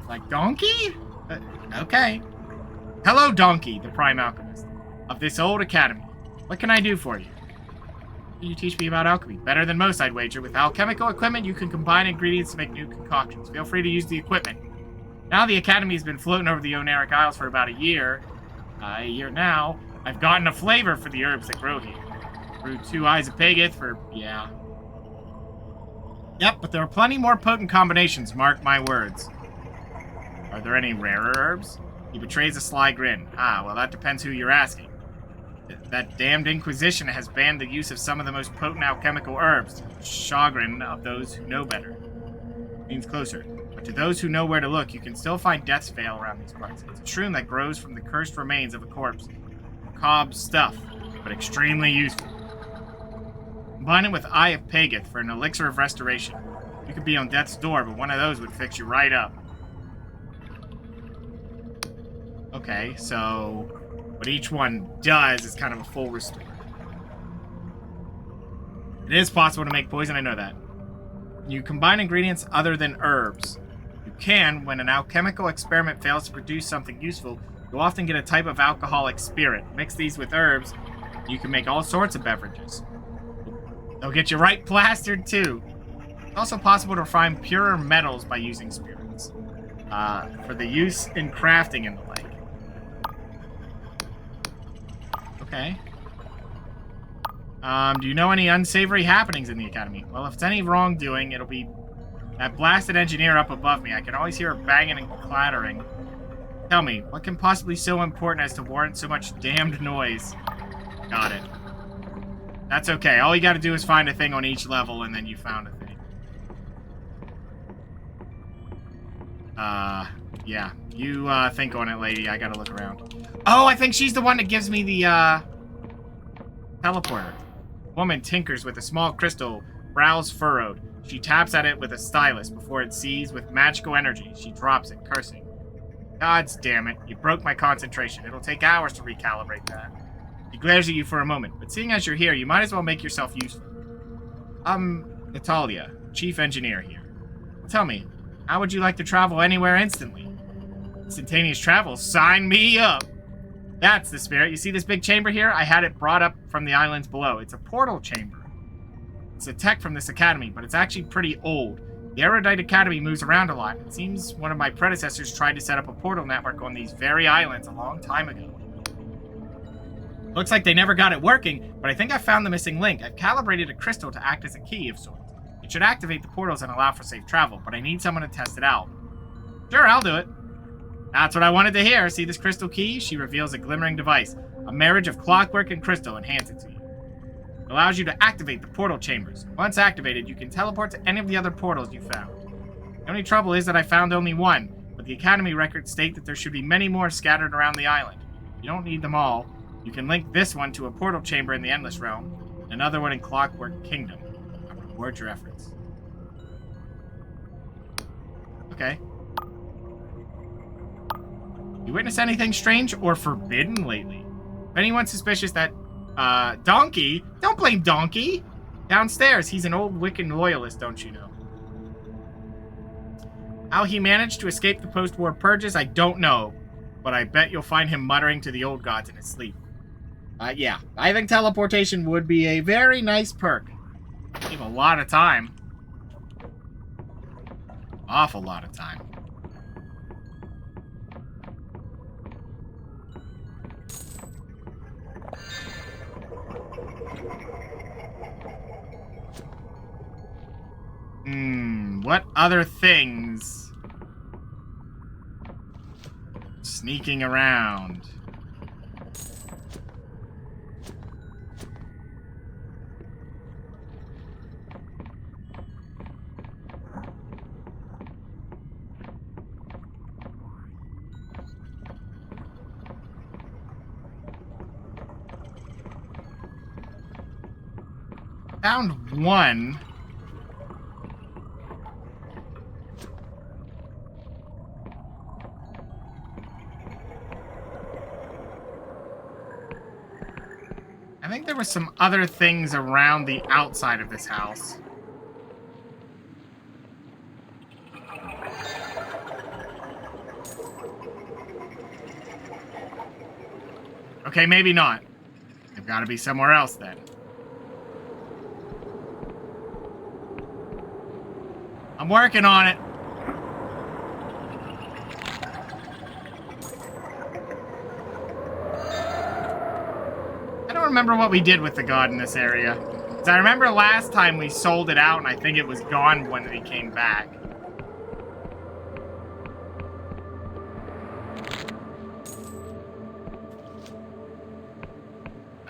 Like donkey? Okay. Hello, Donkey, the Prime Alchemist of this old academy. What can I do for you? You teach me about alchemy. Better than most, I'd wager. With alchemical equipment, you can combine ingredients to make new concoctions. Feel free to use the equipment. Now the academy has been floating over the Oneric Isles for about a year now. I've gotten a flavor for the herbs that grow here. Brewed 2 eyes of Pageth for, yeah. Yep, but there are plenty more potent combinations, mark my words. Are there any rarer herbs? He betrays a sly grin. Ah, well, that depends who you're asking. That damned Inquisition has banned the use of some of the most potent alchemical herbs, to the chagrin of those who know better. Means closer. But to those who know where to look, you can still find Death's Veil around these parts. It's a shroom that grows from the cursed remains of a corpse. Macabre stuff, but extremely useful. Combine it with Eye of Pageth for an elixir of restoration. You could be on death's door, but one of those would fix you right up. Okay, so what each one does is kind of a full restore. It is possible to make poison, I know that. You combine ingredients other than herbs. You can, when an alchemical experiment fails to produce something useful, you'll often get a type of alcoholic spirit. Mix these with herbs, you can make all sorts of beverages. They'll get you right plastered, too. It's also possible to refine purer metals by using spirits. For the use in crafting and the like. Okay. Do you know any unsavory happenings in the academy? Well, if it's any wrongdoing, it'll be that blasted engineer up above me. I can always hear her banging and clattering. Tell me, what can possibly be so important as to warrant so much damned noise? Got it. That's okay. All you gotta do is find a thing on each level, and then you found a thing. Yeah. You, think on it, lady. I gotta look around. Oh, I think she's the one that gives me the, teleporter. Woman tinkers with a small crystal, brows furrowed. She taps at it with a stylus before it seizes with magical energy. She drops it, cursing. Gods damn it. You broke my concentration. It'll take hours to recalibrate that. She glares at you for a moment, but seeing as you're here, you might as well make yourself useful. Natalia, chief engineer here. Tell me, how would you like to travel anywhere instantly? Instantaneous travel? Sign me up! That's the spirit. You see this big chamber here? I had it brought up from the islands below. It's a portal chamber. It's a tech from this academy, but it's actually pretty old. The Erudite Academy moves around a lot. It seems one of my predecessors tried to set up a portal network on these very islands a long time ago. Looks like they never got it working, but I think I found the missing link. I've calibrated a crystal to act as a key of sorts. It should activate the portals and allow for safe travel, but I need someone to test it out. Sure, I'll do it. That's what I wanted to hear. See this crystal key? She reveals a glimmering device. A marriage of clockwork and crystal, and hands it to you. It allows you to activate the portal chambers. Once activated, you can teleport to any of the other portals you found. The only trouble is that I found only one, but the Academy records state that there should be many more scattered around the island. You don't need them all. You can link this one to a portal chamber in the Endless Realm, and another one in Clockwork Kingdom. I reward your efforts. Okay. You witness anything strange or forbidden lately? If anyone's suspicious that, Donkey? Don't blame Donkey! Downstairs, he's an old Wiccan loyalist, don't you know? How he managed to escape the post-war purges, I don't know. But I bet you'll find him muttering to the old gods in his sleep. Yeah. I think teleportation would be a very nice perk. Save a lot of time. Awful lot of time. What other things? Sneaking around. Found one. I think there were some other things around the outside of this house. Okay, maybe not. They've got to be somewhere else then. I'm working on it. I don't remember what we did with the god in this area. 'Cause I remember last time we sold it out and I think it was gone when we came back.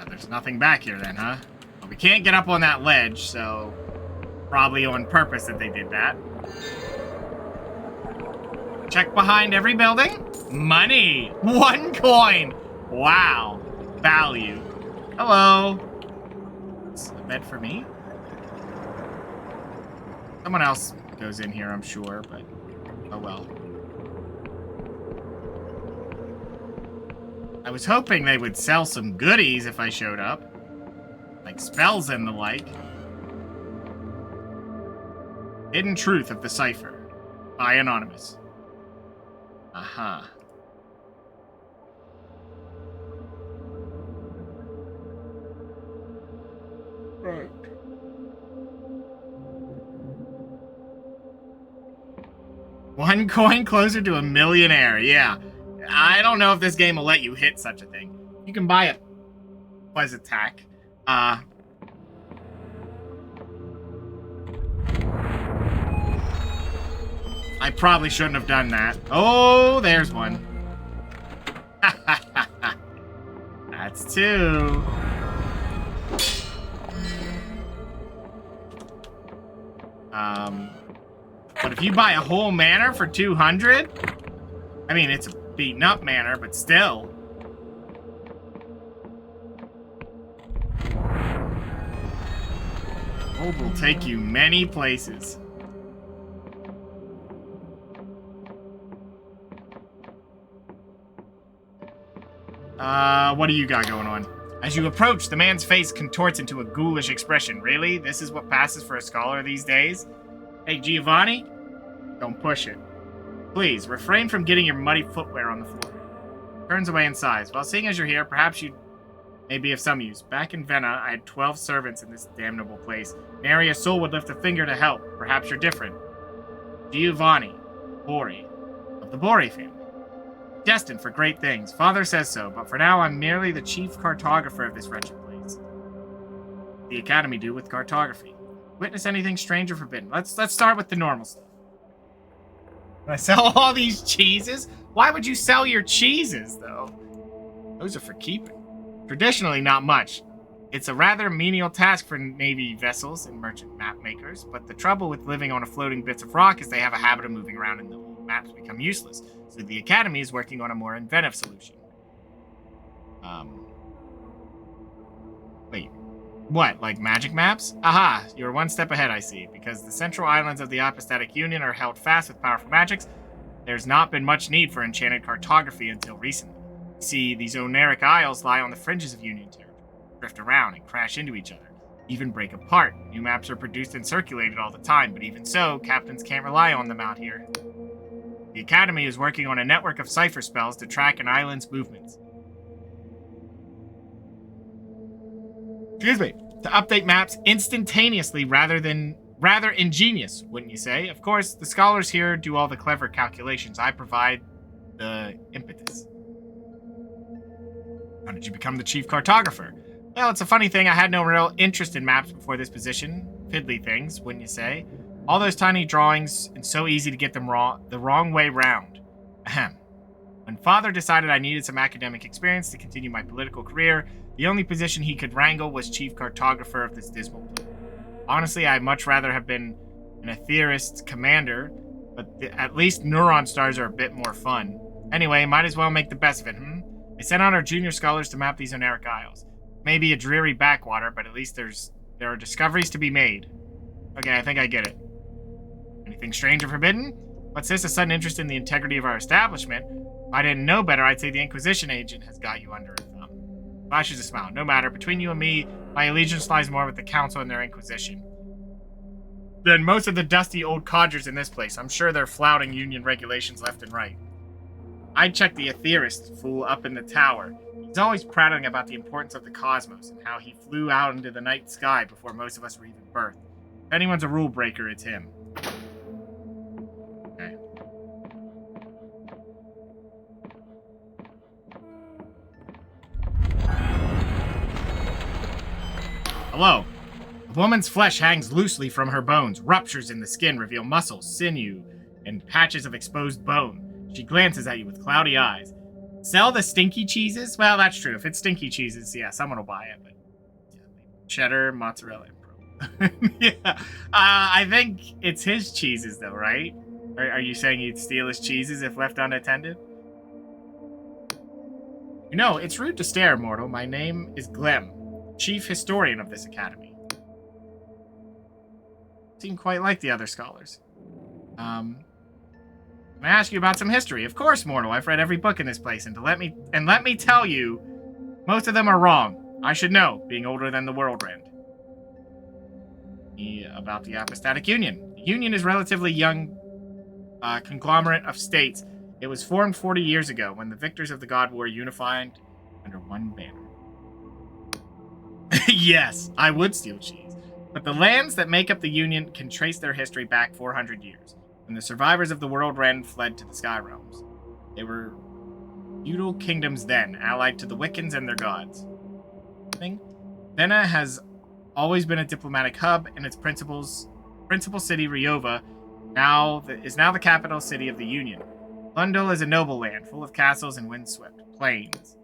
There's nothing back here then, huh? Well, we can't get up on that ledge, so probably on purpose that they did that. Check behind every building. Money! 1 coin! Wow. Value. Hello. It's a bed for me? Someone else goes in here, I'm sure, but oh well. I was hoping they would sell some goodies if I showed up. Like spells and the like. Hidden truth of the cipher. By Anonymous. Uh-huh. Right. One coin closer to a millionaire. Yeah. I don't know if this game will let you hit such a thing. You can buy a Buzz attack. I probably shouldn't have done that. Oh, there's one. That's two. But if you buy a whole manor for 200, I mean, it's a beaten up manor, but still. Gold will take you many places. What do you got going on? As you approach, the man's face contorts into a ghoulish expression. Really? This is what passes for a scholar these days? Hey, Giovanni? Don't push it. Please, refrain from getting your muddy footwear on the floor. Turns away and sighs. Well, seeing as you're here, perhaps you may be of some use. Back in Vienna, I had 12 servants in this damnable place. Nary a soul would lift a finger to help. Perhaps you're different. Giovanni, Bori, of the Bori family. Destined for great things. Father says so, but for now I'm merely the chief cartographer of this wretched place. The Academy do with cartography. Witness anything strange or forbidden? Let's start with the normal stuff. I sell all these cheeses? Why would you sell your cheeses, though? Those are for keeping. Traditionally, not much. It's a rather menial task for navy vessels and merchant map makers, but the trouble with living on a floating bits of rock is they have a habit of moving around and the old maps become useless. So the Academy is working on a more inventive solution. Wait. What, like magic maps? Aha, you're one step ahead, I see. Because the central islands of the Apostatic Union are held fast with powerful magics, there's not been much need for enchanted cartography until recently. See, these Oneric Isles lie on the fringes of Union territory, drift around and crash into each other, even break apart. New maps are produced and circulated all the time, but even so, captains can't rely on them out here. The Academy is working on a network of cipher spells to track an island's movements. Excuse me. To update maps instantaneously rather ingenious, wouldn't you say? Of course, the scholars here do all the clever calculations. I provide the impetus. How did you become the chief cartographer? Well, it's a funny thing. I had no real interest in maps before this position. Fiddly things, wouldn't you say? All those tiny drawings, and so easy to get them the wrong way round. Ahem. When Father decided I needed some academic experience to continue my political career, the only position he could wrangle was chief cartographer of this dismal place. Honestly, I'd much rather have been an Aetherist commander, but at least neuron stars are a bit more fun. Anyway, might as well make the best of it, I sent out our junior scholars to map these Oneric Isles. Maybe a dreary backwater, but at least there are discoveries to be made. Okay, I think I get it. Anything strange or forbidden? What's this, a sudden interest in the integrity of our establishment? If I didn't know better, I'd say the Inquisition agent has got you under a thumb. Flashes a smile. No matter. Between you and me, my allegiance lies more with the Council and their Inquisition than most of the dusty old codgers in this place. I'm sure they're flouting Union regulations left and right. I'd check the Aetherist fool up in the tower. He's always prattling about the importance of the cosmos and how he flew out into the night sky before most of us were even birthed. If anyone's a rule breaker, it's him. Okay. Hello. A woman's flesh hangs loosely from her bones. Ruptures in the skin reveal muscles, sinew, and patches of exposed bone. She glances at you with cloudy eyes. Sell the stinky cheeses? Well, that's true. If it's stinky cheeses, yeah, someone will buy it. But yeah, cheddar, mozzarella, and yeah. I think it's his cheeses, though, right? Are you saying he'd steal his cheeses if left unattended? You know, it's rude to stare, mortal. My name is Glem, chief historian of this academy. Seem quite like the other scholars. Can I ask you about some history? Of course, mortal. I've read every book in this place, and let me tell you, most of them are wrong. I should know, being older than the world rend. About the Apostatic Union. The Union is relatively young. conglomerate of states. It was formed 40 years ago when the victors of the God War unified under one banner. Yes, I would steal cheese. But the lands that make up the Union can trace their history back 400 years, when the survivors of the World Rend fled to the Sky Realms. They were feudal kingdoms then, allied to the Wiccans and their gods. Vena has always been a diplomatic hub, and its principal city, Ryova, is now the capital city of the Union. Lundul is a noble land, full of castles and windswept plains.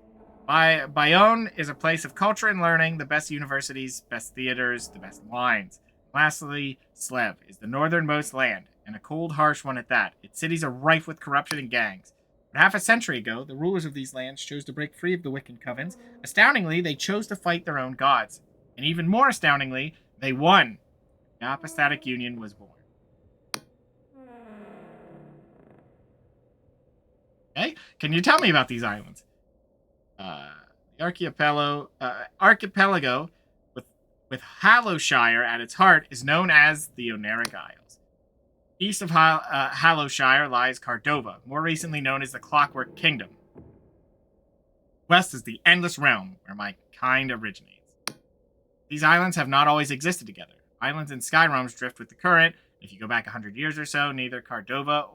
Bayonne is a place of culture and learning, the best universities, best theaters, the best wines. Lastly, Slev is the northernmost land, and a cold, harsh one at that. Its cities are rife with corruption and gangs. But half a century ago, the rulers of these lands chose to break free of the Wiccan covens. Astoundingly, they chose to fight their own gods. And even more astoundingly, they won. The Apostatic Union was born. Okay, can you tell me about these islands? The archipelago with Hallowshire at its heart is known as the Oneric Isles. East of Hallowshire lies Cardova, more recently known as the Clockwork Kingdom. West is the Endless Realm, where my kind originates. These islands have not always existed together. Islands and sky realms drift with the current. If you go back 100 years or so, neither Cardova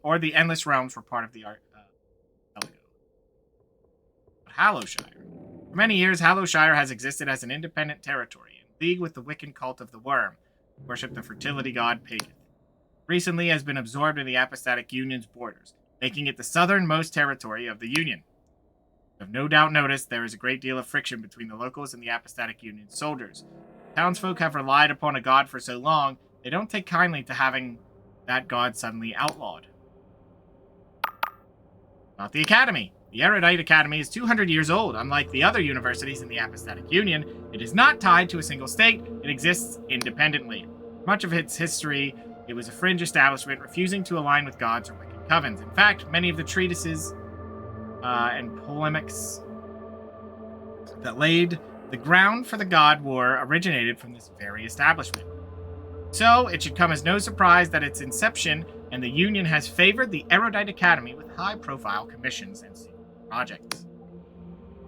or the Endless Realms were part of the archipelago. But Hallowshire. For many years, Hallowshire has existed as an independent territory, in league with the Wiccan cult of the Worm, who worship the fertility god Pageth. Recently has been absorbed in the Apostatic Union's borders, making it the southernmost territory of the Union. You have no doubt noticed there is a great deal of friction between the locals and the Apostatic Union soldiers. Townsfolk have relied upon a god for so long, they don't take kindly to having that god suddenly outlawed. About the Academy. The Erudite Academy is 200 years old. Unlike the other universities in the Apostatic Union, it is not tied to a single state. It exists independently. Much of its history, it was a fringe establishment, refusing to align with gods or Wiccan covens. In fact, many of the treatises and polemics that laid the ground for the God War originated from this very establishment. So, it should come as no surprise that its inception and the Union has favored the Erudite Academy with high-profile commissions and secret projects.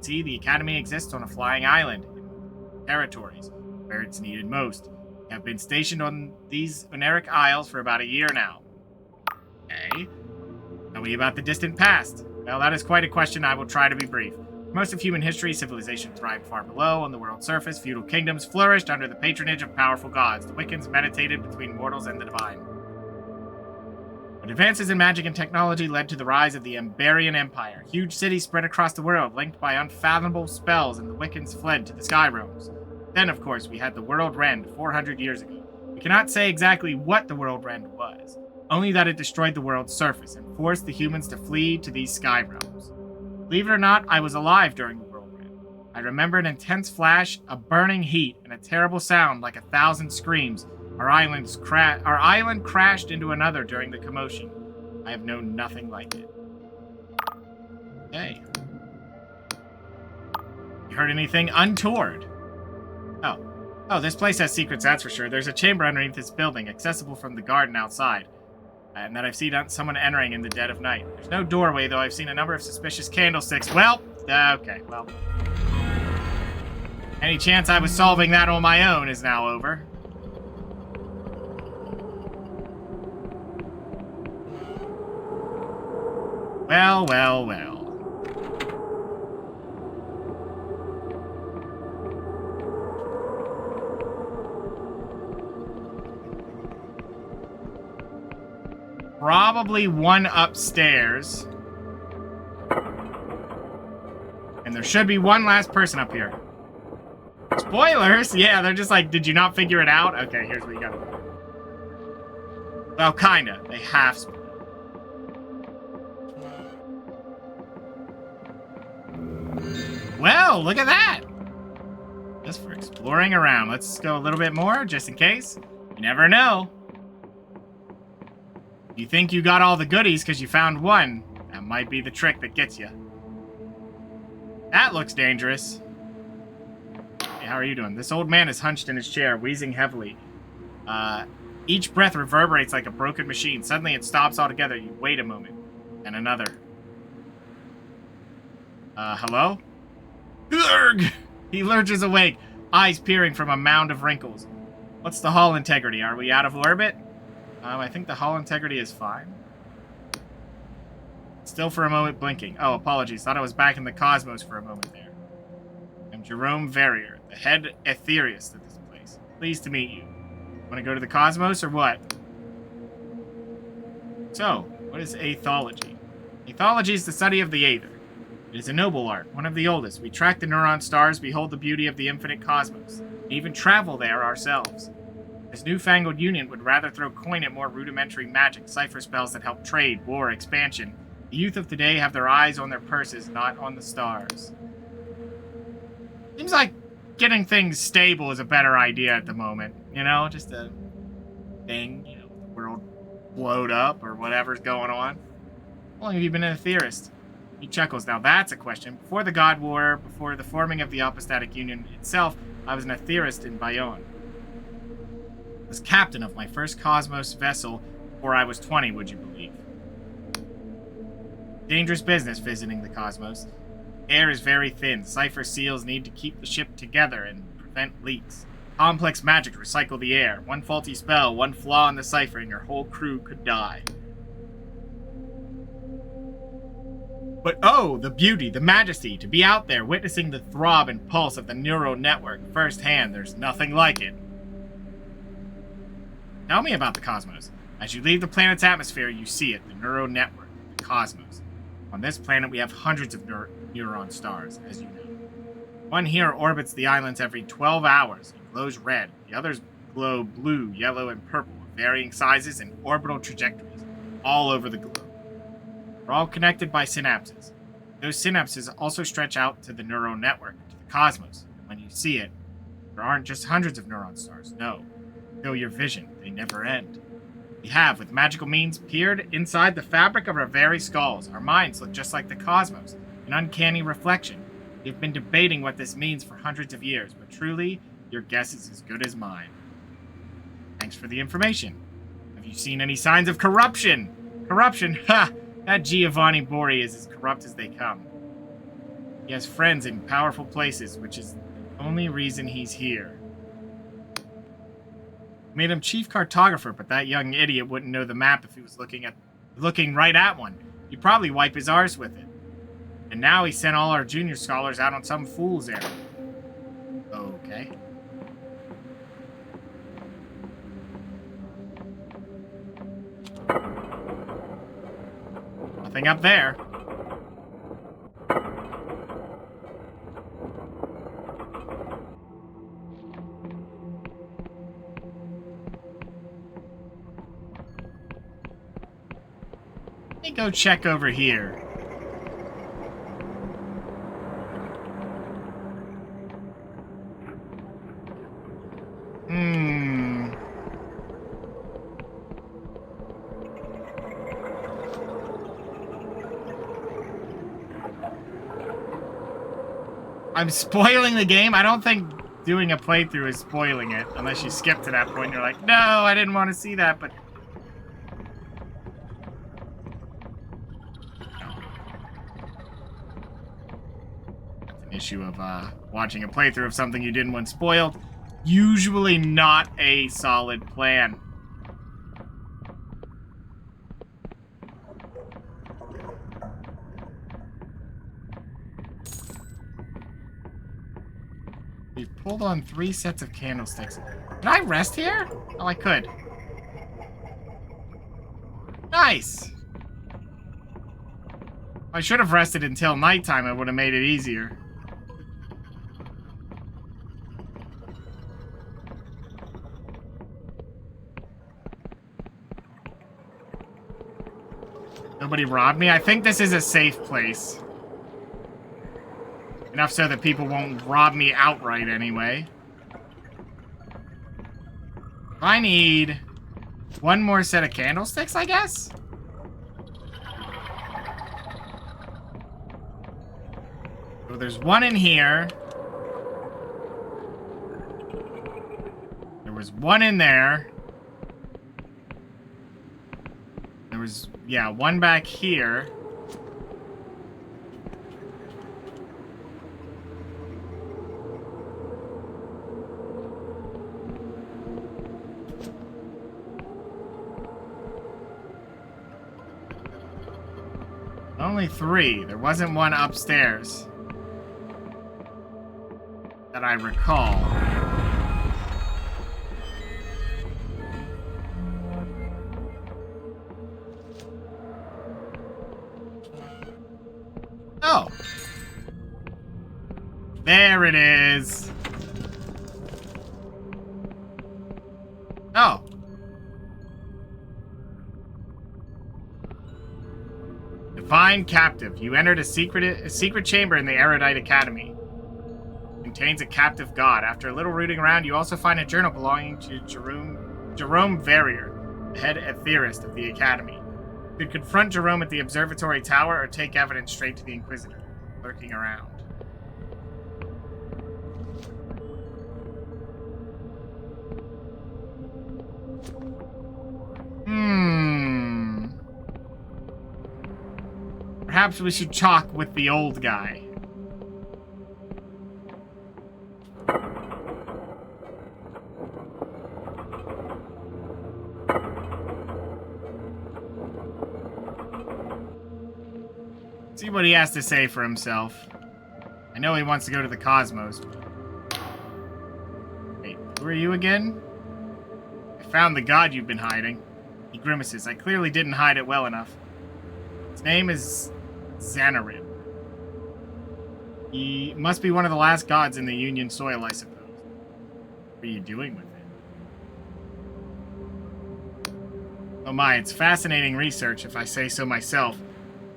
See, the Academy exists on a flying island in territories where it's needed most. We have been stationed on these Oneric Isles for about a year now. Okay. Tell me about the distant past. Well, that is quite a question. I will try to be brief. For most of human history, civilization thrived far below on the world's surface. Feudal kingdoms flourished under the patronage of powerful gods. The Wiccans meditated between mortals and the divine. But advances in magic and technology led to the rise of the Emberian Empire. Huge cities spread across the world, linked by unfathomable spells, and the Wiccans fled to the Sky Realms. Then, of course, we had the World Rend 400 years ago. We cannot say exactly what the World Rend was, only that it destroyed the world's surface and forced the humans to flee to these Sky Realms. Believe it or not, I was alive during the World Rend. I remember an intense flash, a burning heat, and a terrible sound like 1,000 screams. Our island crashed into another during the commotion. I have known nothing like it. Okay. You heard anything untoward? Oh, this place has secrets, that's for sure. There's a chamber underneath this building, accessible from the garden outside. And that I've seen someone entering in the dead of night. There's no doorway, though I've seen a number of suspicious candlesticks. Well, okay, well. Any chance I was solving that on my own is now over. Well, well, well. Probably one upstairs. And there should be one last person up here. Spoilers? Yeah, they're just like, did you not figure it out? Okay, here's what you gotta do. Well, kinda. They half spoiled. Well, look at that! Just for exploring around. Let's go a little bit more, just in case. You never know. You think you got all the goodies because you found one. That might be the trick that gets you. That looks dangerous. Hey, how are you doing? This old man is hunched in his chair, wheezing heavily. Each breath reverberates like a broken machine. Suddenly it stops altogether. You wait a moment. And another. Hello? Urgh! He lurches awake, eyes peering from a mound of wrinkles. What's the hull integrity? Are we out of orbit? I think the hull integrity is fine. Still for a moment blinking. Oh, apologies. Thought I was back in the cosmos for a moment there. I'm Jerome Verrier, the head ethereist of this place. Pleased to meet you. Want to go to the cosmos or what? So, what is aethology? Aethology is the study of the aether. It is a noble art, one of the oldest. We track the neuron stars, behold the beauty of the infinite cosmos, and even travel there ourselves. This newfangled union would rather throw coin at more rudimentary magic, cipher spells that help trade, war, expansion. The youth of today have their eyes on their purses, not on the stars. Seems like getting things stable is a better idea at the moment. You know, just a thing, you know, the world blowed up or whatever's going on. How long have you been an aetherist? He chuckles. Now that's a question. Before the God War, before the forming of the Apostatic Union itself, I was an aetherist in Bayonne. I was captain of my first Cosmos vessel before I was 20, would you believe? Dangerous business visiting the cosmos. Air is very thin. Cipher seals need to keep the ship together and prevent leaks. Complex magic to recycle the air. One faulty spell, one flaw in the cipher, and your whole crew could die. But oh, the beauty, the majesty, to be out there witnessing the throb and pulse of the neural network firsthand. There's nothing like it. Tell me about the cosmos. As you leave the planet's atmosphere, you see it, the neural network, the cosmos. On this planet, we have hundreds of neuron stars, as you know. One here orbits the islands every 12 hours and glows red. The others glow blue, yellow, and purple, of varying sizes and orbital trajectories, all over the globe. We're all connected by synapses. Those synapses also stretch out to the neural network, to the cosmos. When you see it, there aren't just hundreds of neuron stars, no. Fill your vision, they never end. We have, with magical means, peered inside the fabric of our very skulls. Our minds look just like the cosmos, an uncanny reflection. We've been debating what this means for hundreds of years, but truly, your guess is as good as mine. Thanks for the information. Have you seen any signs of corruption? Corruption? Ha! That Giovanni Borri is as corrupt as they come. He has friends in powerful places, which is the only reason he's here. Made him chief cartographer, but that young idiot wouldn't know the map if he was looking right at one. He'd probably wipe his arse with it. And now he sent all our junior scholars out on some fool's errand. Okay. Nothing up there. Let me go check over here. I'm spoiling the game? I don't think doing a playthrough is spoiling it, unless you skip to that point and you're like, no, I didn't want to see that, but... No. That's an issue of watching a playthrough of something you didn't want spoiled. Usually not a solid plan. We pulled on 3 sets of candlesticks. Can I rest here? Oh, I could. Nice! I should have rested until nighttime. It would have made it easier. Nobody robbed me? I think this is a safe place. Enough so that people won't rob me outright anyway. I need 1 more set of candlesticks, I guess? So there's 1 in here. There was 1 in there. was, yeah, one back here. Only 3. There wasn't one upstairs that I recall. Oh. There it is. Oh. Divine Captive. You entered a secret chamber in the Erudite Academy. Contains a captive god. After a little rooting around, you also find a journal belonging to Jerome Verrier, the head ethereist of the Academy. You could confront Jerome at the observatory tower or take evidence straight to the Inquisitor, lurking around. Perhaps we should talk with the old guy. See what he has to say for himself. I know he wants to go to the cosmos. Wait, who are you again? I found the god you've been hiding. He grimaces. I clearly didn't hide it well enough. His name is Xanarib. He must be one of the last gods in the Union soil, I suppose. What are you doing with it? Oh my, it's fascinating research, if I say so myself.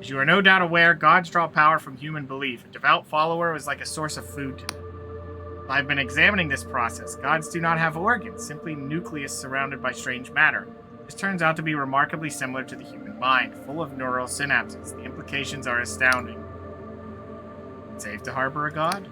As you are no doubt aware, gods draw power from human belief. A devout follower is like a source of food to them. I've been examining this process. Gods do not have organs, simply nucleus surrounded by strange matter. This turns out to be remarkably similar to the human mind, full of neural synapses. The implications are astounding. Safe to harbor a god?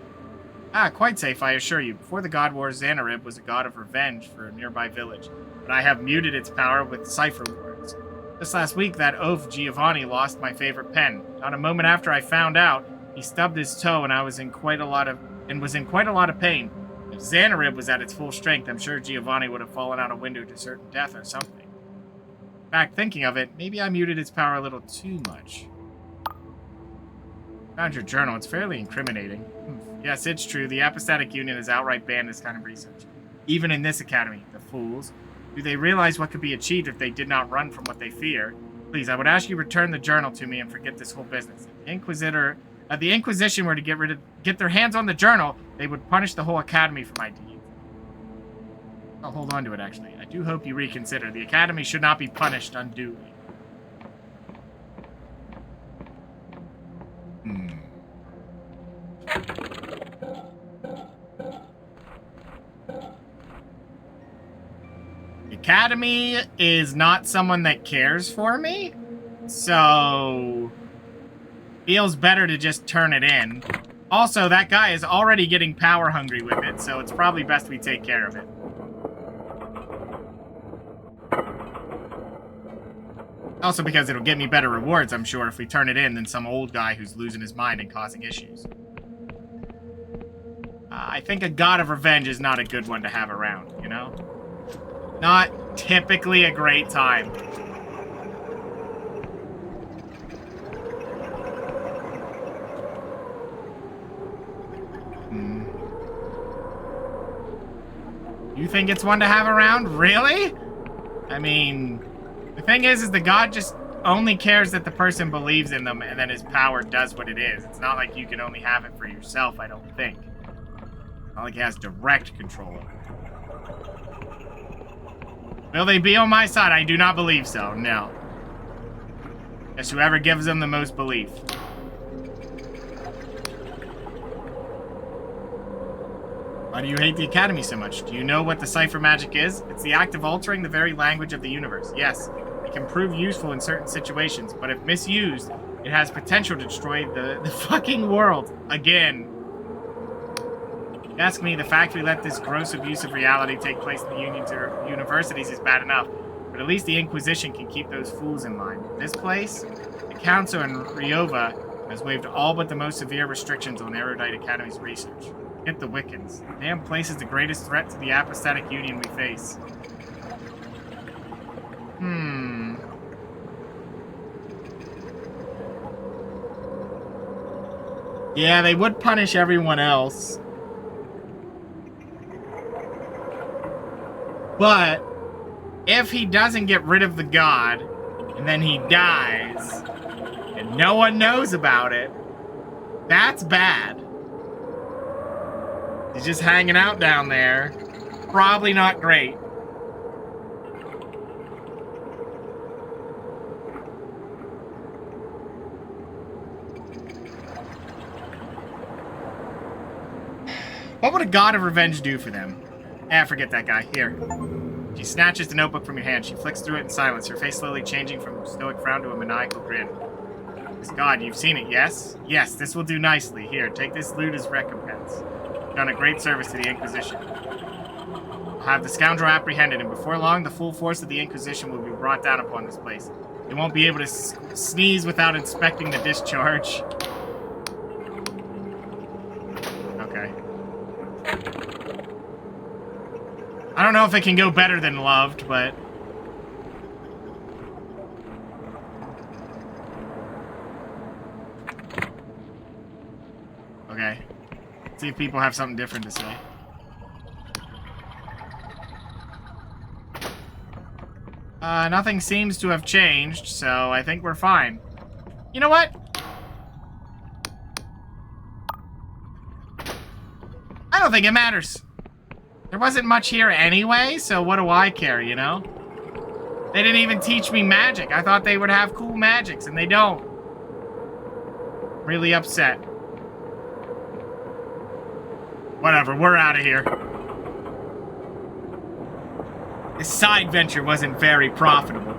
Ah, quite safe, I assure you. Before the God Wars, Xanarib was a god of revenge for a nearby village, but I have muted its power with cipher words. Just last week, that oaf Giovanni lost my favorite pen. Not a moment after I found out, he stubbed his toe and was in quite a lot of pain. If Xanarib was at its full strength, I'm sure Giovanni would have fallen out a window to certain death or something. In fact, thinking of it, maybe I muted its power a little too much. Found your journal. It's fairly incriminating. Yes, it's true. The Apostatic Union has outright banned this kind of research. Even in this academy. The fools. Do they realize what could be achieved if they did not run from what they fear? Please, I would ask you to return the journal to me and forget this whole business. If the Inquisition were to get their hands on the journal, they would punish the whole academy for my deeds. I'll hold on to it, actually. I do hope you reconsider. The academy should not be punished unduly. The academy is not someone that cares for me, so feels better to just turn it in. Also, that guy is already getting power hungry with it, so it's probably best we take care of it. Also because it'll get me better rewards, I'm sure, if we turn it in than some old guy who's losing his mind and causing issues. I think a god of revenge is not a good one to have around, you know? Not typically a great time. You think it's one to have around? Really? I mean, the thing is the god just only cares that the person believes in them and then his power does what it is. It's not like you can only have it for yourself, I don't think. Not like he has direct control over it. Will they be on my side? I do not believe so, no. It's whoever gives them the most belief. Why do you hate the Academy so much? Do you know what the cipher magic is? It's the act of altering the very language of the universe. Yes, it can prove useful in certain situations, but if misused, it has potential to destroy the fucking world. Again. You ask me, the fact we let this gross abuse of reality take place in the Union's universities is bad enough. but at least the Inquisition can keep those fools in line. This place, the Council in Ryova has waived all but the most severe restrictions on Erudite Academy's research. Hit the Wiccans. The damn place is the greatest threat to the Apostatic Union we face. Yeah, they would punish everyone else. But if he doesn't get rid of the god, and then he dies, and no one knows about it, that's bad. He's just hanging out down there. Probably not great. What would a god of revenge do for them? Forget that guy. Here. She snatches the notebook from your hand. She flicks through it in silence, her face slowly changing from a stoic frown to a maniacal grin. This god, you've seen it, yes? Yes, this will do nicely. Here, take this loot as recompense. You've done a great service to the Inquisition. I'll have the scoundrel apprehended, and before long, the full force of the Inquisition will be brought down upon this place. They won't be able to sneeze without inspecting the discharge. Okay. I don't know if it can go better than loved, but... Okay. Let's see if people have something different to say. Nothing seems to have changed, so I think we're fine. You know what? I don't think it matters. There wasn't much here anyway, so what do I care, you know? They didn't even teach me magic. I thought they would have cool magics, and they don't. Really upset. Whatever, we're out of here. This side venture wasn't very profitable.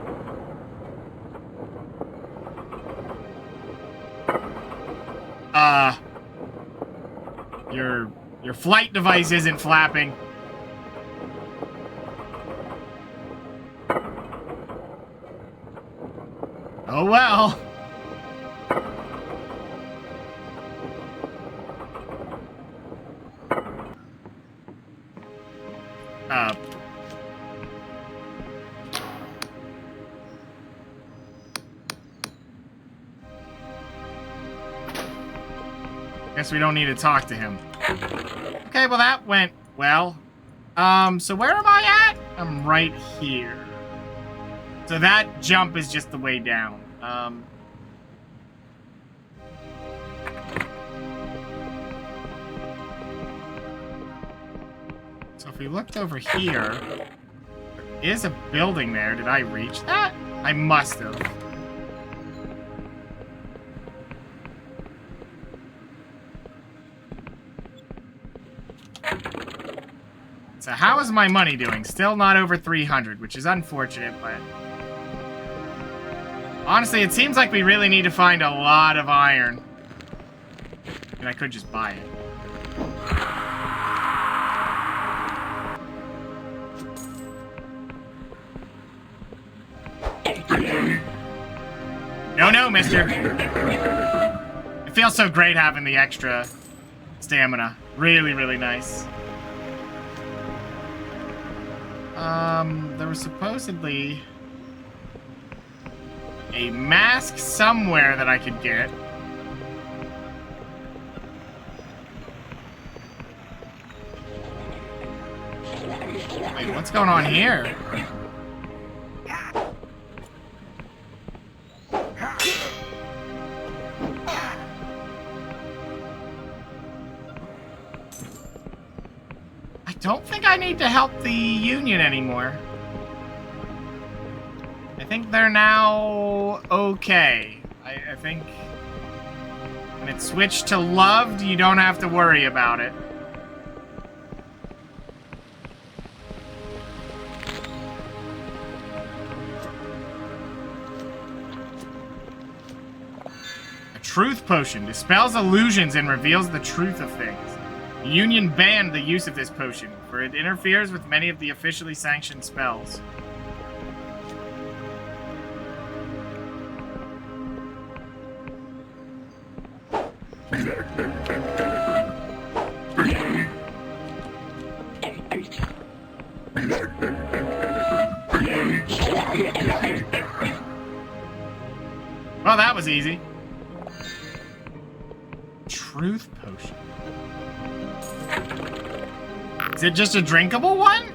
Your flight device isn't flapping. Oh well. Guess we don't need to talk to him. Okay, well that went well. So where am I at? I'm right here. So that jump is just the way down. So if we looked over here, there is a building there. Did I reach that? I must have. So how is my money doing? Still not over 300, which is unfortunate, but... Honestly, it seems like we really need to find a lot of iron. And I could just buy it. No, mister. It feels so great having the extra stamina. Really, really nice. There was supposedly a mask somewhere that I could get. Wait, what's going on here? I don't think I need to help the Union anymore. I think they're now okay. I think when it's switched to loved, you don't have to worry about it. A truth potion dispels illusions and reveals the truth of things. The Union banned the use of this potion, for it interferes with many of the officially sanctioned spells. Well, that was easy. Truth potion. Is it just a drinkable one?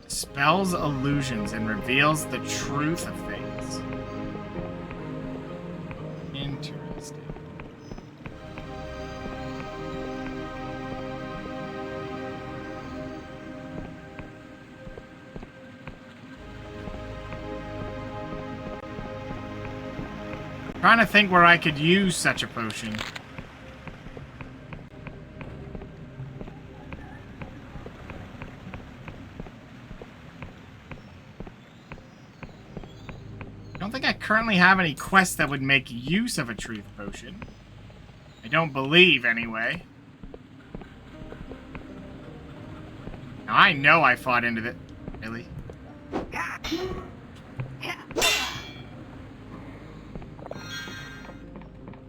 Dispels illusions and reveals the truth of things. Interesting. Trying to think where I could use such a potion. I don't think I currently have any quests that would make use of a truth potion. I don't believe, anyway. Now, I know I fought into the... Really?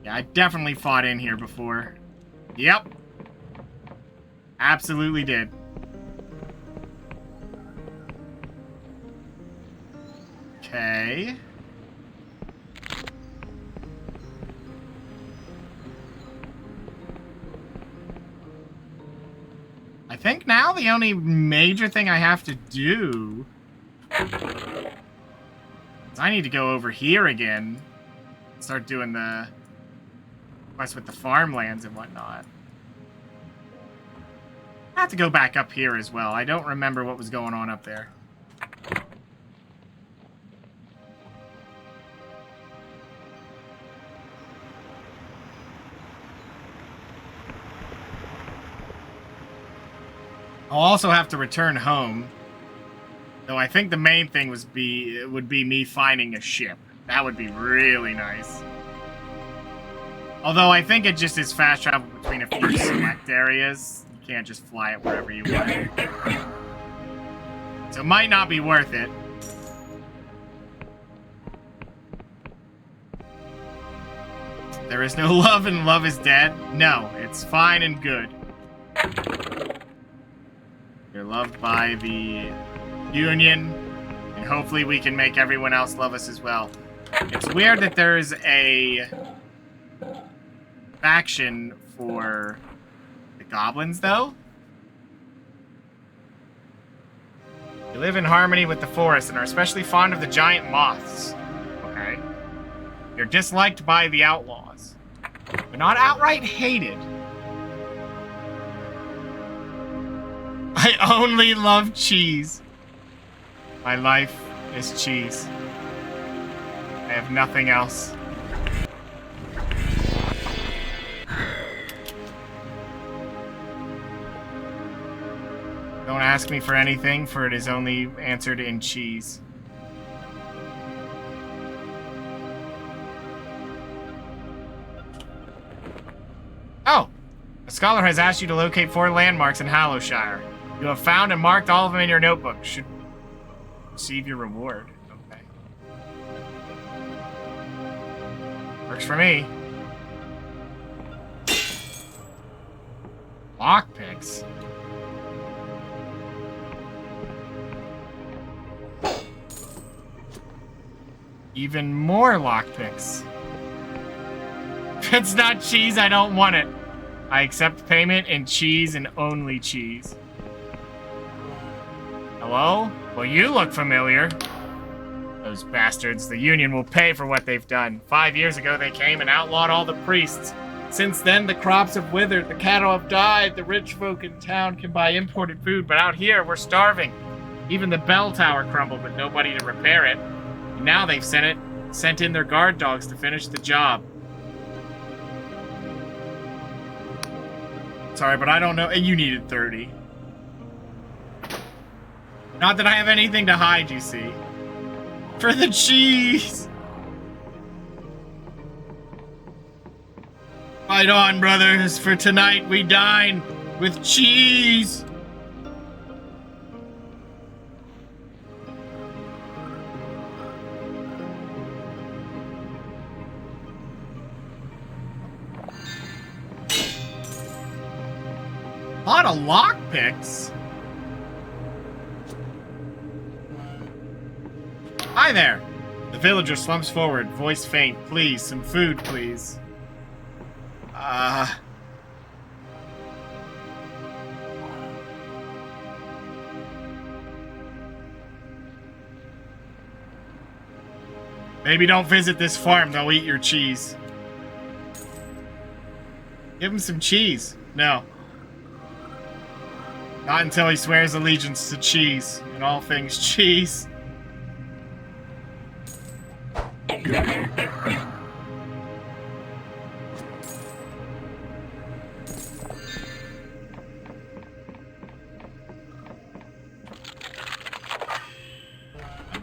Yeah, I definitely fought in here before. Yep. Absolutely did. Okay. I think now the only major thing I have to do is I need to go over here again. Start doing the quest with the farmlands and whatnot. I have to go back up here as well. I don't remember what was going on up there. I'll also have to return home. Though I think the main thing would be me finding a ship. That would be really nice. Although I think it just is fast travel between a few select areas. You can't just fly it wherever you want. So it might not be worth it. There is no love and love is dead. No, it's fine and good. You're loved by the Union, and hopefully we can make everyone else love us as well. It's weird that there's a faction for the goblins, though. You live in harmony with the forest and are especially fond of the giant moths. Okay. You're disliked by the outlaws, but not outright hated. I only love cheese. My life is cheese. I have nothing else. Don't ask me for anything, for it is only answered in cheese. Oh! A scholar has asked you to locate 4 landmarks in Hallowshire. You have found and marked all of them in your notebook. Should receive your reward. Okay. Works for me. Lockpicks. Even more lockpicks. If it's not cheese, I don't want it. I accept payment in cheese and only cheese. Hello? Well, you look familiar. Those bastards. The Union will pay for what they've done. 5 years ago, they came and outlawed all the priests. Since then, the crops have withered, the cattle have died, the rich folk in town can buy imported food, but out here, we're starving. Even the bell tower crumbled with nobody to repair it. And now they've sent in their guard dogs to finish the job. Sorry, but I don't know. You needed 30. Not that I have anything to hide, you see. For the cheese! Fight on, brothers, for tonight we dine with cheese! A lot of lockpicks. Hi there. The villager slumps forward, voice faint. Please, some food, please. Maybe don't visit this farm, they'll eat your cheese. Give him some cheese. No. Not until he swears allegiance to cheese and all things cheese. Coming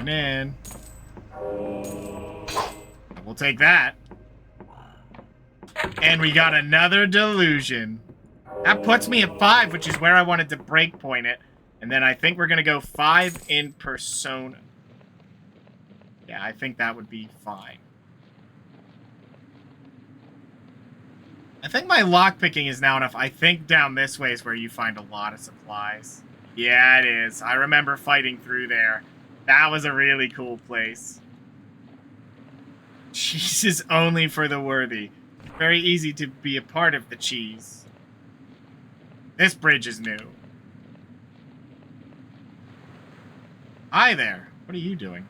in. We'll take that. And we got another delusion. That puts me at 5, which is where I wanted to breakpoint it. And then I think we're going to go 5 in persona. Yeah, I think that would be fine. I think my lockpicking is now enough. I think down this way is where you find a lot of supplies. Yeah, it is. I remember fighting through there. That was a really cool place. Cheese is only for the worthy. Very easy to be a part of the cheese. This bridge is new. Hi there. What are you doing?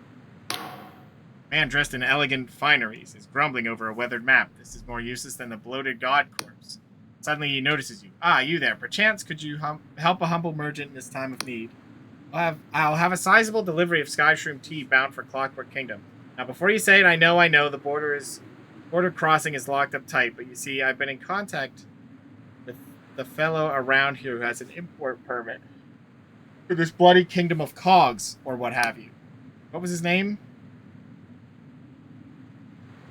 Man dressed in elegant fineries is grumbling over a weathered map. This is more useless than the bloated god corpse. Suddenly he notices you. Ah, you there. Perchance could you help a humble merchant in this time of need? I'll have a sizable delivery of Sky Shroom tea bound for Clockwork Kingdom. Now, before you say it, I know, the border crossing is locked up tight, but you see, I've been in contact with the fellow around here who has an import permit for this bloody kingdom of cogs, or what have you. What was his name?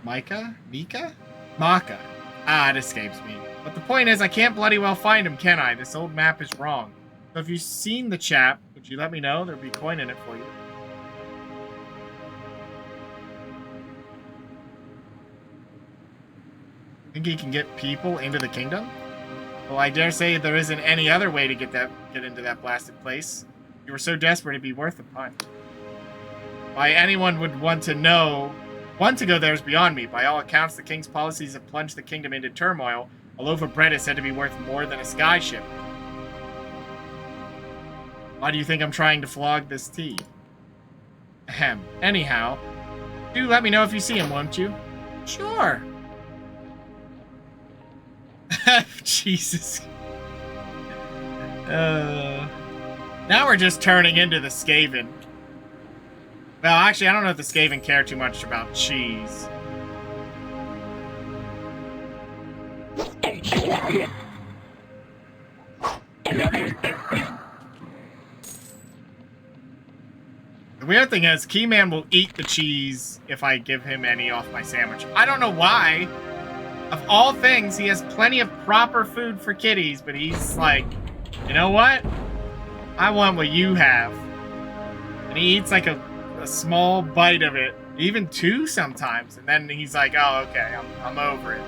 Micah? Mika? Maka. Ah, it escapes me. But the point is, I can't bloody well find him, can I? This old map is wrong. So if you've seen the chap, would you let me know? There'll be coin in it for you. Think he can get people into the kingdom? Well, I dare say there isn't any other way to get into that blasted place. If you were so desperate, it'd be worth the punt. Why anyone would want to go there is beyond me. By all accounts, the king's policies have plunged the kingdom into turmoil. A loaf of bread is said to be worth more than a skyship. Why do you think I'm trying to flog this tea? Ahem. Anyhow, do let me know if you see him, won't you? Sure. Jesus. Now we're just turning into the Skaven. Well, actually, I don't know if the Skaven care too much about cheese. The weird thing is, Keyman will eat the cheese if I give him any off my sandwich. I don't know why. Of all things, he has plenty of proper food for kitties, but he's like, you know what? I want what you have. And he eats like a small bite of it, even 2 sometimes, and then he's like, oh, okay, I'm over it.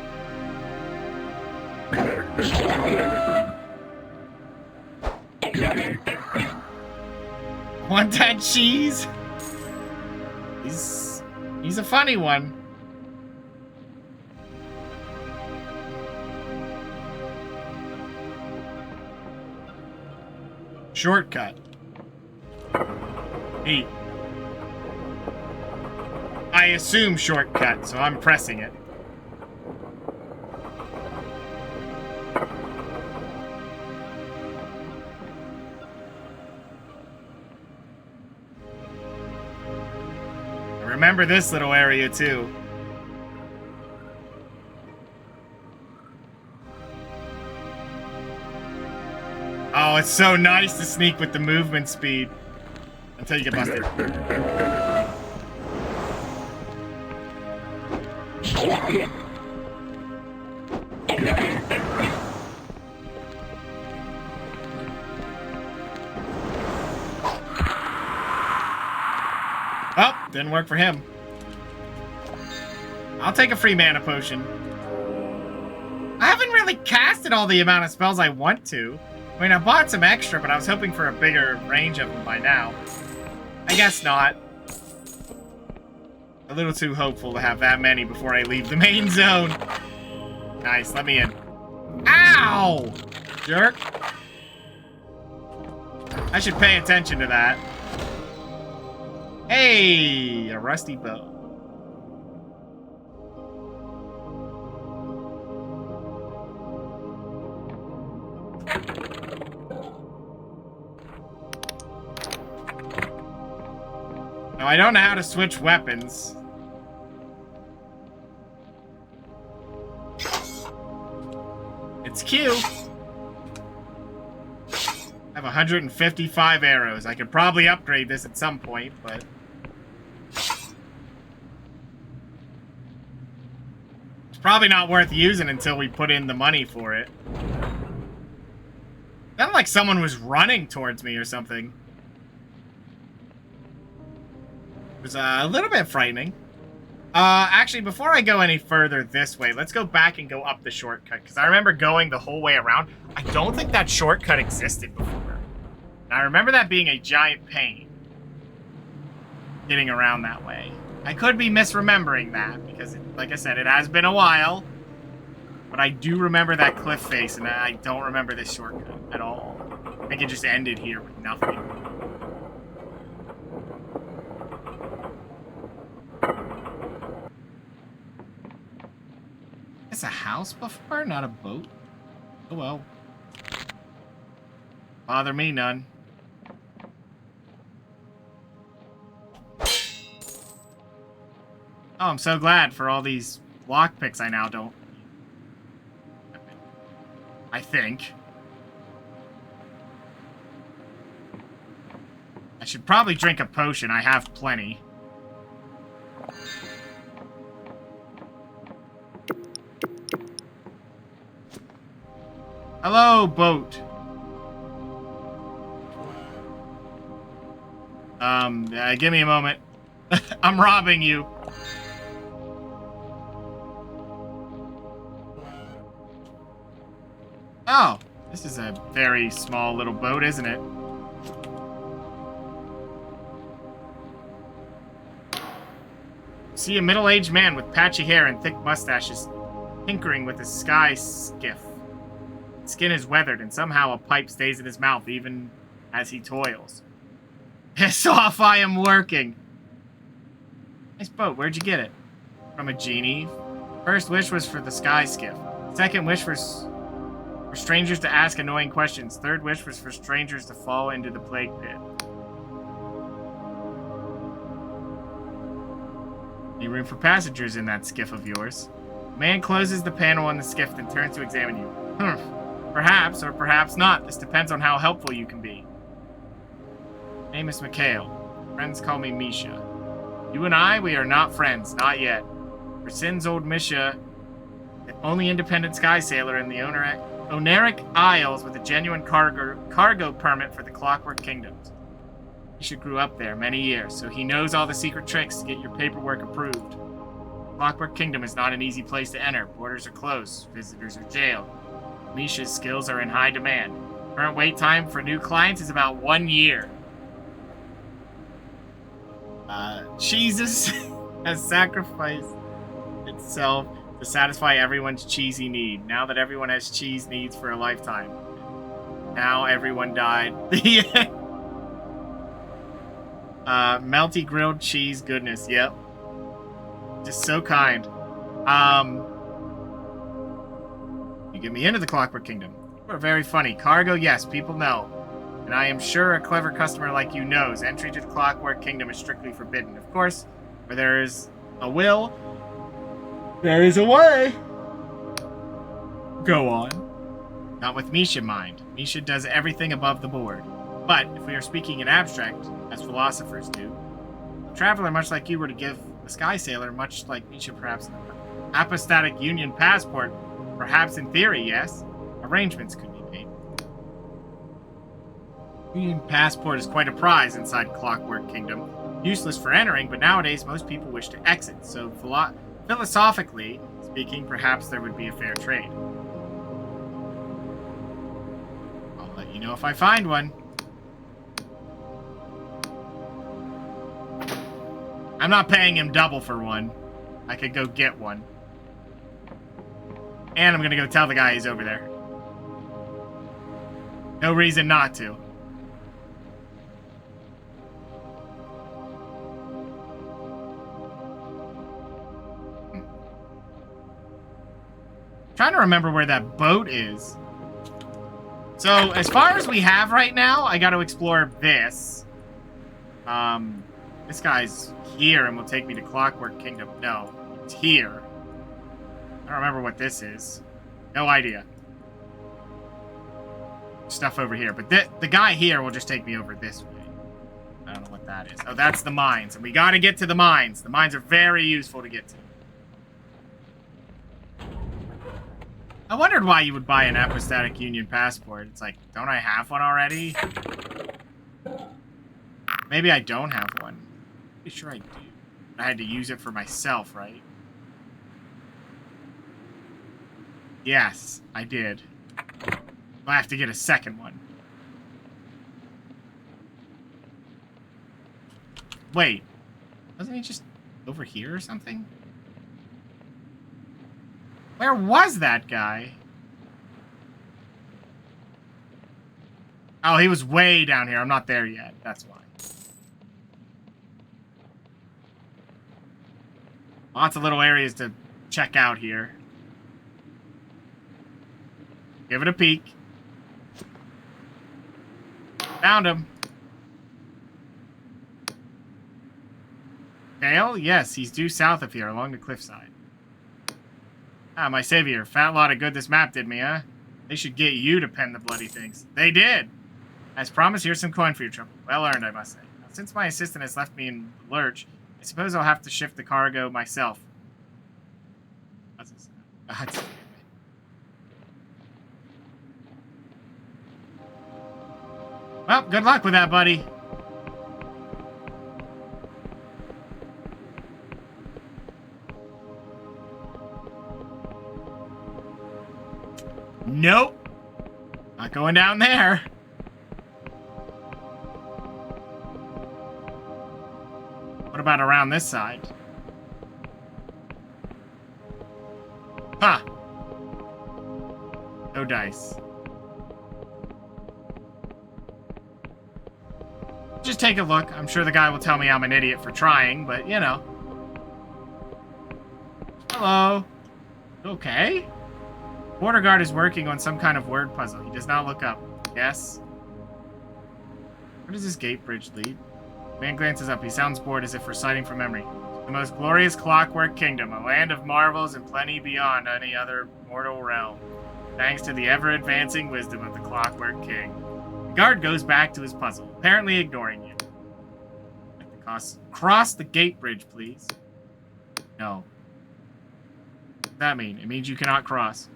Want that cheese? He's a funny one. Shortcut. Eat. I assume shortcut, so I'm pressing it. I remember this little area too. Oh, it's so nice to sneak with the movement speed until you get busted. Oh, didn't work for him. I'll take a free mana potion. I haven't really casted all the amount of spells I want to. I mean, I bought some extra, but I was hoping for a bigger range of them by now. I guess not. A little too hopeful to have that many before I leave the main zone. Nice, let me in. Ow! Jerk. I should pay attention to that. Hey, a rusty bow. Now, I don't know how to switch weapons. It's Q. I have 155 arrows. I could probably upgrade this at some point, but... it's probably not worth using until we put in the money for it. Sounded like someone was running towards me or something. It was a little bit frightening. Actually, before I go any further this way, let's go back and go up the shortcut, because I remember going the whole way around. I don't think that shortcut existed before. And I remember that being a giant pain, getting around that way. I could be misremembering that, because, like I said, it has been a while. But I do remember that cliff face, and I don't remember this shortcut at all. I think it just ended here with nothing. It's a house before, not a boat. Oh well. Bother me none. Oh, I'm so glad for all these lockpicks I now don't. I think. I should probably drink a potion. I have plenty. Hello, boat. Give me a moment. I'm robbing you. Oh, this is a very small little boat, isn't it? See a middle-aged man with patchy hair and thick mustaches tinkering with his sky skiff. His skin is weathered, and somehow a pipe stays in his mouth even as he toils. Piss off, I am working! Nice boat, where'd you get it? From a genie. First wish was for the sky skiff. Second wish was for strangers to ask annoying questions. Third wish was for strangers to fall into the plague pit. Any room for passengers in that skiff of yours? The man closes the panel on the skiff, then turns to examine you. Perhaps, or perhaps not. This depends on how helpful you can be. Name is Mikhail. Friends call me Misha. You and I, we are not friends, not yet. For Sin's old Misha, the only independent sky sailor in the Oneric Isles with a genuine cargo permit for the Clockwork Kingdoms. Misha grew up there many years, so he knows all the secret tricks to get your paperwork approved. Clockwork Kingdom is not an easy place to enter. Borders are closed. Visitors are jailed. Misha's skills are in high demand. Current wait time for new clients is about 1 year. Jesus has sacrificed itself to satisfy everyone's cheesy need. Now that everyone has cheese needs for a lifetime. Now everyone died. Melty grilled cheese goodness. Yep. Just so kind. You get me into the Clockwork Kingdom. You are very funny. Cargo, yes, people know. And I am sure a clever customer like you knows entry to the Clockwork Kingdom is strictly forbidden. Of course, where there is a will, there is a way. Go on. Not with Misha, mind. Misha does everything above the board. But if we are speaking in abstract, as philosophers do, a traveler much like you were to give a sky sailor, much like Misha perhaps, an apostatic union passport, perhaps in theory, yes, arrangements could be made. Union passport is quite a prize inside Clockwork Kingdom. Useless for entering, but nowadays most people wish to exit, so philosophically speaking, perhaps there would be a fair trade. I'll let Let you know if I find one. I'm not paying him double for one. I could go get one. And I'm gonna go tell the guy he's over there. No reason not to. Trying to remember where that boat is. So, as far as we have right now, I gotta explore this. This guy's here and will take me to Clockwork Kingdom. No, it's here. I don't remember what this is. No idea. Stuff over here. But the guy here will just take me over this way. I don't know what that is. Oh, that's the mines. And we gotta get to the mines. The mines are very useful to get to. I wondered why you would buy an Apostatic Union passport. It's like, don't I have one already? Maybe I don't have one. Pretty sure I do. I had to use it for myself, right? Yes, I did. I have to get a second one. Wait. Wasn't he just over here or something? Where was that guy? Oh, he was way down here. I'm not there yet. That's why. Lots of little areas to check out here. Give it a peek. Found him. Kale? Yes, he's due south of here, along the cliffside. Ah, my savior. Fat lot of good this map did me, huh? They should get you to pen the bloody things. They did! As promised, here's some coin for your trouble. Well earned, I must say. Now, since my assistant has left me in the lurch, I suppose I'll have to shift the cargo myself. What's this? Well, good luck with that, buddy. Nope. Not going down there. What about around this side? Huh. No dice. Just take a look. I'm sure the guy will tell me I'm an idiot for trying, but, you know. Hello. Okay. Border guard is working on some kind of word puzzle. He does not look up. Yes? Where does this gate bridge lead? Man glances up. He sounds bored as if reciting from memory. The most glorious Clockwork Kingdom, a land of marvels and plenty beyond any other mortal realm. Thanks to the ever-advancing wisdom of the Clockwork King. The guard goes back to his puzzle, apparently ignoring you. Cross the gate bridge, please. No. What does that mean? It means you cannot cross.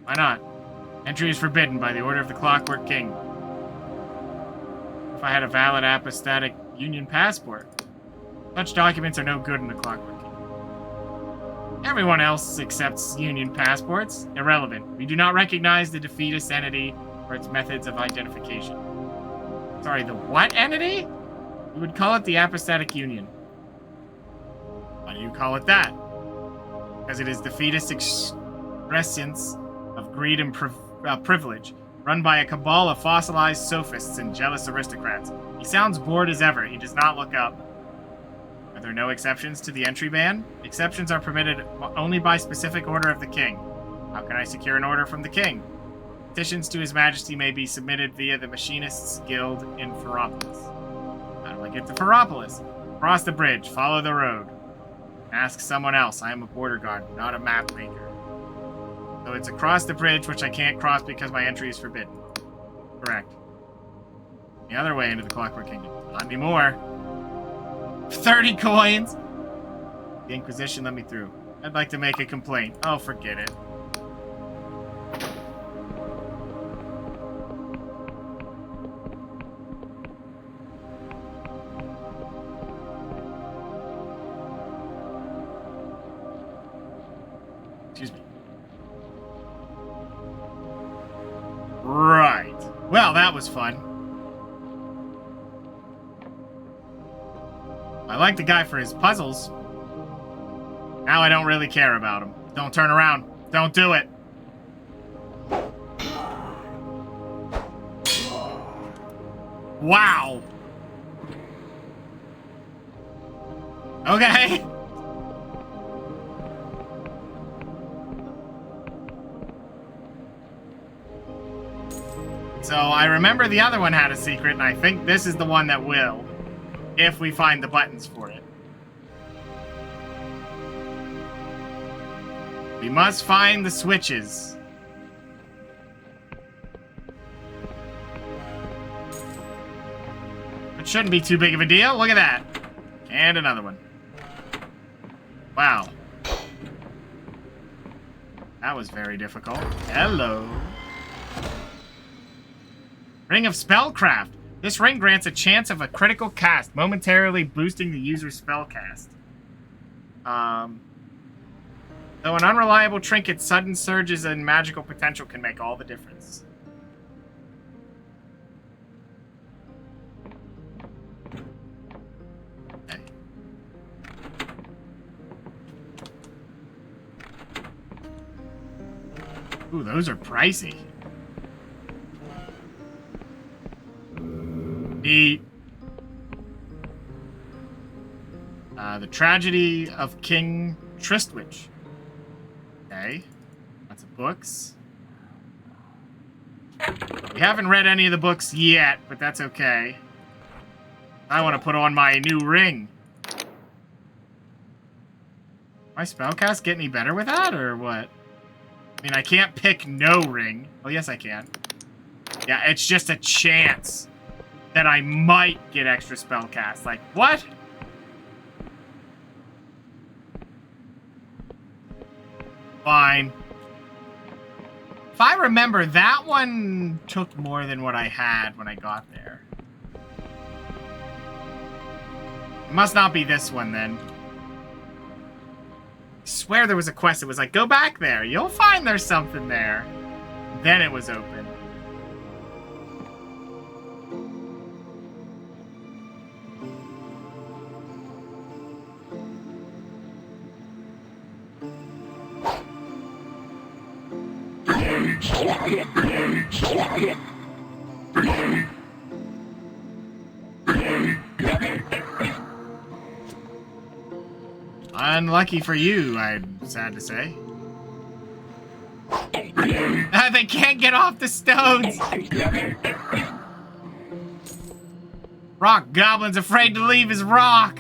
Why not? Entry is forbidden by the order of the Clockwork King. If I had a valid Apostatic Union passport. Such documents are no good in the Clockwork King. Everyone else accepts Union passports. Irrelevant. We do not recognize the defeatist entity or its methods of identification. Sorry, the what entity? We would call it the Apostatic Union. Why do you call it that? Because it is defeatist excrescence of greed and privilege, run by a cabal of fossilized sophists and jealous aristocrats. He sounds bored as ever. He does not look up. Are there no exceptions to the entry ban? Exceptions are permitted only by specific order of the king. How can I secure an order from the king? Petitions to His Majesty may be submitted via the Machinists Guild in Ferropolis. How do I get to Ferropolis? Cross the bridge. Follow the road. Ask someone else. I am a border guard, not a map maker. So it's across the bridge, which I can't cross because my entry is forbidden. Correct. The other way into the Clockwork Kingdom. Not anymore. 30 coins! The Inquisition let me through. I'd like to make a complaint. Oh, forget it. Excuse me. Right. Well, that was fun. I like the guy for his puzzles. Now I don't really care about him. Don't turn around. Don't do it. Wow. Okay. So I remember the other one had a secret, and I think this is the one that will, if we find the buttons for it. We must find the switches. It shouldn't be too big of a deal. Look at that. And another one. Wow. That was very difficult. Hello. Ring of Spellcraft. This ring grants a chance of a critical cast, momentarily boosting the user's spellcast. Though an unreliable trinket, sudden surges in magical potential can make all the difference. Okay. Ooh, those are pricey. The Tragedy of King Tristwich. Okay. Lots of books. We haven't read any of the books yet, but that's okay. I want to put on my new ring. My spellcast get any better with that, or what? I mean, I can't pick no ring. Oh, yes, I can. Yeah, it's just a chance that I might get extra spellcast. Like, what? Fine. If I remember, that one took more than what I had when I got there. It must not be this one, then. I swear there was a quest that was like, go back there. You'll find there's something there. Then it was open. Unlucky for you, I'm sad to say. They can't get off the stones! Rock Goblin's afraid to leave his rock!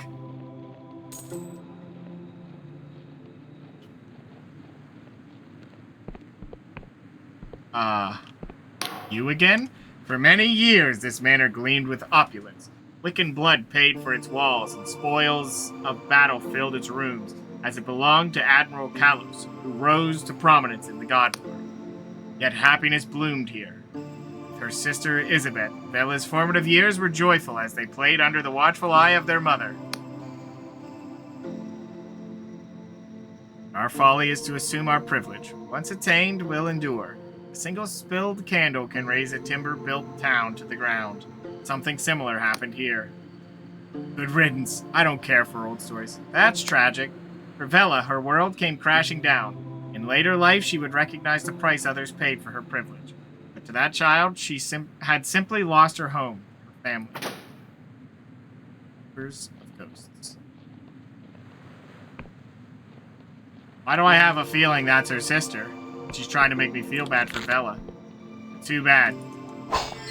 You again? For many years, this manor gleamed with opulence. Wiccan blood paid for its walls, and spoils of battle filled its rooms, as it belonged to Admiral Kalos, who rose to prominence in the Godlord. Yet happiness bloomed here. With her sister Isabet, Bella's formative years were joyful as they played under the watchful eye of their mother. Our folly is to assume our privilege. Once attained, we'll endure. A single spilled candle can raise a timber-built town to the ground. Something similar happened here. Good riddance. I don't care for old stories. That's tragic. For Vela, her world came crashing down. In later life, she would recognize the price others paid for her privilege. But to that child, she had simply lost her home, her family. Of ghosts. Why do I have a feeling that's her sister? She's trying to make me feel bad for Bella. Too bad.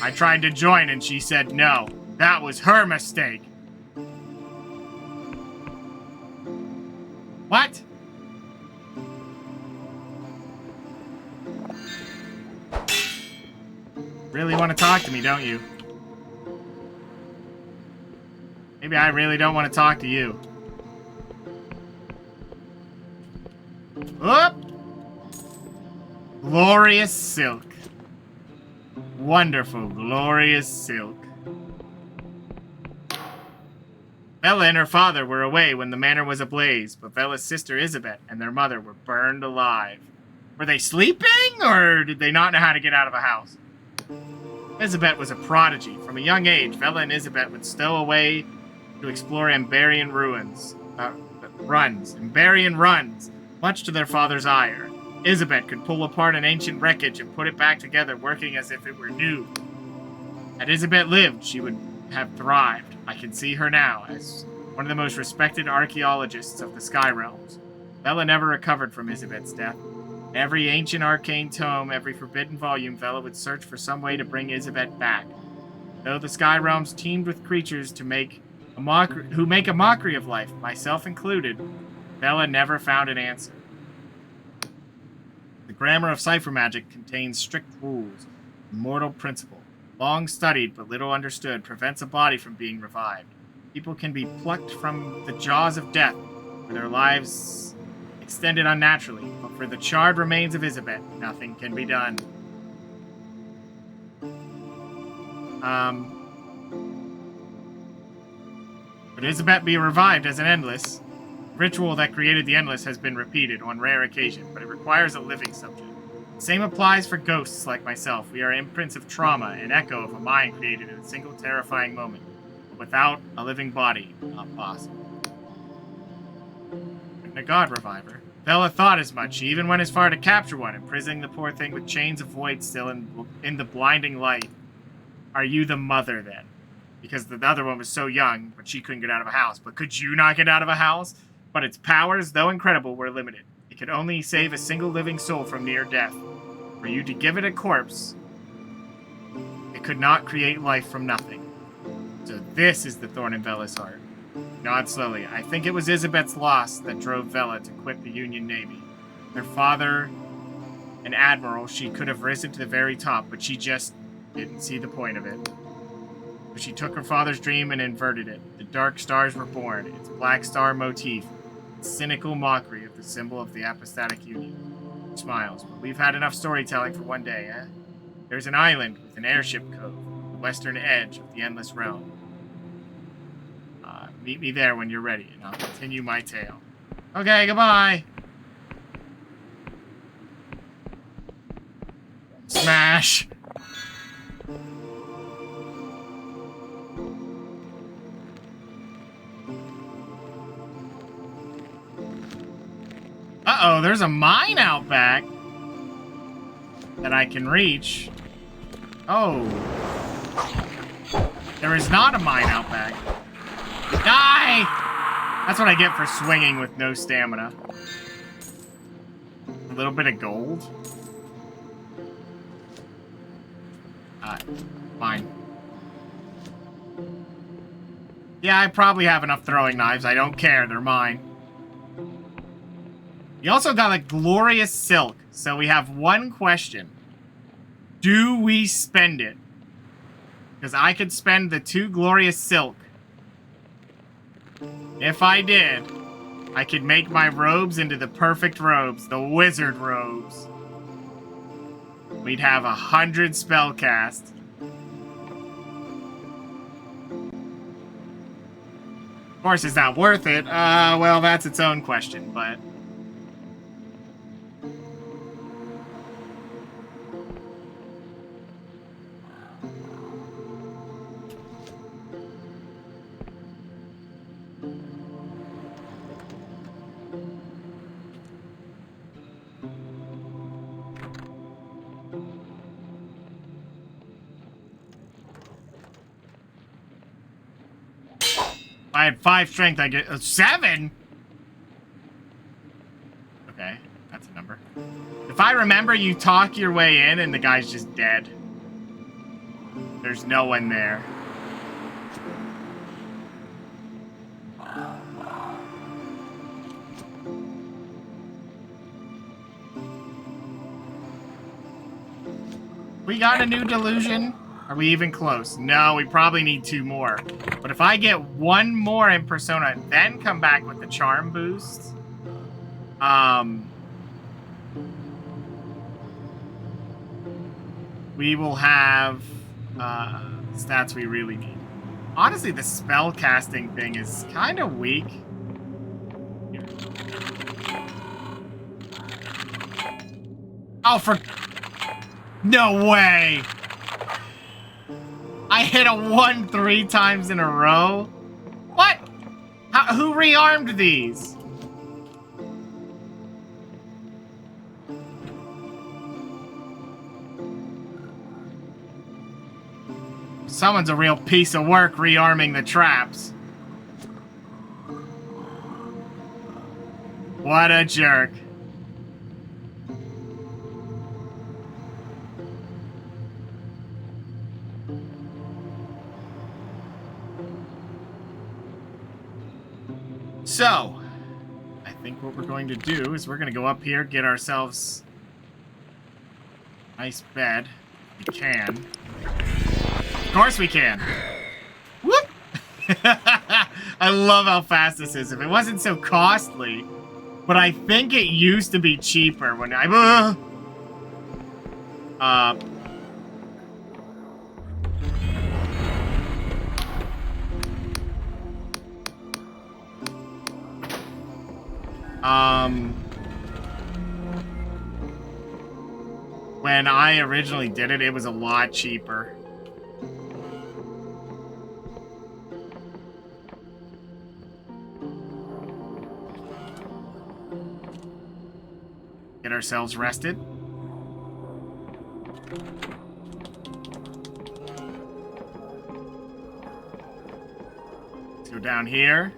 I tried to join and she said no. That was her mistake. What? Really want to talk to me, don't you? Maybe I really don't want to talk to you. Whoop! Glorious silk. Wonderful, glorious silk. Bella and her father were away when the manor was ablaze, but Bella's sister Isabet and their mother were burned alive. Were they sleeping, or did they not know how to get out of a house? Isabet was a prodigy. From a young age, Vela and Isabet would stow away to explore Ambarian runs, much to their father's ire. Isabet could pull apart an ancient wreckage and put it back together, working as if it were new. Had Isabet lived, she would have thrived. I can see her now as one of the most respected archaeologists of the Sky Realms. Vela never recovered from Isabet's death. Every ancient arcane tome, every forbidden volume, Vela would search for some way to bring Isabet back. Though the Sky Realms teemed with creatures who make a mockery of life, myself included, Vela never found an answer. The grammar of cipher magic contains strict rules. Immortal principle, long studied but little understood, prevents a body from being revived. People can be plucked from the jaws of death, for their lives extended unnaturally, but for the charred remains of Isabet, nothing can be done. Could Isabet be revived as an Endless? The ritual that created the Endless has been repeated on rare occasion, but it requires a living subject. The same applies for ghosts like myself. We are imprints of trauma, an echo of a mind created in a single terrifying moment. But without a living body, not possible. Couldn't a god revive her? Vela thought as much. She even went as far to capture one, imprisoning the poor thing with chains of void still in the blinding light. Are you the mother, then? Because the other one was so young, but she couldn't get out of a house. But could you not get out of a house? But its powers, though incredible, were limited. It could only save a single living soul from near death. For you to give it a corpse, it could not create life from nothing. So this is the thorn in Vela's heart. Nod slowly. I think it was Isabet's loss that drove Vela to quit the Union Navy. Her father, an admiral, she could have risen to the very top, but she just didn't see the point of it. But she took her father's dream and inverted it. The dark stars were born, its black star motif, its cynical mockery of the symbol of the Apostatic Union. She smiles. But we've had enough storytelling for one day, eh? There's an island with an airship cove, the western edge of the Endless Realm. Meet me there when you're ready, and I'll continue my tale. Okay, goodbye! Smash! Uh-oh, there's a mine out back that I can reach. Oh. There is not a mine out back. Die! That's what I get for swinging with no stamina. A little bit of gold. Fine. Yeah, I probably have enough throwing knives. I don't care. They're mine. You also got a glorious silk. So we have one question. Do we spend it? Because I could spend the 2 glorious silk. If I did, I could make my robes into the perfect robes, the wizard robes. We'd have 100 spell cast. Of course, is that worth it? Well, that's its own question, but... I had 5 strength, I get 7? Okay, that's a number. If I remember, you talk your way in and the guy's just dead. There's no one there. We got a new delusion? Are we even close? No, we probably need 2 more. But if I get 1 more in Persona and then come back with the charm boost, we will have stats we really need. Honestly, the spell casting thing is kind of weak. Here. Oh, for... No way! I hit a 1 3 times in a row? What? Who rearmed these? Someone's a real piece of work rearming the traps. What a jerk. So, I think what we're going to do is we're going to go up here, get ourselves a nice bed. We can. Of course we can. Whoop! I love how fast this is. If it wasn't so costly, but I think it used to be cheaper when I... When I originally did it, it was a lot cheaper. Get ourselves rested. Let's go down here.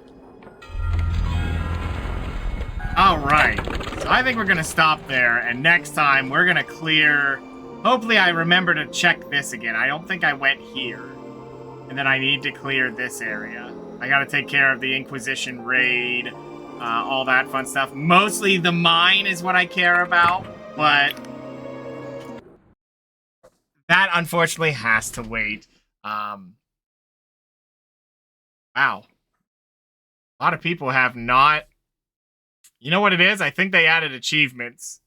All right. So I think we're going to stop there, and next time we're going to clear... Hopefully I remember to check this again. I don't think I went here. And then I need to clear this area. I got to take care of the Inquisition raid, all that fun stuff. Mostly the mine is what I care about, but that unfortunately has to wait. Wow. A lot of people have not... You know what it is? I think they added achievements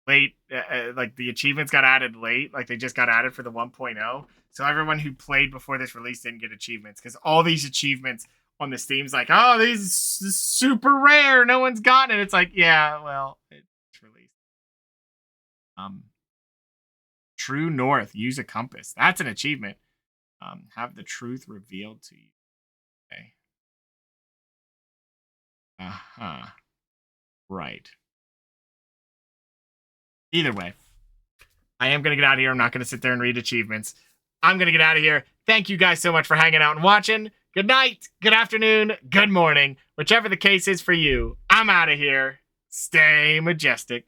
late. Like, the achievements got added late. Like, they just got added for the 1.0. So everyone who played before this release didn't get achievements. Because all these achievements on the Steam's like, oh, these is super rare. No one's gotten it. It's like, yeah, well, it's released. True North. Use a compass. That's an achievement. Have the truth revealed to you. Okay. Uh-huh. Right. Either way, I am going to get out of here. I'm not going to sit there and read achievements. I'm going to get out of here. Thank you guys so much for hanging out and watching. Good night, good afternoon, good morning. Whichever the case is for you, I'm out of here. Stay majestic.